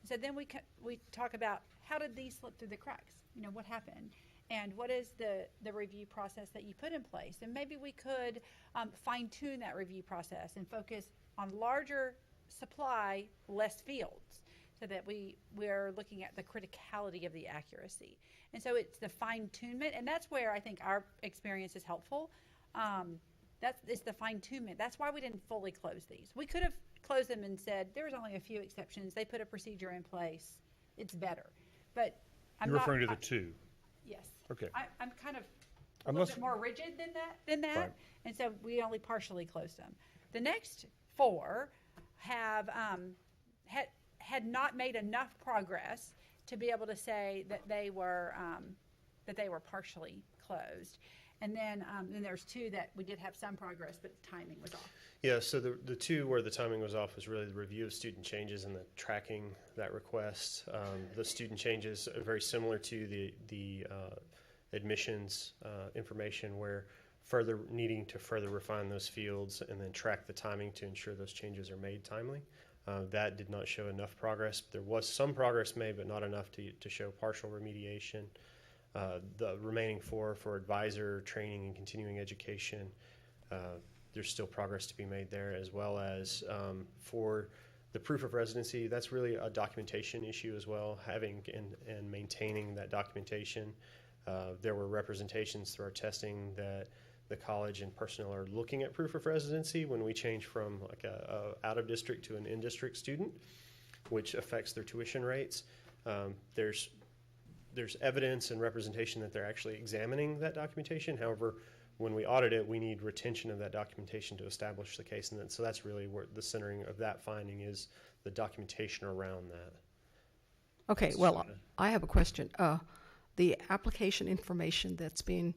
So then we talk about how did these slip through the cracks? You know, what happened? And what is the review process that you put in place? And maybe we could fine-tune that review process and focus on larger supply, less fields, so that we're looking at the criticality of the accuracy. And so it's the fine-tunement, and that's where I think our experience is helpful. It's the fine-tunement. That's why we didn't fully close these. We could have closed them and said, there's only a few exceptions. They put a procedure in place. It's better. But I'm You're referring to the two? Yes. Okay. I'm kind of a little bit more rigid than that. Right. And so we only partially closed them. The next four have had not made enough progress to be able to say that they were partially closed. And then there's two that we did have some progress, but timing was off. Yeah, so the two where the timing was off was really the review of student changes and the tracking that request. The student changes are very similar to the admissions information, where needing to further refine those fields and then track the timing to ensure those changes are made timely. That did not show enough progress. There was some progress made, but not enough to show partial remediation. The remaining four for advisor training and continuing education, there's still progress to be made there, as well as for the proof of residency. That's really a documentation issue as well, having and maintaining that documentation. There were representations through our testing that the college and personnel are looking at proof of residency when we change from like a out of district to an in district student, which affects their tuition rates. There's evidence and representation that they're actually examining that documentation. However, when we audit it, we need retention of that documentation to establish the case. And so that's really where the centering of that finding is, the documentation around that. Okay, well, I have a question. The application information that's being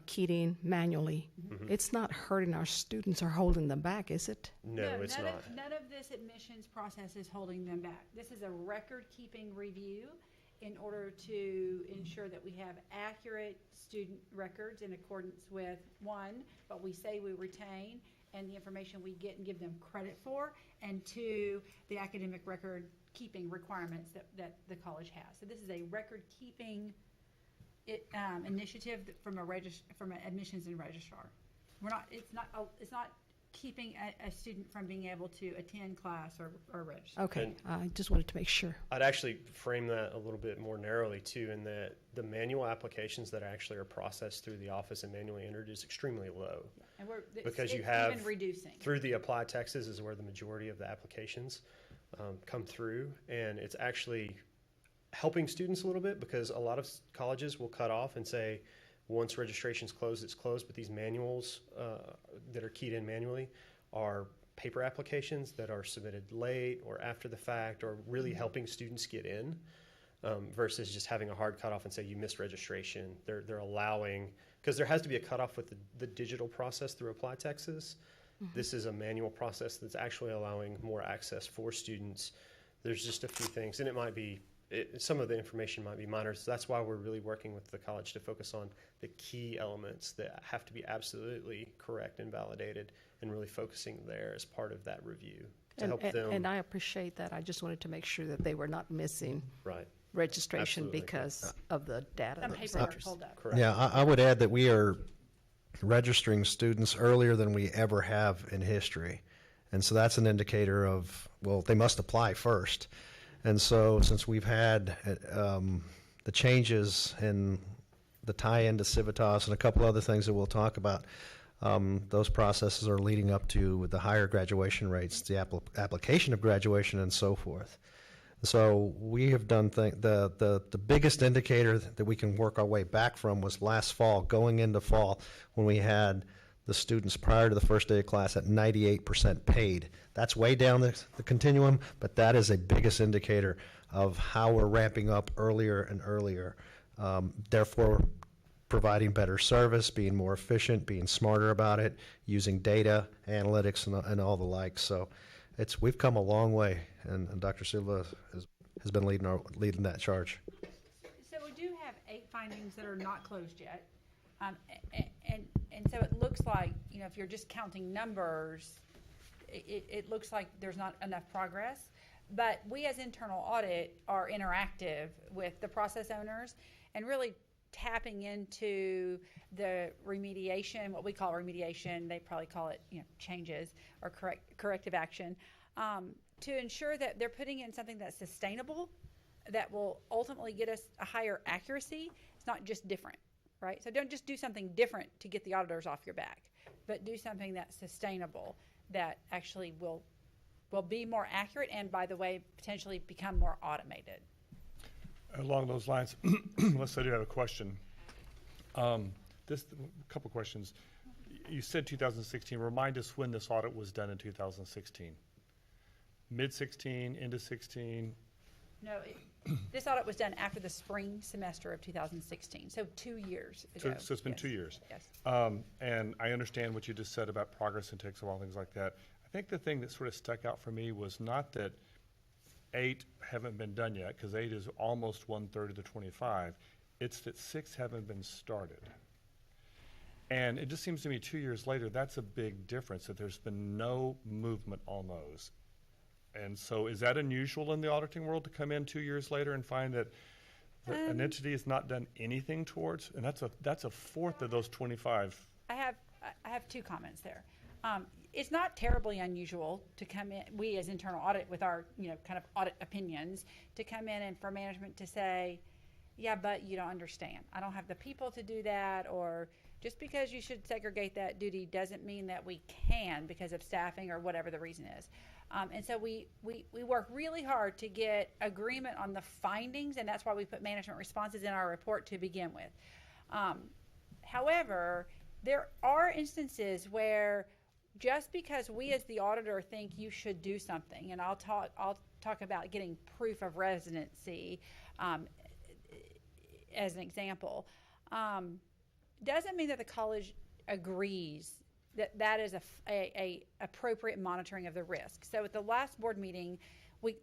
keyed in manually, it's not hurting our students or holding them back, is it? No, it's not. None of this admissions process is holding them back. This is a record-keeping review in order to ensure that we have accurate student records in accordance with, one, what we say we retain and the information we get and give them credit for, and two, the academic record keeping requirements that the college has. So this is a record-keeping initiative from an admissions and registrar. It's not keeping a student from being able to attend class or register. Okay, I just wanted to make sure. I'd actually frame that a little bit more narrowly too, in that the manual applications that actually are processed through the office and manually entered is extremely low. And because you it's have even reducing. Through the applied Texas is where the majority of the applications come through, and it's actually helping students a little bit, because a lot of colleges will cut off and say, once registration's closed, it's closed. But these manuals that are keyed in manually are paper applications that are submitted late or after the fact, or really helping students get in, versus just having a hard cutoff and say you missed registration. They're allowing, because there has to be a cutoff with the digital process through Apply Texas. This is a manual process that's actually allowing more access for students. There's just a few things, and it might be, some of the information might be minor, so that's why we're really working with the college to focus on the key elements that have to be absolutely correct and validated, and really focusing there as part of that review to help them. And I appreciate that. I just wanted to make sure that they were not missing registration Absolutely. because of the data. Some that was paperwork entered. pulled up. Correct. Yeah, I would add that we are registering students earlier than we ever have in history. And so that's an indicator of, well, they must apply first. And so since we've had the changes in the tie-in to Civitas and a couple other things that we'll talk about, those processes are leading up to the higher graduation rates, the application of graduation, and so forth. So we have done the biggest indicator that we can work our way back from was last fall, going into fall, when we had the students prior to the first day of class at 98% paid. That's way down the continuum, but that is a biggest indicator of how we're ramping up earlier and earlier. Therefore, providing better service, being more efficient, being smarter about it, using data, analytics, and all the like. So we've come a long way, and Dr. Silva has been leading that charge. So we do have 8 findings that are not closed yet, And so it looks like, if you're just counting numbers, it looks like there's not enough progress. But we as internal audit are interactive with the process owners and really tapping into the remediation, what we call remediation, they probably call it, changes or corrective action, to ensure that they're putting in something that's sustainable, that will ultimately get us a higher accuracy. It's not just different, right? So don't just do something different to get the auditors off your back, but do something that's sustainable, that actually will be more accurate and, by the way, potentially become more automated. Along those lines, unless I do have a question, a couple questions. You said 2016. Remind us when this audit was done in 2016. Mid-16, into 16? No, this audit was done after the spring semester of 2016, so 2 years ago. So it's been 2 years. Yes. And I understand what you just said about progress and takes a while, things like that. I think the thing that sort of stuck out for me was not that 8 haven't been done yet, because 8 is almost 1/3 of the 25. It's that 6 haven't been started. And it just seems to me 2 years later, that's a big difference, that there's been no movement on those. And so is that unusual in the auditing world to come in 2 years later and find that an entity has not done anything towards? And that's a fourth of those 25. I have 2 comments there. It's not terribly unusual to come in, we as internal audit with our, kind of audit opinions, to come in and for management to say, yeah, but you don't understand. I don't have the people to do that, or just because you should segregate that duty doesn't mean that we can because of staffing or whatever the reason is. And so we work really hard to get agreement on the findings, and that's why we put management responses in our report to begin with. However, there are instances where just because we as the auditor think you should do something, and I'll talk about getting proof of residency as an example, doesn't mean that the college agrees that is a appropriate monitoring of the risk. So at the last board meeting,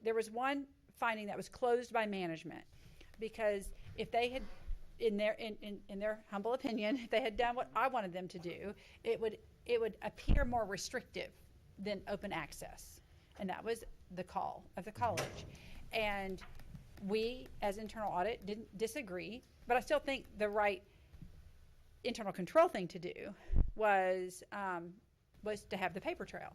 there was one finding that was closed by management, because if they had, in their humble opinion, if they had done what I wanted them to do, it would appear more restrictive than open access. And that was the call of the college. And we, as internal audit, didn't disagree, but I still think the right internal control thing to do was to have the paper trail.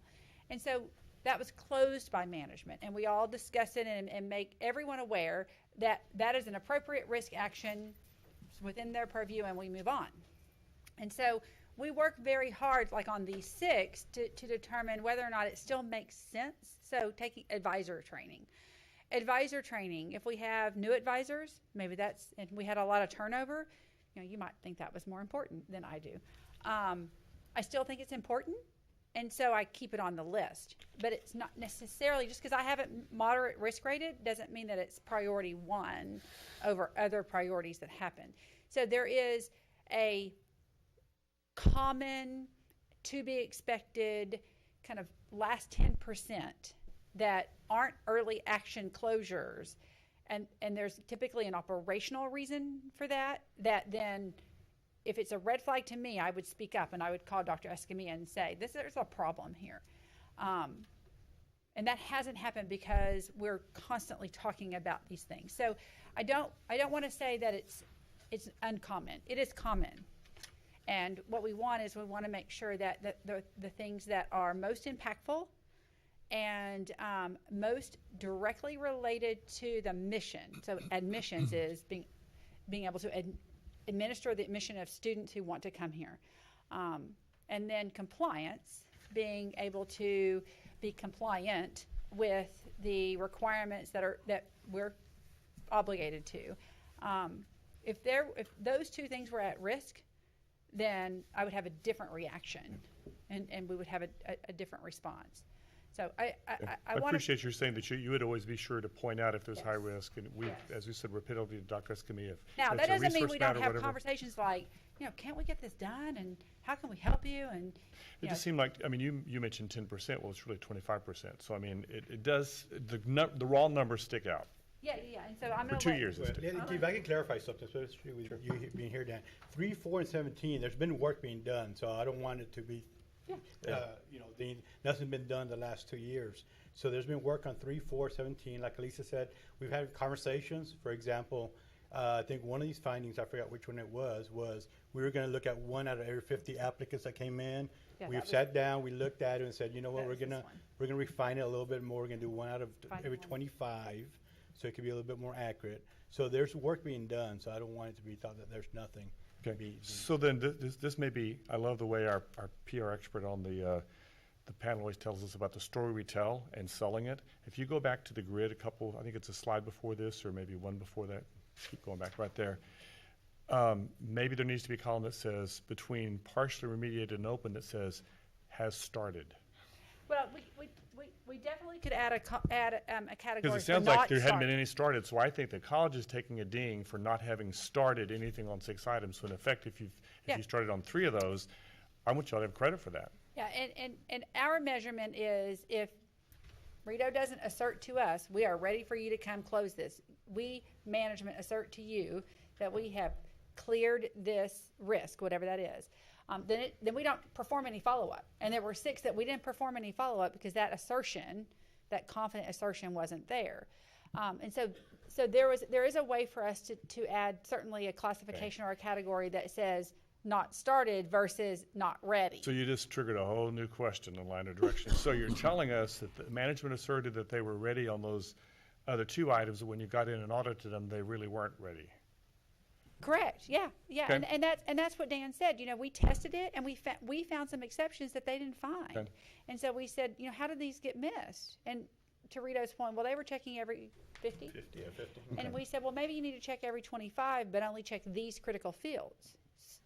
And so that was closed by management, and we all discuss it and make everyone aware that that is an appropriate risk action within their purview, and we move on. And so we work very hard, like on these 6, to determine whether or not it still makes sense. So taking advisor training, if we have new advisors, maybe and we had a lot of turnover, you might think that was more important than I do. I still think it's important, and so I keep it on the list. But it's not necessarily, just because I have it moderate risk rated, doesn't mean that it's priority 1 over other priorities that happen. So there is a common, to be expected, kind of last 10% that aren't early action closures. And there's typically an operational reason for that then, if it's a red flag to me, I would speak up and I would call Dr. Escamilla and say, there's a problem here. And that hasn't happened because we're constantly talking about these things. So I don't want to say that it's uncommon. It is common. And what we want to make sure that the things that are most impactful and most directly related to the mission. So admissions is being able to administer the admission of students who want to come here. And then compliance, being able to be compliant with the requirements that we're obligated to. If those 2 things were at risk, then I would have a different reaction, and we would have a different response. So I appreciate you saying that you would always be sure to point out if there's high risk, and we, as we said repeatedly to Dr. Escamilla. Now that doesn't mean we don't have conversations like, can't we get this done, and how can we help you? And it just seemed like, you mentioned 10%. Well, it's really 25%. So it does, the raw numbers stick out. Yeah, and so I'm For gonna 2 let- years. Well, if I can clarify something, especially with you being here, Dan. 3, 4, and 17, there's been work being done, so I don't want it to be, nothing's been done the last 2 years. So there's been work on 3, 4, 17. Like Elisa said, we've had conversations. For example, I think one of these findings, I forgot which one it was we were going to look at 1 out of every 50 applicants that came in. Yeah, We've that sat down, we looked at it and said, you know what, That we're was this gonna one. we're gonna refine it a little bit more. We're gonna do 1 out of Find every one. 25, so it could be a little bit more accurate. So there's work being done. So I don't want it to be thought that there's nothing. Okay, so then this may be, I love the way our PR expert on the panel always tells us about the story we tell and selling it. If you go back to the grid I think it's a slide before this or maybe one before that, keep going back right there. Maybe there needs to be a column that says between partially remediated and open that says has started. Well, we definitely could add a category Because it for sounds not like there hadn't been started. any started, so I think the college is taking a ding for not having started anything on 6 items. So in effect, if you started on 3 of those, I want y'all to have credit for that. Yeah, and our measurement is if Rito doesn't assert to us, we are ready for you to come close this. We, management, assert to you that we have cleared this risk, whatever that is. Then we don't perform any follow-up. And there were 6 that we didn't perform any follow-up because that assertion, that confident assertion wasn't there. And so there is a way for us to add certainly a classification or a category that says not started versus not ready. So you just triggered a whole new question in line of direction. So you're telling us that the management asserted that they were ready on those other 2 items, but when you got in and audited them, they really weren't ready. Correct. Yeah. Okay. And that's what Dan said. We tested it and we found some exceptions that they didn't find. Okay. And so we said, how did these get missed? And to Rito's point, well, they were checking every 50. 50, yeah, 50. And we said, well, maybe you need to check every 25, but only check these critical fields.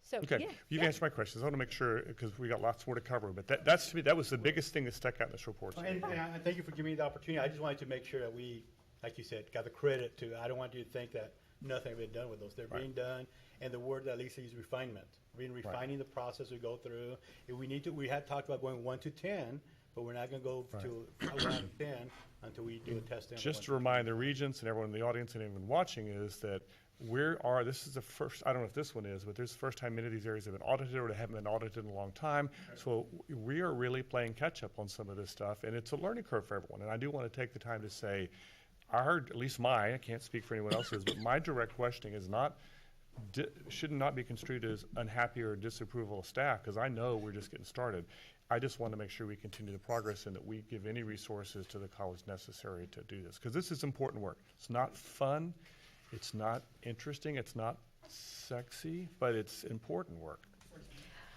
So Okay, yeah, you've yeah. answered my questions. I want to make sure, because we got lots more to cover, but that's to me, that was the biggest thing that stuck out in this report. And I thank you for giving me the opportunity. I just wanted to make sure that we, like you said, got the credit to. I don't want you to think that nothing had been done with those. They're being done, and the word that Lisa used, refinement. We've been refining the process we go through. If we need to, we had talked about going 1 to 10, but we're not going to go to 1 out of 10 until we do a testing. Just to remind the regents and everyone in the audience and everyone watching is that this is the first, I don't know if this one is, but this is the first time many of these areas have been audited or haven't been audited in a long time. So we are really playing catch up on some of this stuff, and it's a learning curve for everyone. And I do want to take the time to say, I heard, at least I can't speak for anyone else's, but my direct questioning is should not be construed as unhappy or disapproval of staff, because I know we're just getting started. I just want to make sure we continue the progress and that we give any resources to the college necessary to do this, because this is important work. It's not fun, it's not interesting, it's not sexy, but it's important work.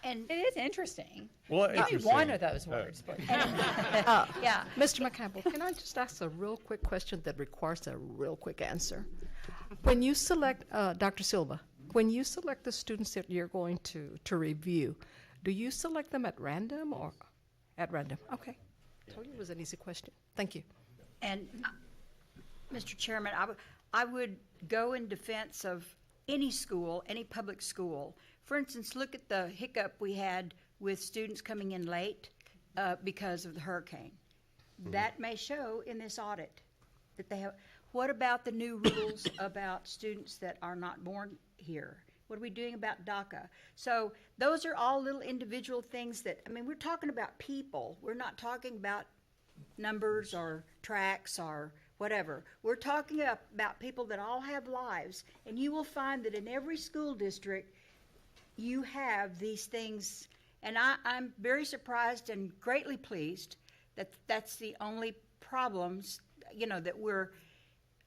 And it is interesting. Well, Give me interesting. one of those words, please. Yeah. Mr. McCampbell, can I just ask a real quick question that requires a real quick answer? When you select, Dr. Silva, when you select the students that you're going to review, do you select them at random or at random? Okay. Told you it was an easy question. Thank you. And, Mr. Chairman, I would go in defense of any school, any public school. For instance, look at the hiccup we had with students coming in late because of the hurricane. That may show in this audit that they have. What about the new rules about students that are not born here? What are we doing about DACA? So those are all little individual things that, we're talking about people. We're not talking about numbers or tracks or whatever. We're talking about people that all have lives. And you will find that in every school district, you have these things. And I'm very surprised and greatly pleased that that's the only problems, that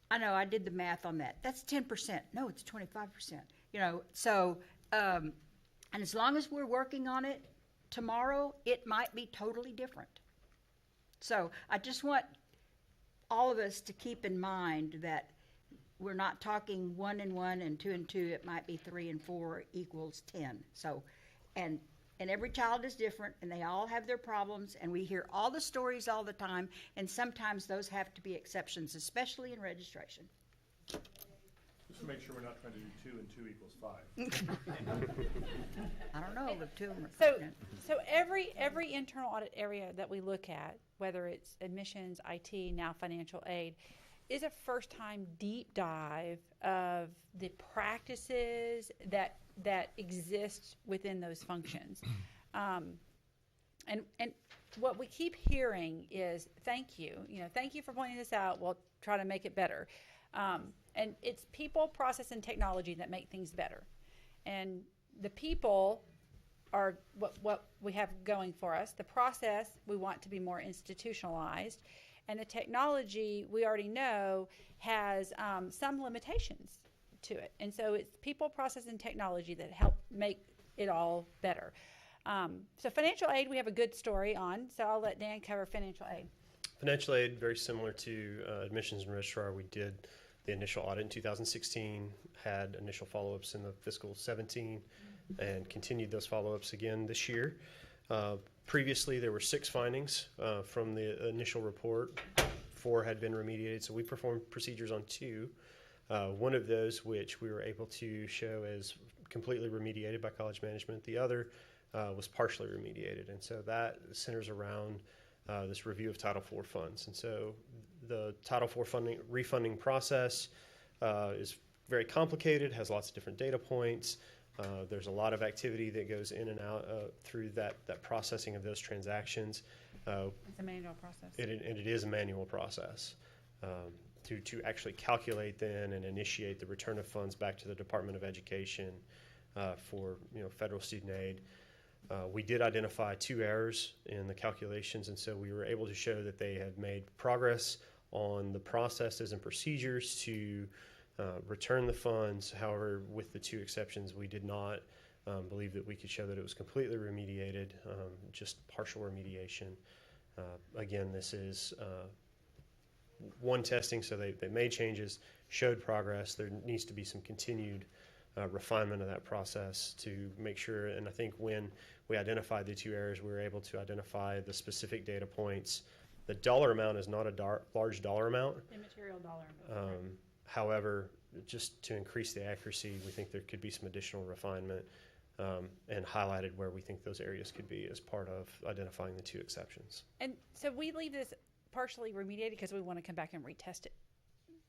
I know I did the math on that. That's 10%. No, it's 25%. So, and as long as we're working on it, tomorrow it might be totally different. So I just want all of us to keep in mind that we're not talking 1 and 1 and 2 and 2. It might be 3 and 4 equals 10. So, and every child is different, and they all have their problems, and we hear all the stories all the time, and sometimes those have to be exceptions, especially in registration. Just to make sure we're not trying to do 2 and 2 equals 5. I don't know, the 2 of them are So every internal audit area that we look at, whether it's admissions, IT, now financial aid, is a first-time deep dive of the practices that exist within those functions. And what we keep hearing is thank you. Thank you for pointing this out. We'll try to make it better. And it's people, process, and technology that make things better. And the people are what we have going for us. The process, we want to be more institutionalized. And the technology, we already know, has some limitations to it. And so it's people, process, and technology that help make it all better. So financial aid, we have a good story on. So I'll let Dan cover financial aid. Financial aid, very similar to admissions and registrar. We did the initial audit in 2016, had initial follow-ups in the fiscal 17, and continued those follow-ups again this year. Previously, there were 6 findings from the initial report. 4 had been remediated, so we performed procedures on 2. One of those, which we were able to show as completely remediated by college management. The other was partially remediated, and so that centers around this review of Title IV funds. And so the Title IV refunding process is very complicated, has lots of different data points. There's a lot of activity that goes in and out through that processing of those transactions. It's a manual process. And it is a manual process to actually calculate then and initiate the return of funds back to the Department of Education for federal student aid. We did identify 2 errors in the calculations, and so we were able to show that they had made progress on the processes and procedures to return the funds. However, with the 2 exceptions, we did not believe that we could show that it was completely remediated, just partial remediation. Again, this is one testing, so they made changes, showed progress. There needs to be some continued refinement of that process to make sure, and I think when we identified the 2 errors, we were able to identify the specific data points. The dollar amount is not a large dollar amount. Immaterial dollar amount. However, just to increase the accuracy, we think there could be some additional refinement, and highlighted where we think those areas could be as part of identifying the 2 exceptions. And so we leave this partially remediated because we want to come back and retest it.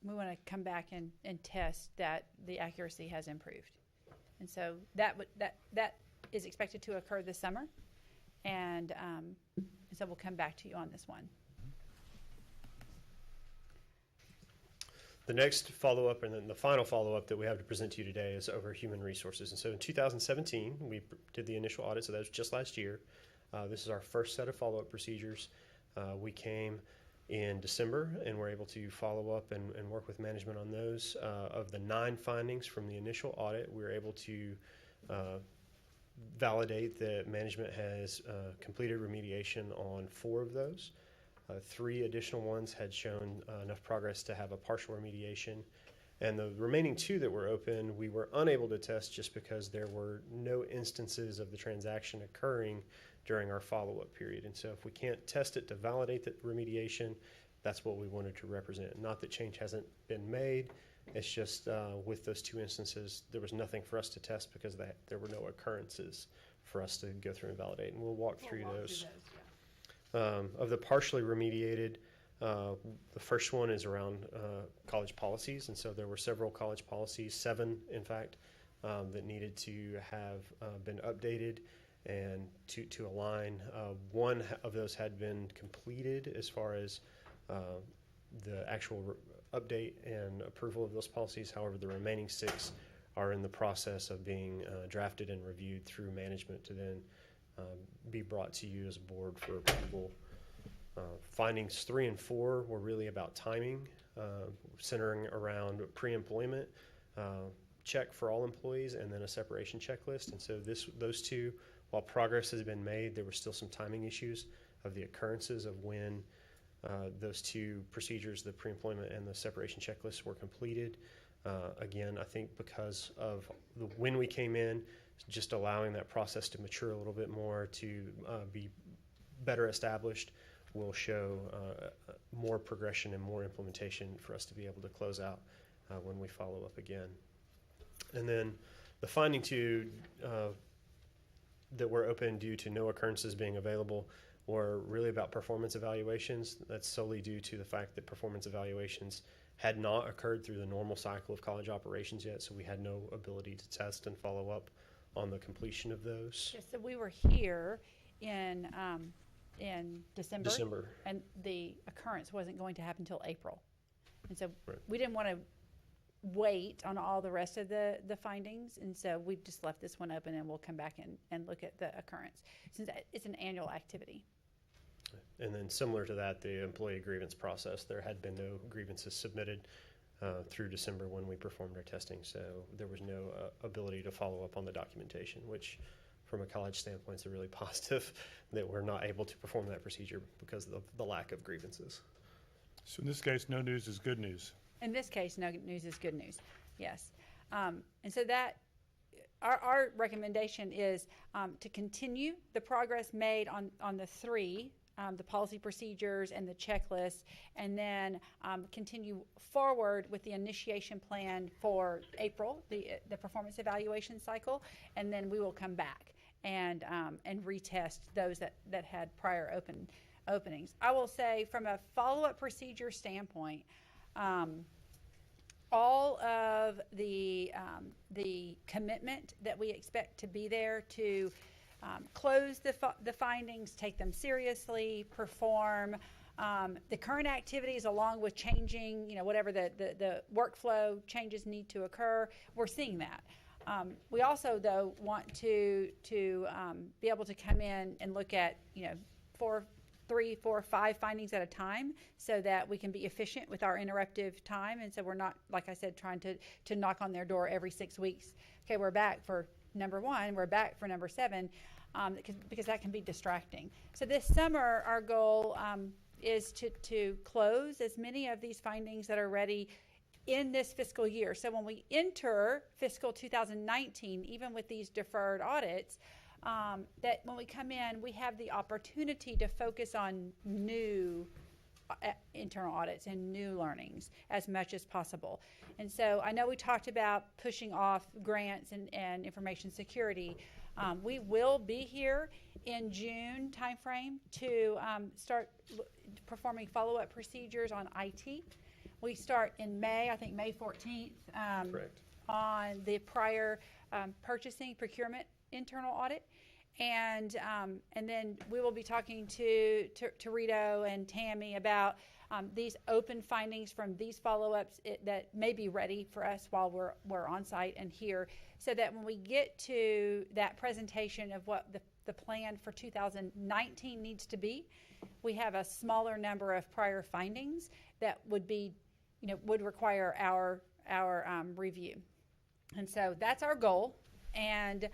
We want to come back and test that the accuracy has improved. And so that is expected to occur this summer. And so we'll come back to you on this one. The next follow-up and then the final follow-up that we have to present to you today is over human resources. And so in 2017, we did the initial audit, so that was just last year. This is our first set of follow-up procedures. We came in December and were able to follow up and work with management on those. Of the 9 findings from the initial audit, we were able to validate that management has completed remediation on 4 of those. 3 additional ones had shown enough progress to have a partial remediation. And the remaining 2 that were open, we were unable to test just because there were no instances of the transaction occurring during our follow-up period. And so if we can't test it to validate the remediation, that's what we wanted to represent. Not that change hasn't been made, it's just with those 2 instances, there was nothing for us to test because there were no occurrences for us to go through and validate. And we'll walk through those. Of the partially remediated, the first one is around college policies, and so there were several college policies, 7 in fact, that needed to have been updated and to align. 1 of those had been completed as far as the actual update and approval of those policies. However, the remaining 6 are in the process of being drafted and reviewed through management to then be brought to you as a board for approval. Findings 3 and 4 were really about timing, centering around pre-employment check for all employees and then a separation checklist. And so those 2, while progress has been made, there were still some timing issues of the occurrences of when those 2 procedures, the pre-employment and the separation checklist, were completed. Again, I think because of when we came in, just allowing that process to mature a little bit more, to be better established, will show more progression and more implementation for us to be able to close out when we follow up again. And then the finding 2 that were open due to no occurrences being available were really about performance evaluations. That's solely due to the fact that performance evaluations had not occurred through the normal cycle of college operations yet, so we had no ability to test and follow up on the completion of those. Yes, so we were here in December. And the occurrence wasn't going to happen until April. And so we didn't want to wait on all the rest of the findings, and so we've just left this one open, and we'll come back and look at the occurrence, since it's an annual activity. And then similar to that, the employee grievance process, there had been no grievances submitted through December when we performed our testing, so there was no ability to follow up on the documentation, which from a college standpoint is really positive that we're not able to perform that procedure because of the lack of grievances. So in this case, no news is good news. In this case, no news is good news, yes. And so that, our recommendation is to continue the progress made on the three, the policy procedures and the checklist, and then continue forward with the initiation plan for April, the performance evaluation cycle, and then we will come back and retest those that had prior openings. I will say, from a follow-up procedure standpoint, all of the commitment that we expect to be there to close the findings, take them seriously, perform the current activities along with changing, whatever the workflow changes need to occur. We're seeing that. We also, though, want to be able to come in and look at, 3, 4, 5 findings at a time, so that we can be efficient with our interruptive time. And so we're not, like I said, trying to knock on their door every 6 weeks. Okay, we're back for number 1, we're back for number 7, because that can be distracting. So this summer, our goal is to close as many of these findings that are ready in this fiscal year. So when we enter fiscal 2019, even with these deferred audits, that when we come in, we have the opportunity to focus on new internal audits and new learnings as much as possible. And so I know we talked about pushing off grants and information security. We will be here in June timeframe to start performing follow-up procedures on IT. We start in May, I think May 14th, on the prior purchasing procurement internal audit. And then we will be talking to Rito and Tammy about these open findings from these follow-ups that may be ready for us while we're on site and here, so that when we get to that presentation of what the plan for 2019 needs to be, we have a smaller number of prior findings that would be, would require our review. And so that's our goal. And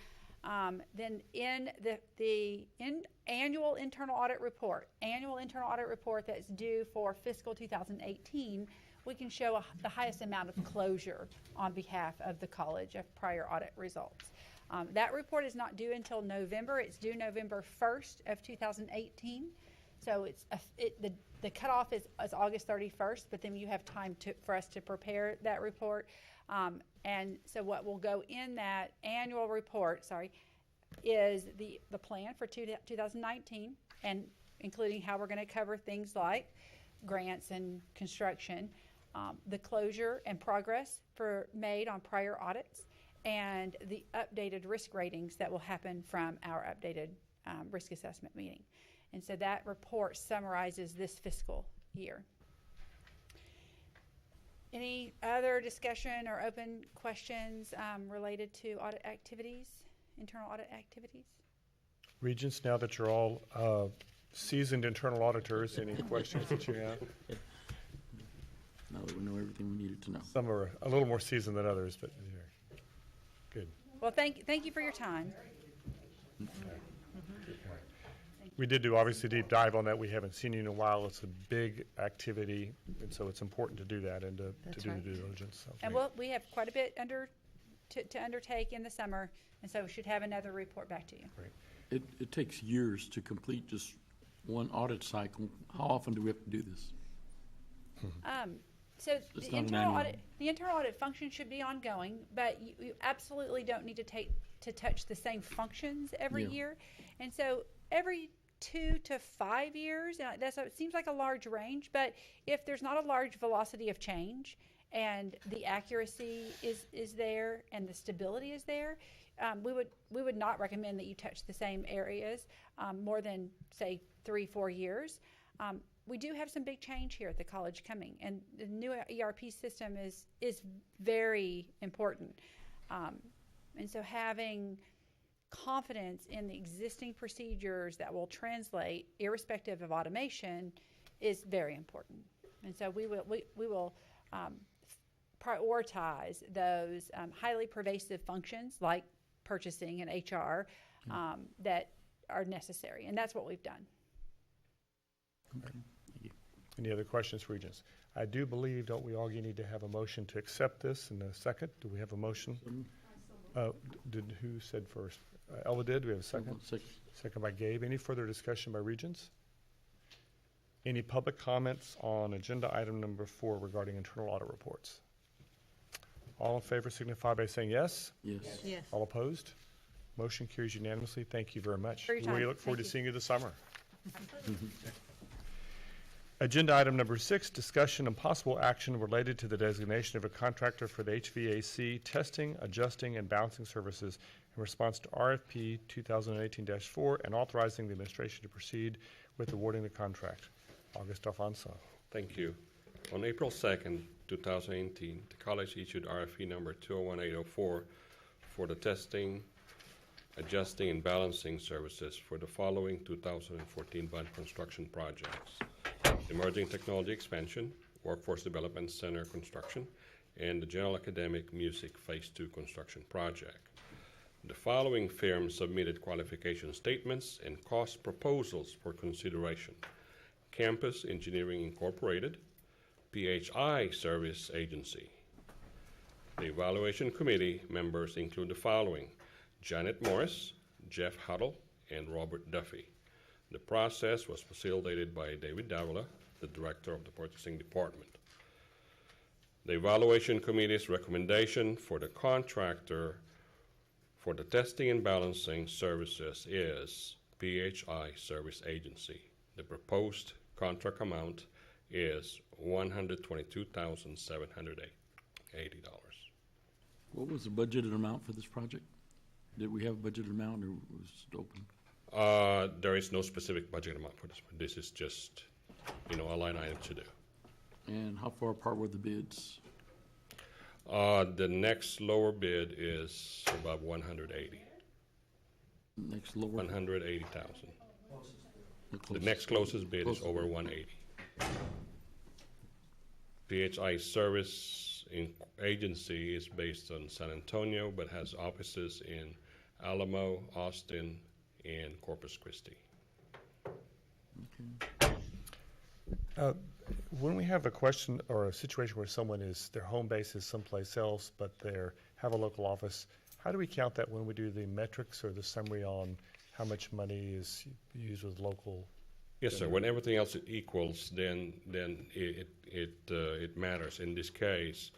then in the annual internal audit report that's due for fiscal 2018, we can show the highest amount of closure on behalf of the college of prior audit results. That report is not due until November. It's due November 1st of 2018. So the cutoff is August 31st, but then you have time for us to prepare that report. And so what will go in that annual report, is the plan for 2019, and including how we're going to cover things like grants and construction, the closure and progress made on prior audits, and the updated risk ratings that will happen from our updated risk assessment meeting. And so that report summarizes this fiscal year. Any other discussion or open questions related to audit activities, internal audit activities? Regents, now that you're all seasoned internal auditors, any questions that you have? Now that we know everything we needed to know. Some are a little more seasoned than others, but good. Well, thank you for your time. We did do, obviously, a deep dive on that. We haven't seen you in a while. It's a big activity, and so it's important to do that and to do the due diligence. So and we have quite a bit to undertake in the summer, and so we should have another report back to you. Great. It takes years to complete just one audit cycle. How often do we have to do this? So the internal audit function should be ongoing, but you absolutely don't need to touch the same functions every year. And so every 2 to 5 years. It seems like a large range, but if there's not a large velocity of change and the accuracy is there and the stability is there, we would not recommend that you touch the same areas more than, say, 3-4 years. We do have some big change here at the college coming, and the new ERP system is very important. And so having confidence in the existing procedures that will translate, irrespective of automation, is very important. And so we will prioritize those highly pervasive functions like purchasing and HR that are necessary, and that's what we've done. Any other questions for Regents? I do believe, don't we all need to have a motion to accept this in a second? Do we have a motion? Who said first? Ella did. Do we have a second? Second by Gabe. Any further discussion by Regents? Any public comments on agenda item number 4 regarding internal audit reports? All in favor signify by saying yes. Yes. Yes. All opposed? Motion carries unanimously. Thank you very much. For your time. We look forward Thank to you. seeing you this summer. Agenda item number 6, discussion and possible action related to the designation of a contractor for the HVAC testing, adjusting, and balancing services in response to RFP 2018-4 and authorizing the administration to proceed with awarding the contract. August Alfonso. Thank you. On April 2nd, 2018, the college issued RFP number 201804 for the testing, adjusting, and balancing services for the following 2014 bond construction projects: Emerging Technology Expansion, Workforce Development Center construction, and the General Academic Music Phase 2 construction project. The following firms submitted qualification statements and cost proposals for consideration: Campus Engineering Incorporated, PHI Service Agency. The evaluation committee members include the following: Janet Morris, Jeff Huddle, and Robert Duffy. The process was facilitated by David Davila, the director of the purchasing department. The evaluation committee's recommendation for the contractor for the testing and balancing services is PHI Service Agency. The proposed contract amount is $122,780. What was the budgeted amount for this project? Did we have a budgeted amount, or was it open? There is no specific budget amount for this one. This is just, a line item to do. And how far apart were the bids? The next lower bid is about 180. Next lower? 180,000. The next closest bid is over 180. PHI Service Agency is based on San Antonio, but has offices in Alamo, Austin, and Corpus Christi. When we have a question or a situation where their home base is someplace else, but they have a local office, how do we count that when we do the metrics or the summary on how much money is used with local? Yes, sir. When everything else equals, then it matters. In this case,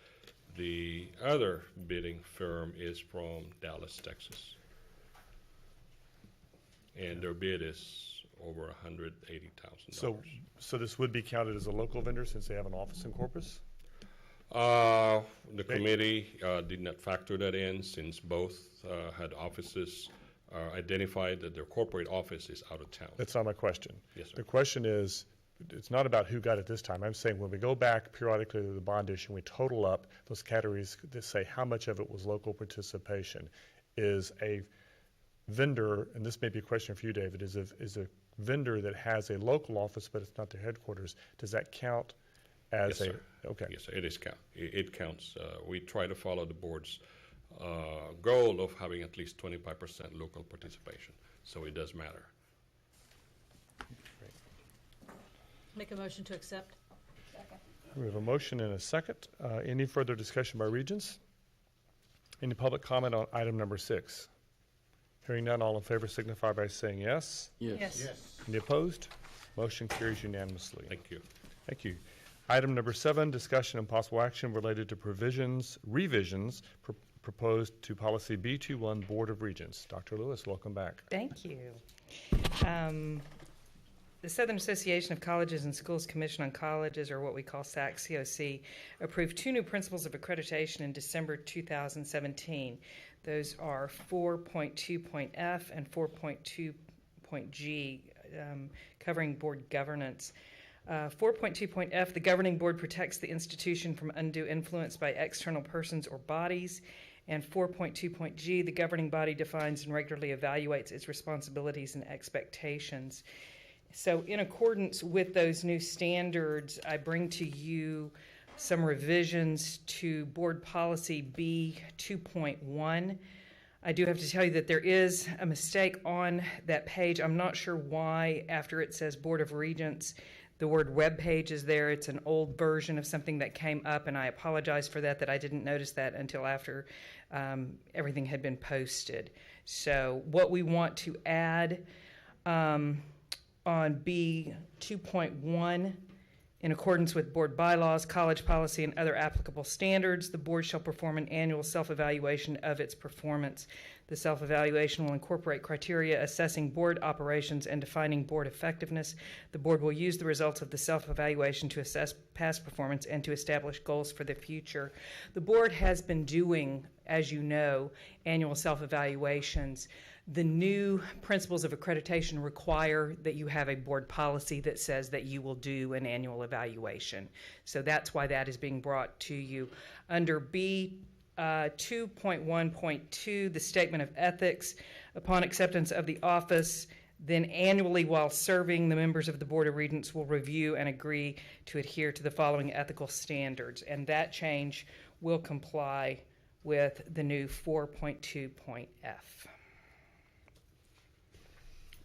the other bidding firm is from Dallas, Texas, and their bid is over $180,000. So this would be counted as a local vendor since they have an office in Corpus? The committee did not factor that in, since both had offices identified that their corporate office is out of town. That's not my question. Yes, sir. The question is, it's not about who got it this time. I'm saying when we go back periodically to the bond issue, we total up those categories to say how much of it was local participation. Is a vendor, and this may be a question for you, David, is a vendor that has a local office but it's not their headquarters, does that count as Yes, a? sir. Okay. Yes, sir. It counts. We try to follow the board's goal of having at least 25% local participation, so it does matter. Make a motion to accept. We have a motion and a second. Any further discussion by Regents? Any public comment on item number 6? Hearing none, all in favor signify by saying yes. Yes. Yes. Any opposed? Motion carries unanimously. Thank you. Thank you. Item number 7, discussion and possible action related to revisions proposed to policy B21 Board of Regents. Dr. Lewis, welcome back. Thank you. The Southern Association of Colleges and Schools Commission on Colleges, or what we call SAC-COC, approved 2 new principles of accreditation in December 2017. Those are 4.2.F and 4.2.G, covering board governance. 4.2.F, the governing board protects the institution from undue influence by external persons or bodies. And 4.2.G, the governing body defines and regularly evaluates its responsibilities and expectations. So in accordance with those new standards, I bring to you some revisions to Board Policy B 2.1. I do have to tell you that there is a mistake on that page. I'm not sure why, after it says Board of Regents, the word web page is there. It's an old version of something that came up, and I apologize for that I didn't notice that until after everything had been posted. So what we want to add on B 2.1, in accordance with board bylaws, college policy, and other applicable standards, the board shall perform an annual self-evaluation of its performance. The self-evaluation will incorporate criteria assessing board operations and defining board effectiveness. The board will use the results of the self-evaluation to assess past performance and to establish goals for the future. The board has been doing, as you know, annual self-evaluations. The new principles of accreditation require that you have a board policy that says that you will do an annual evaluation. So that's why that is being brought to you. Under B 2.1.2, the statement of ethics, upon acceptance of the office, then annually while serving, the members of the Board of Regents will review and agree to adhere to the following ethical standards. And that change will comply with the new 4.2.F.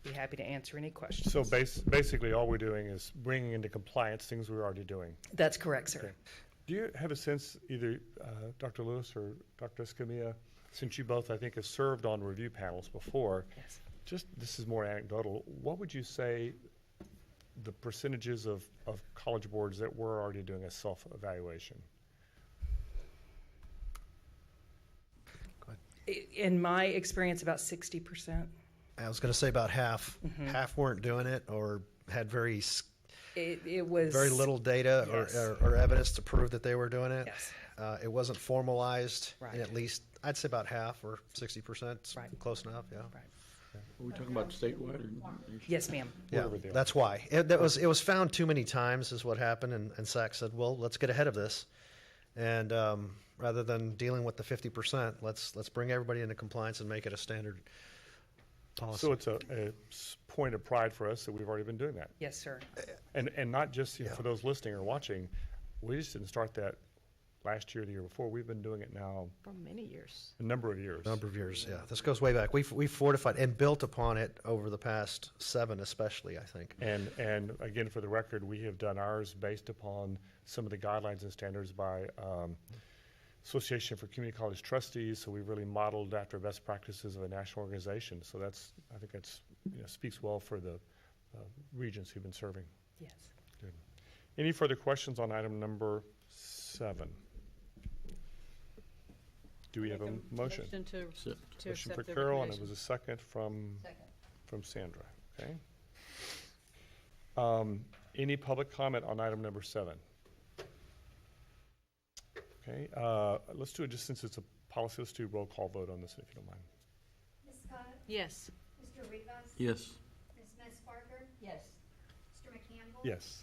Be happy to answer any questions. So basically, all we're doing is bringing into compliance things we're already doing. That's correct, sir. Okay. Do you have a sense, either Dr. Lewis or Dr. Escamilla, since you both, I think, have served on review panels before, yes. Just this is more anecdotal, what would you say the percentages of college boards that were already doing a self-evaluation? In my experience, about 60%. I was going to say about half. Mhm. Half weren't doing it or had very It was very little data yes. or evidence to prove that they were doing it. Yes. It wasn't formalized Right. in at least, I'd say about half or 60%. Right. Close enough, yeah. Right. Are we talking about statewide or? Yes, ma'am. Yeah, Whatever they are. that's why. It was found too many times is what happened, and SAC said, well, let's get ahead of this. And rather than dealing with the 50%, let's bring everybody into compliance and make it a standard policy. So it's a point of pride for us that we've already been doing that. Yes, sir. And not just for those listening or watching, we just didn't start that last year or the year before. We've been doing it now For many years. a number of years. Yeah. This goes way back. We've fortified and built upon it over the past 7 especially, I think. And again, for the record, we have done ours based upon some of the guidelines and standards by Association for Community College Trustees, so we've really modeled after best practices of a national organization. So I think that's speaks well for the regents who've been serving. Yes. Good. Any further questions on item number 7? Do we have a motion? Motion to Motion accept for the Carol, and it recommendation. was a second from Sandra. Okay. Any public comment on item number 7? Okay, let's do it just since it's a policy. Let's do a roll call vote on this, if you don't mind. Ms. Scott? Yes. Mr. Rivas? Yes. Ms. Mesbarger? Yes. Mr. McCampbell? Yes.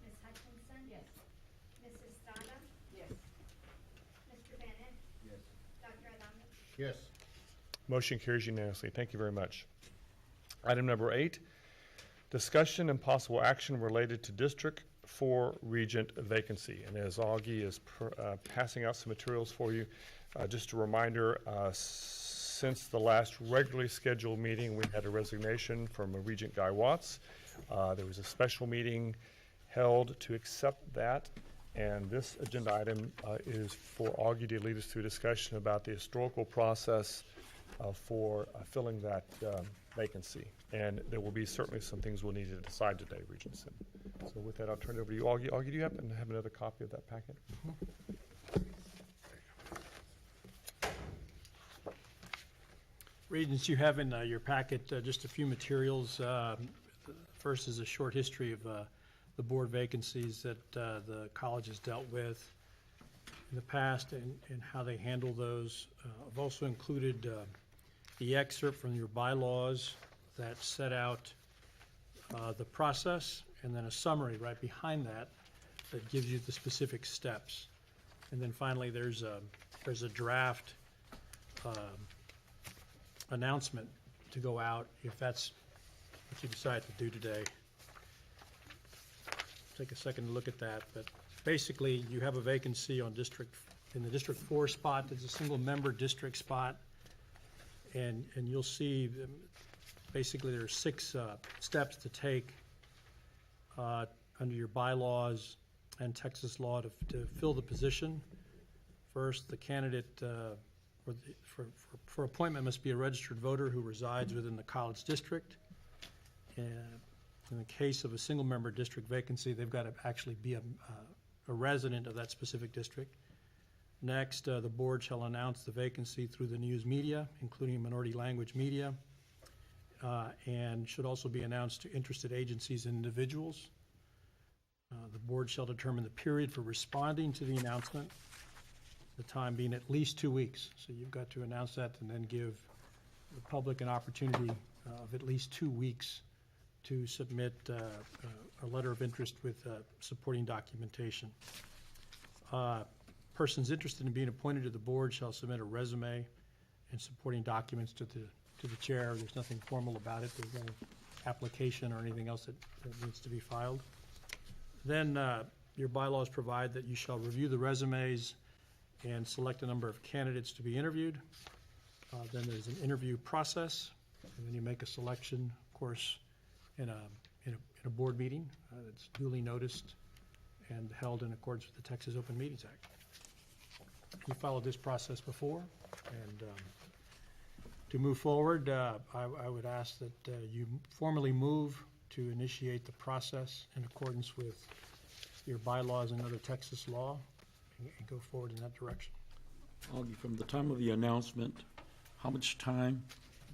Ms. Hutchinson? Yes. Mrs. Estrada? Yes. Mr. Bennett? Yes. Dr. Adame? Yes. Motion carries unanimously. Thank you very much. Item number 8, discussion and possible action related to District 4 Regent vacancy. And as Augie is passing out some materials for you, just a reminder, since the last regularly scheduled meeting, we had a resignation from Regent Guy Watts. There was a special meeting held to accept that, and this agenda item is for Augie to lead us through a discussion about the historical process for filling that vacancy. And there will be certainly some things we'll need to decide today, Regents. So with that, I'll turn it over to you, Augie. Augie, do you happen to have another copy of that packet? Regents, you have in your packet just a few materials. First is a short history of the board vacancies that the college has dealt with in the past and how they handle those. I've also included the excerpt from your bylaws that set out the process, and then a summary right behind that that gives you the specific steps. And then finally, there's a draft announcement to go out if that's what you decide to do today. Take a second to look at that, but basically you have a vacancy in the District 4 spot. It's a single member district spot, and you'll see basically there are 6 steps to take under your bylaws and Texas law to fill the position. First, the candidate for appointment must be a registered voter who resides within the college district. And in the case of a single-member district vacancy, they've got to actually be a resident of that specific district. Next, the board shall announce the vacancy through the news media, including minority language media, and should also be announced to interested agencies and individuals. The board shall determine the period for responding to the announcement, the time being at least 2 weeks. So you've got to announce that and then give the public an opportunity of at least 2 weeks to submit a letter of interest with supporting documentation. Persons interested in being appointed to the board shall submit a resume and supporting documents to the chair. There's nothing formal about it. There's no application or anything else that needs to be filed. Then your bylaws provide that you shall review the resumes and select a number of candidates to be interviewed. Then there's an interview process, and then you make a selection, of course, in a board meeting that's duly noticed and held in accordance with the Texas Open Meetings Act. We followed this process before, and to move forward, I would ask that you formally move to initiate the process in accordance with your bylaws and other Texas law and go forward in that direction. Augie, from the time of the announcement, how much time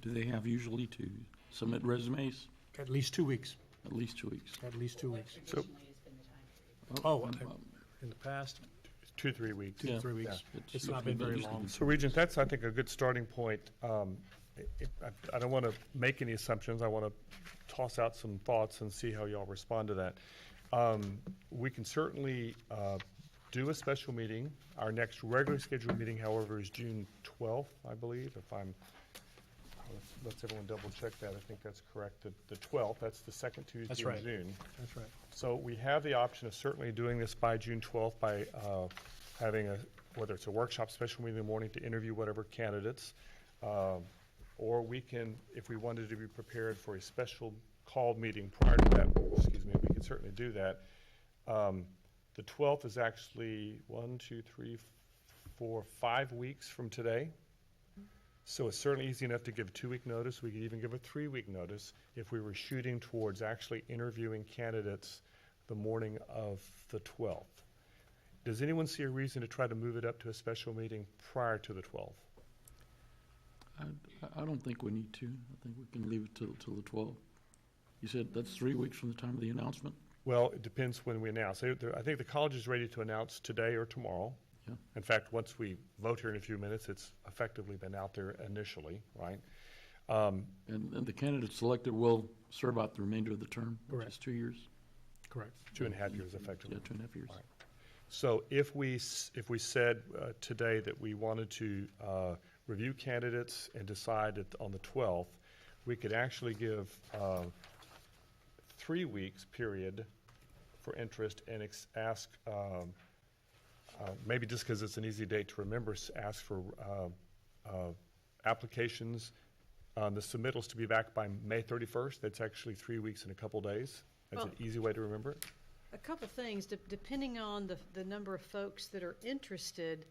do they have usually to submit resumes? At least 2 weeks. At least 2 weeks. At least 2 weeks. So, in the past? 2 to 3 weeks. 2 to 3 weeks. It's not been very long. So, Regent, that's, I think, a good starting point. I don't want to make any assumptions. I want to toss out some thoughts and see how y'all respond to that. We can certainly do a special meeting. Our next regularly scheduled meeting, however, is June 12th, I believe, let's everyone double check that. I think that's correct. The 12th, that's the second Tuesday in June. That's right. So we have the option of certainly doing this by June 12th by having whether it's a workshop, special meeting in the morning to interview whatever candidates, or we can, if we wanted to be prepared for a special called meeting prior to that, we can certainly do that. The 12th is actually 5 weeks from today. So it's certainly easy enough to give a 2-week notice. We could even give a 3-week notice if we were shooting towards actually interviewing candidates the morning of the 12th. Does anyone see a reason to try to move it up to a special meeting prior to the 12th? I don't think we need to. I think we can leave it till the 12th. You said that's 3 weeks from the time of the announcement? Well, it depends when we announce. I think the college is ready to announce today or tomorrow. Yeah. In fact, once we vote here in a few minutes, it's effectively been out there initially, right? And the candidate selected will serve out the remainder of the term, which Correct. is 2 years? Correct. 2.5 years effectively. Yeah, 2.5 years. Right. So if we said today that we wanted to review candidates and decide on the 12th, we could actually give 3 weeks period for interest and ask, maybe just because it's an easy date to remember, ask for applications, the submittals to be back by May 31st. That's actually 3 weeks and a couple days. That's an easy way to remember it. A couple things, depending on the number of folks that are interested,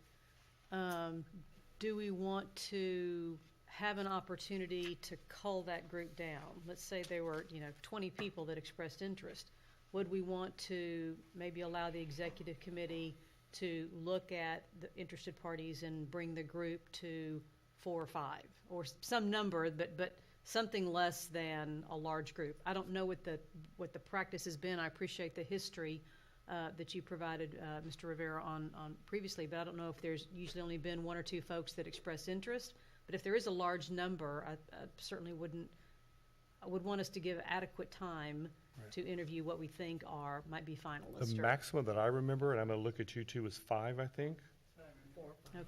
do we want to have an opportunity to cull that group down? Let's say there were 20 people that expressed interest. Would we want to maybe allow the executive committee to look at the interested parties and bring the group to 4 or 5 or some number, but something less than a large group. I don't know what the practice has been. I appreciate the history that you provided, Mr. Rivera, on previously, but I don't know if there's usually only been one or two folks that express interest. But if there is a large number, I certainly I would want us to give adequate time to interview what we think might be finalists. The maximum that I remember, and I'm going to look at you two, is 5, I think.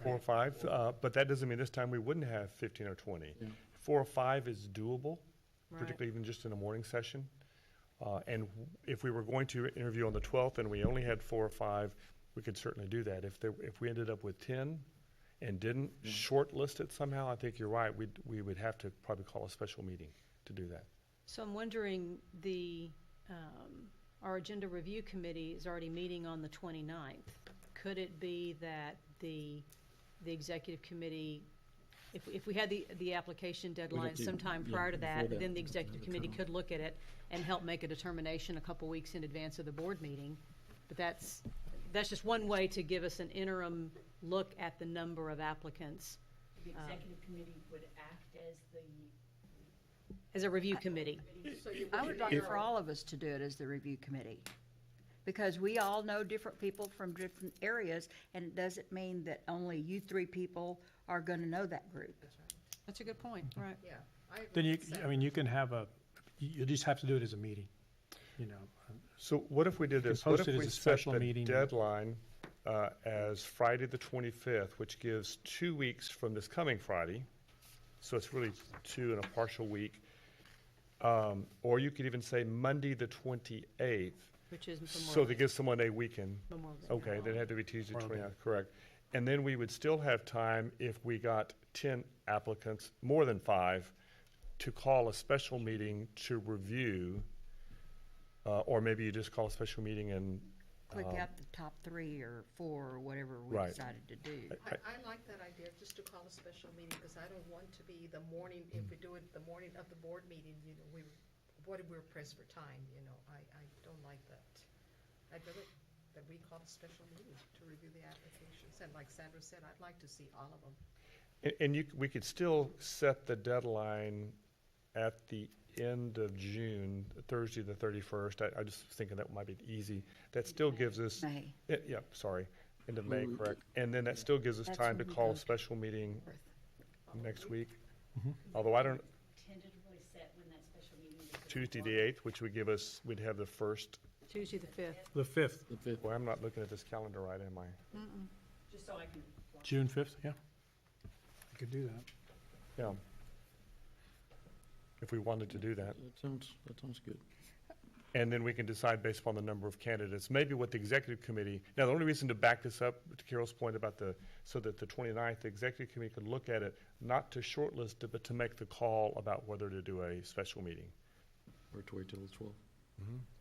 4 or 5. But that doesn't mean this time we wouldn't have 15 or 20. 4 or 5 is doable, particularly even just in a morning session. And if we were going to interview on the 12th and we only had 4 or 5, we could certainly do that. If we ended up with 10 and didn't shortlist it somehow, I think you're right. We would have to probably call a special meeting to do that. So I'm wondering, our agenda review committee is already meeting on the 29th. Could it be that the executive committee, if we had the application deadline sometime prior to that, then the executive committee could look at it and help make a determination a couple weeks in advance of the board meeting? But that's just one way to give us an interim look at the number of applicants. The executive committee would act as a review committee. I would like for all of us to do it as the review committee, because we all know different people from different areas, and it doesn't mean that only you 3 people are going to know that group. That's a good point, right? Yeah. Then you can have you just have to do it as a meeting, So what if we did this? post What if it as we a set special the meeting. deadline as Friday the 25th, which gives 2 weeks from this coming Friday, so it's really 2 and a partial week. Or you could even say Monday the 28th. Which is So that gives someone a weekend. Memorial Day. Okay, then it had to be Tuesday Memorial Day. 29th, correct. And then we would still have time, if we got 10 applicants, more than 5, to call a special meeting to review, or maybe you just call a special meeting and. Click out the top 3 or 4 or whatever we Right. decided to do. I like that idea, just to call a special meeting, because I don't want to be the morning, if we do it the morning of the board meeting, what if we're pressed for time, I don't like that. I'd rather that we call a special meeting to review the applications, and like Sandra said, I'd like to see all of them. And we could still set the deadline at the end of June, Thursday the 31st. I just was thinking that might be easy. That still gives us. May. Yeah, sorry, end of May, correct. And then that still gives us That's time to when we call go a special meeting next week. Mm-hmm. Although I don't, Tentatively set when that special meeting is. Tuesday the 8th, which would give us, we'd have the first. Tuesday the 5th. The 5th, Well, I'm not looking at this calendar right, am I? Just so I can. June 5th, yeah. I could do that. Yeah. If we wanted to do that. That sounds good. And then we can decide based upon the number of candidates, maybe what the executive committee, now the only reason to back this up, to Carol's point about so that the 29th, the executive committee could look at it, not to shortlist it, but to make the call about whether to do a special meeting. Or to wait till the 12th.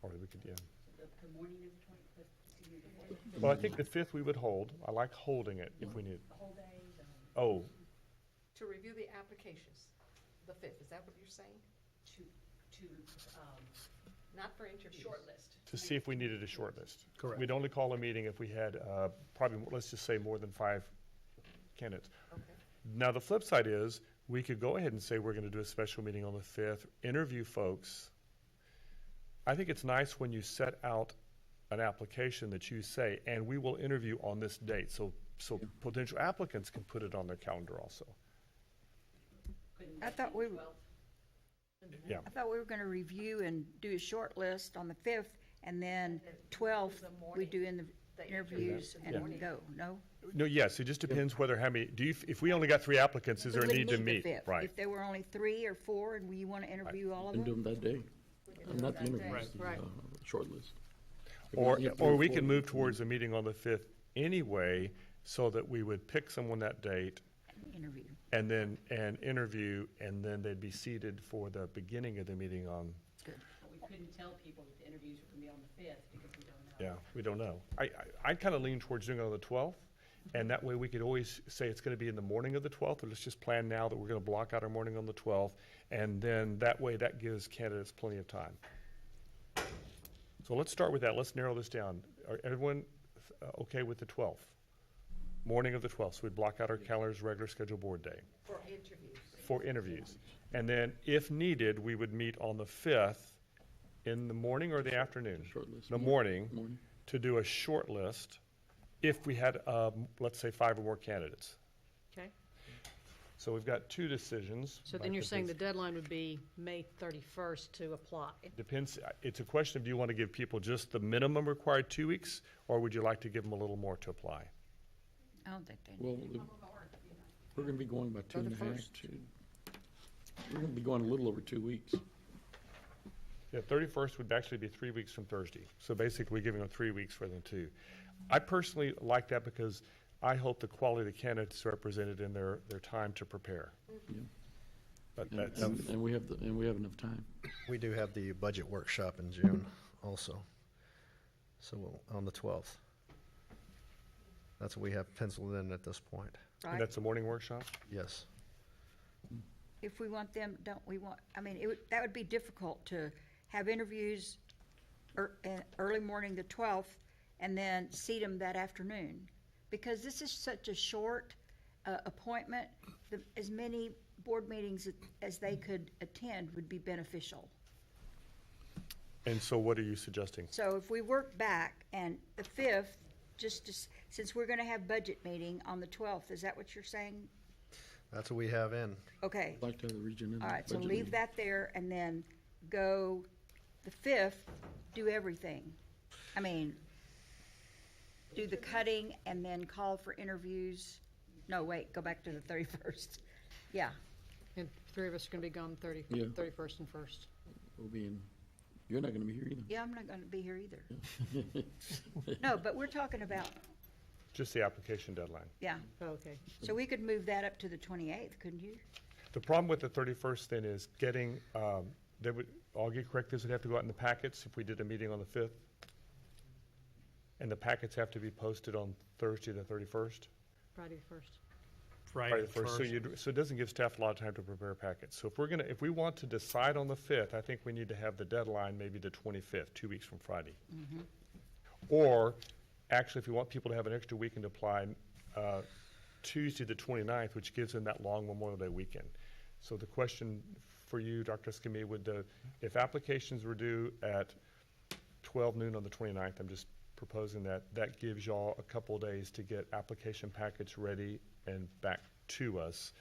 Or we could, yeah. The morning of the 25th. Well, I think the 5th we would hold. I like holding it if we need. The whole day. Oh, To review the applications, the 5th, is that what you're saying? Not for interviews. Shortlist. to see if we needed a shortlist. Correct. We'd only call a meeting if we had probably, let's just say, more than 5 candidates. Okay. Now, the flip side is, we could go ahead and say we're going to do a special meeting on the 5th, interview folks. I think it's nice when you set out an application that you say, and we will interview on this date, so potential applicants can put it on their calendar also. I thought we were. Yeah. I thought we were going to review and do a short list on the 5th, and then 12th, we do in the interviews and go, no? No, yes, it just depends whether how many, if we only got 3 applicants, is there a We need to the meet? 5th. Right. If there were only 3 or 4 and you want to interview all of And do them? them that day. Not the interviews, Right. short list. Or If you have 3 we 4, can move towards a meeting on the 5th anyway, so that we would pick someone that date Interview. and then, interview, and then they'd be seated for the beginning of the meeting on, We couldn't tell people that the interviews were going to be on the 5th because we don't know. yeah, we don't know. I'd kind of lean towards doing it on the 12th, and that way we could always say it's going to be in the morning of the 12th, or let's just plan now that we're going to block out our morning on the 12th, and then that way that gives candidates plenty of time. So let's start with that. Let's narrow this down. Are everyone okay with the 12th? Morning of the 12th, so we block out our calendars, regular scheduled board day. For interviews. for interviews. And then, if needed, we would meet on the 5th in the morning or the afternoon? Shortlist. The morning, to do a short list if we had, let's say, 5 or more candidates. Okay. So we've got 2 decisions. So then you're saying the deadline would be May 31st to apply? Depends, it's a question of, do you want to give people just the minimum required 2 weeks, or would you like to give them a little more to apply? I don't think they Well, we're gonna be going about 2.5 we're gonna be going a little over 2 weeks. Yeah, 31st would actually be 3 weeks from Thursday. So basically, we're giving them 3 weeks for them too. I personally like that because I hope the quality of the candidates is represented in their time to prepare. Yeah. But And, that's, and we have enough time. We do have the budget workshop in June also. So on the 12th. That's what we have penciled in at this point. Right. and that's a morning workshop? Yes. If we want them, don't we want, I mean, that would be difficult to have interviews early morning the 12th and then seat them that afternoon. Because this is such a short appointment, as many board meetings as they could attend would be beneficial. And so what are you suggesting? So if we work back and the 5th, since we're gonna have budget meeting on the 12th, is that what you're saying? That's what we have in. Okay. I'd like to have the region in. All right, so budget leave meeting. that there and then go the 5th, do everything. I mean, do the cutting and then call for interviews. No, wait, go back to the 31st. Yeah. And 3 of us are going to be gone Yeah. 31st and 1st. We'll be in, you're not gonna be here either. Yeah, I'm not gonna be here either. No, but we're talking about, Just the application deadline. yeah. Oh, okay. So we could move that up to the 28th, couldn't you? The problem with the 31st then is getting, all get correctives would have to go out in the packets if we did a meeting on the 5th. And the packets have to be posted on Thursday, the 31st. Friday the 1st. Friday the 1st. So it doesn't give staff a lot of time to prepare packets. So if we want to decide on the 5th, I think we need to have the deadline maybe the 25th, 2 weeks from Friday. Mm-hmm. Or, actually, if you want people to have an extra weekend to apply, Tuesday the 29th, which gives them that long Memorial Day weekend. So the question for you, Dr. Escamilla, if applications were due at 12 noon on the 29th, I'm just proposing that gives y'all a couple of days to get application packets ready and back to us.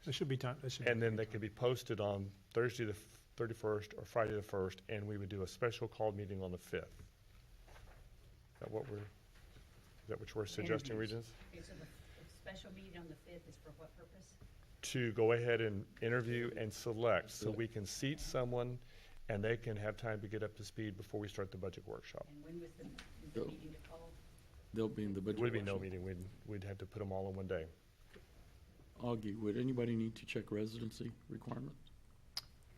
There should be time. And then they could be posted on Thursday the 31st or Friday the 1st, and we would do a special called meeting on the 5th. Is that what we're suggesting, Regents? Okay, so the special meeting on the 5th is for what purpose? To go ahead and interview and select, so we can seat someone and they can have time to get up to speed before we start the budget workshop. And when was the meeting to call? They'll be in the budget. Would be no workshop. meeting, we'd have to put them all in one day. Augie, would anybody need to check residency requirements?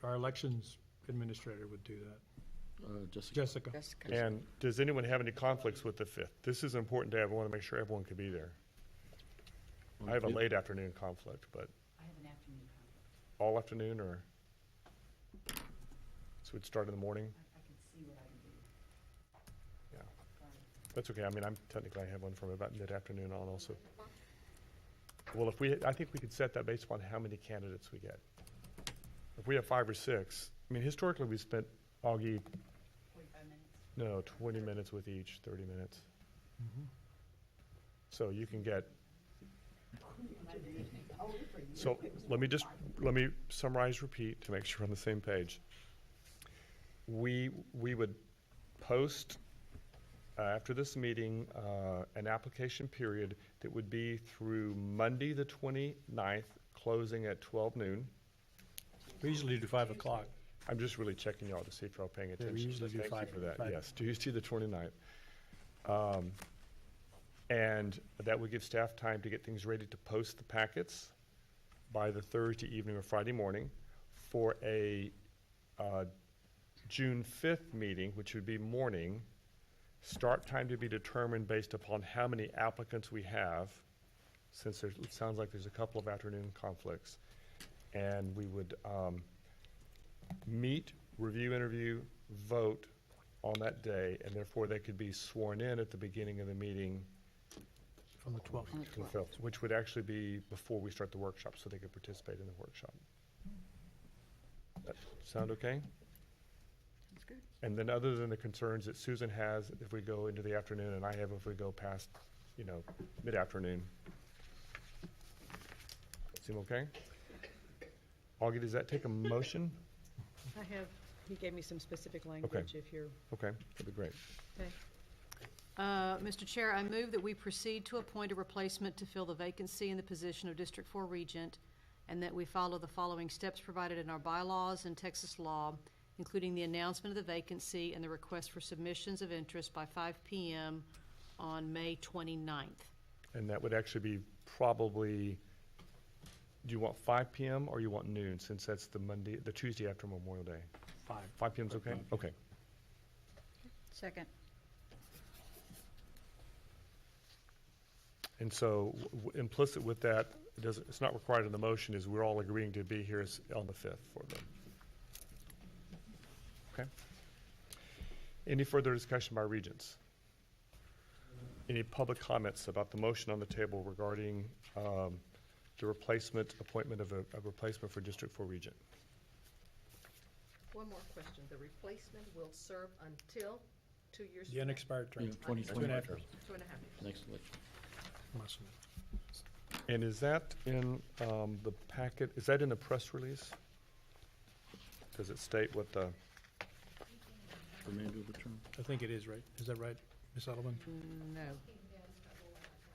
Our elections administrator would do that. Jessica? Jessica. And does anyone have any conflicts with the 5th? This is important to everyone, to make sure everyone could be there. I have a late afternoon conflict, but I have an afternoon conflict. all afternoon, or? So we'd start in the morning? I can see what I can do. Yeah. That's okay, I mean, technically I have one from about mid-afternoon on also. Well, I think we could set that based upon how many candidates we get. If we have 5 or 6, I mean, historically, we spent, Augie, 45 minutes. no, 20 minutes with each, 30 minutes. So you can get, so let me summarize, repeat, to make sure we're on the same page. We would post, after this meeting, an application period that would be through Monday, the 29th, closing at 12 noon. We usually do 5 o'clock. I'm just really checking y'all to see if y'all paying Yeah, attention. we usually do Thank you 5 for that, 5. yes, Tuesday, the 29th. And that would give staff time to get things ready to post the packets by the Thursday evening or Friday morning for a June 5th meeting, which would be morning. Start time to be determined based upon how many applicants we have, since it sounds like there's a couple of afternoon conflicts. And we would meet, review, interview, vote on that day, and therefore they could be sworn in at the beginning of the meeting On the 12th. On the 12th. which would actually be before we start the workshop, so they could participate in the workshop. That sound okay? That's good. And then other than the concerns that Susan has if we go into the afternoon, and I have if we go past, mid-afternoon. Seem okay? Augie, does that take a motion? He gave me some specific language if you're. Okay, that'd be great. Okay. Mr. Chair, I move that we proceed to appoint a replacement to fill the vacancy in the position of District 4 Regent, and that we follow the following steps provided in our bylaws and Texas law, including the announcement of the vacancy and the request for submissions of interest by 5 p.m. on May 29th. And that would actually be probably, do you want 5 p.m. or you want noon, since that's the Tuesday after Memorial Day? 5 p.m. is okay? Okay. Second. And so implicit with that, it's not required in the motion, is we're all agreeing to be here on the 5th for them. Okay? Any further discussion by regents? Any public comments about the motion on the table regarding the appointment of a replacement for District 4 Regent? One more question. The replacement will serve until 2 years. The unexpired term. 2020. 2.5 years. 2.5 years. Next election. And is that in the packet, is that in the press release? Does it state what the? Remainder of the term. I think it is, right? Is that right, Ms. Adelman? No.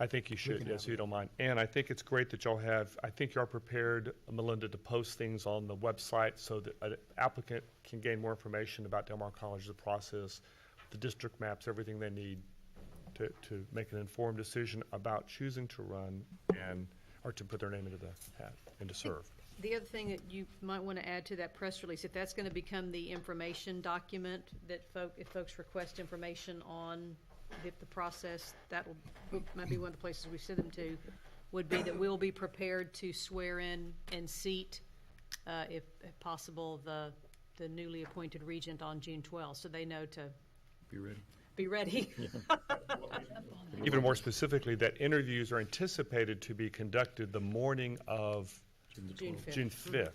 I think you We should, can yes, have if you don't mind. And I think it's great that y'all have, I think you are prepared, Melinda, to post things on the website so that an applicant can gain more information about Del Mar College, the process, the district maps, everything they need to make an informed decision about choosing to run or to put their name into the hat and to serve. The other thing that you might want to add to that press release, if that's going to become the information document that if folks request information on the process, might be one of the places we send them to, would be that we'll be prepared to swear in and seat, if possible, the newly appointed regent on June 12th, so they know to Be ready. be ready. Even more specifically, that interviews are anticipated to be conducted the morning of June 5th. June 5th.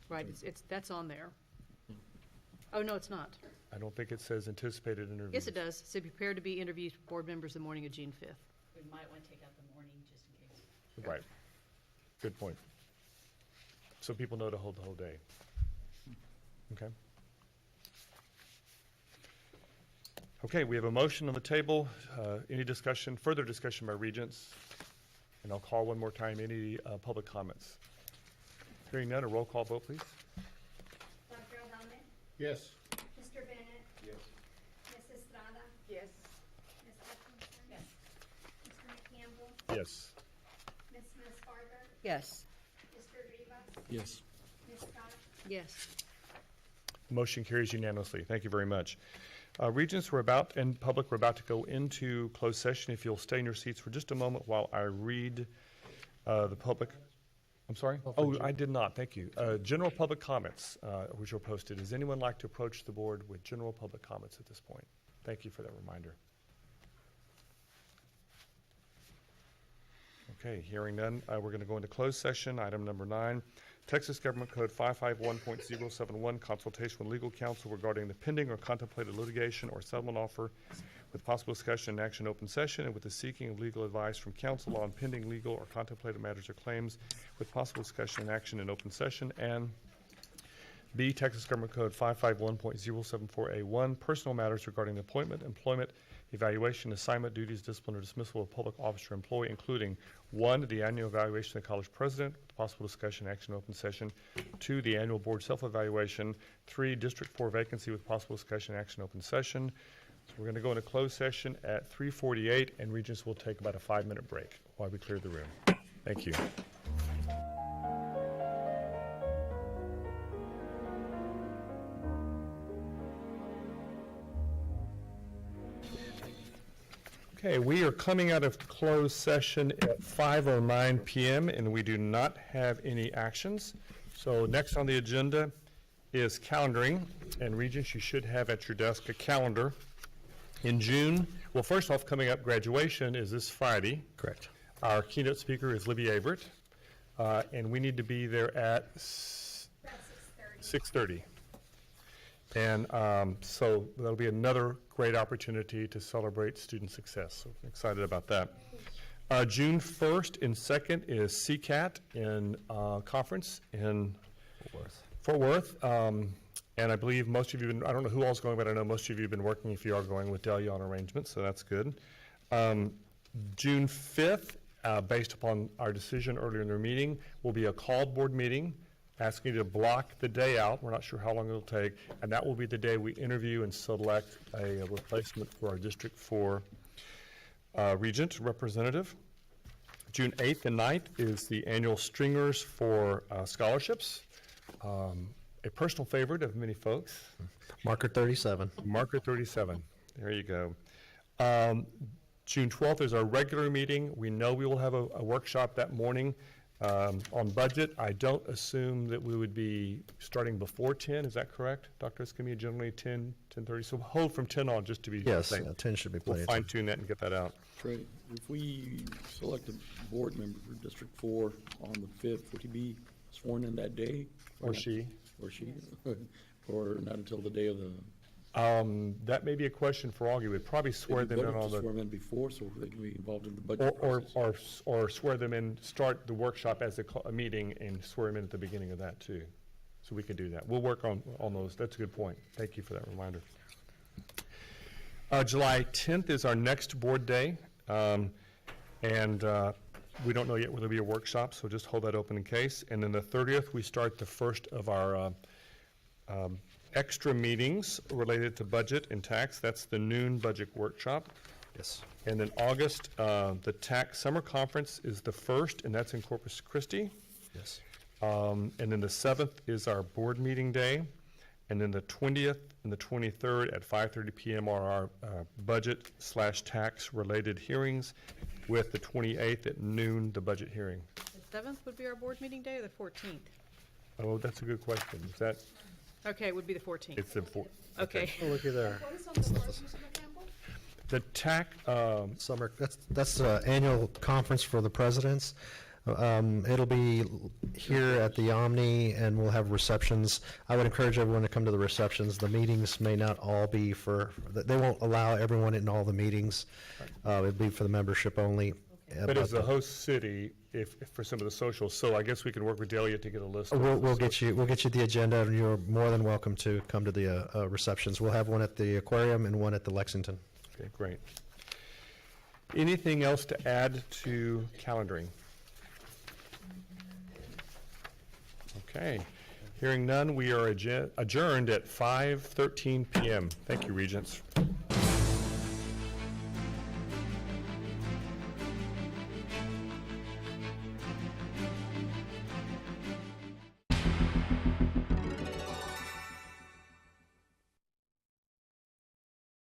Right, that's on there. Oh, no, it's not. I don't think it says anticipated interviews. Yes, it does. So be prepared to be interviewed for board members the morning of June 5th. We might want to take out the morning just in case. Right. Good point. So people know to hold the whole day. Okay. Okay, we have a motion on the table. Any discussion, further discussion by regents? And I'll call one more time, any public comments? Hearing none, a roll call vote, please. Dr. Adame? Yes. Mr. Bennett? Yes. Ms. Estrada? Yes. Ms. Hutchinson? Yes. Mr. McCampbell? Yes. Ms. Farber? Yes. Mr. Rivas? Yes. Ms. Scott? Yes. Motion carries unanimously. Thank you very much. Regents, we're about to go into closed session. If you'll stay in your seats for just a moment while I read the public. I'm sorry? Oh, I did not. Thank you. General public comments, which are posted. Does anyone like to approach the board with general public comments at this point? Thank you for that reminder. Okay, hearing none, we're going to go into closed session. Item number 9. Texas Government Code 551.071, consultation with legal counsel regarding the pending or contemplated litigation or settlement offer with possible discussion and action in open session, and with the seeking of legal advice from counsel on pending legal or contemplated matters or claims with possible discussion and action in open session. And B, Texas Government Code 551.074A1, personal matters regarding the appointment, employment, evaluation, assignment, duties, discipline, or dismissal of public officer or employee, including 1, the annual evaluation of the college president, with possible discussion and action in open session; 2, the annual board self-evaluation; 3, District 4 vacancy with possible discussion and action in open session. So we're going to go into closed session at 3:48, and Regents will take about a 5-minute break while we clear the room. Thank you. Okay, we are coming out of closed session at 5:09 p.m. and we do not have any actions. So next on the agenda is calendaring, and Regents, you should have at your desk a calendar In June, well, first off, coming up, graduation is this Friday. Correct. Our keynote speaker is Libby Avert, and we need to be there at 6:30. And so that'll be another great opportunity to celebrate student success. So excited about that. June 1st and 2nd is CCAT in conference in Fort Worth. And I believe most of you, I don't know who all's going, but I know most of you have been working, if you are going, with Delia on arrangements, so that's good. June 5th, based upon our decision earlier in the meeting, will be a called board meeting, asking you to block the day out. We're not sure how long it'll take, and that will be the day we interview and select a replacement for our District 4 Regent representative. June 8th and 9th is the annual Stringers for scholarships. A personal favorite of many folks. Marker 37. Marker 37. There you go. June 12th is our regular meeting. We know we will have a workshop that morning on budget. I don't assume that we would be starting before 10. Is that correct, Dr. Escamilla? Generally 10, 10:30. So hold from 10 on just to be Yes, safe. 10 should be plenty We'll of time. fine tune that and get that out. Trey, if we select a board member for District 4 on the 5th, would he be sworn in that day? Or she. Or she, or not until the day of the... That may be a question for Augie. We'd probably swear them in on Swear the, them in before so they can be involved in the budget or process. swear them in, start the workshop as a meeting and swear them in at the beginning of that too. So we could do that. We'll work on those. That's a good point. Thank you for that reminder. July 10th is our next board day. And we don't know yet whether there'll be a workshop, so just hold that open in case. And then the 30th, we start the first of our extra meetings related to budget and tax. That's the noon budget workshop. Yes. And then August, the tax summer conference is the first, and that's in Corpus Christi. Yes. And then the 7th is our board meeting day. And then the 20th and the 23rd at 5:30 p.m. are our budget/tax related hearings, with the 28th at noon, the budget hearing. The 7th would be our board meeting day, or the 14th? Oh, that's a good question. Is that, Okay, it would be the 14th. it's the 4th. Okay. Oh, looky there. What is on the 4th, Mr. McCampbell? The TAC, Summer, that's the annual conference for the presidents. It'll be here at the Omni, and we'll have receptions. I would encourage everyone to come to the receptions. The meetings may not all be they won't allow everyone in all the meetings. It'll be for the membership only. but as the host city, if for some of the socials, so I guess we can work with Delia to get a list. We'll get you the agenda, and you're more than welcome to come to the receptions. We'll have one at the aquarium and one at the Lexington. Okay, great. Anything else to add to calendaring? Okay. Hearing none, we are adjourned at 5:13 p.m. Thank you, Regents.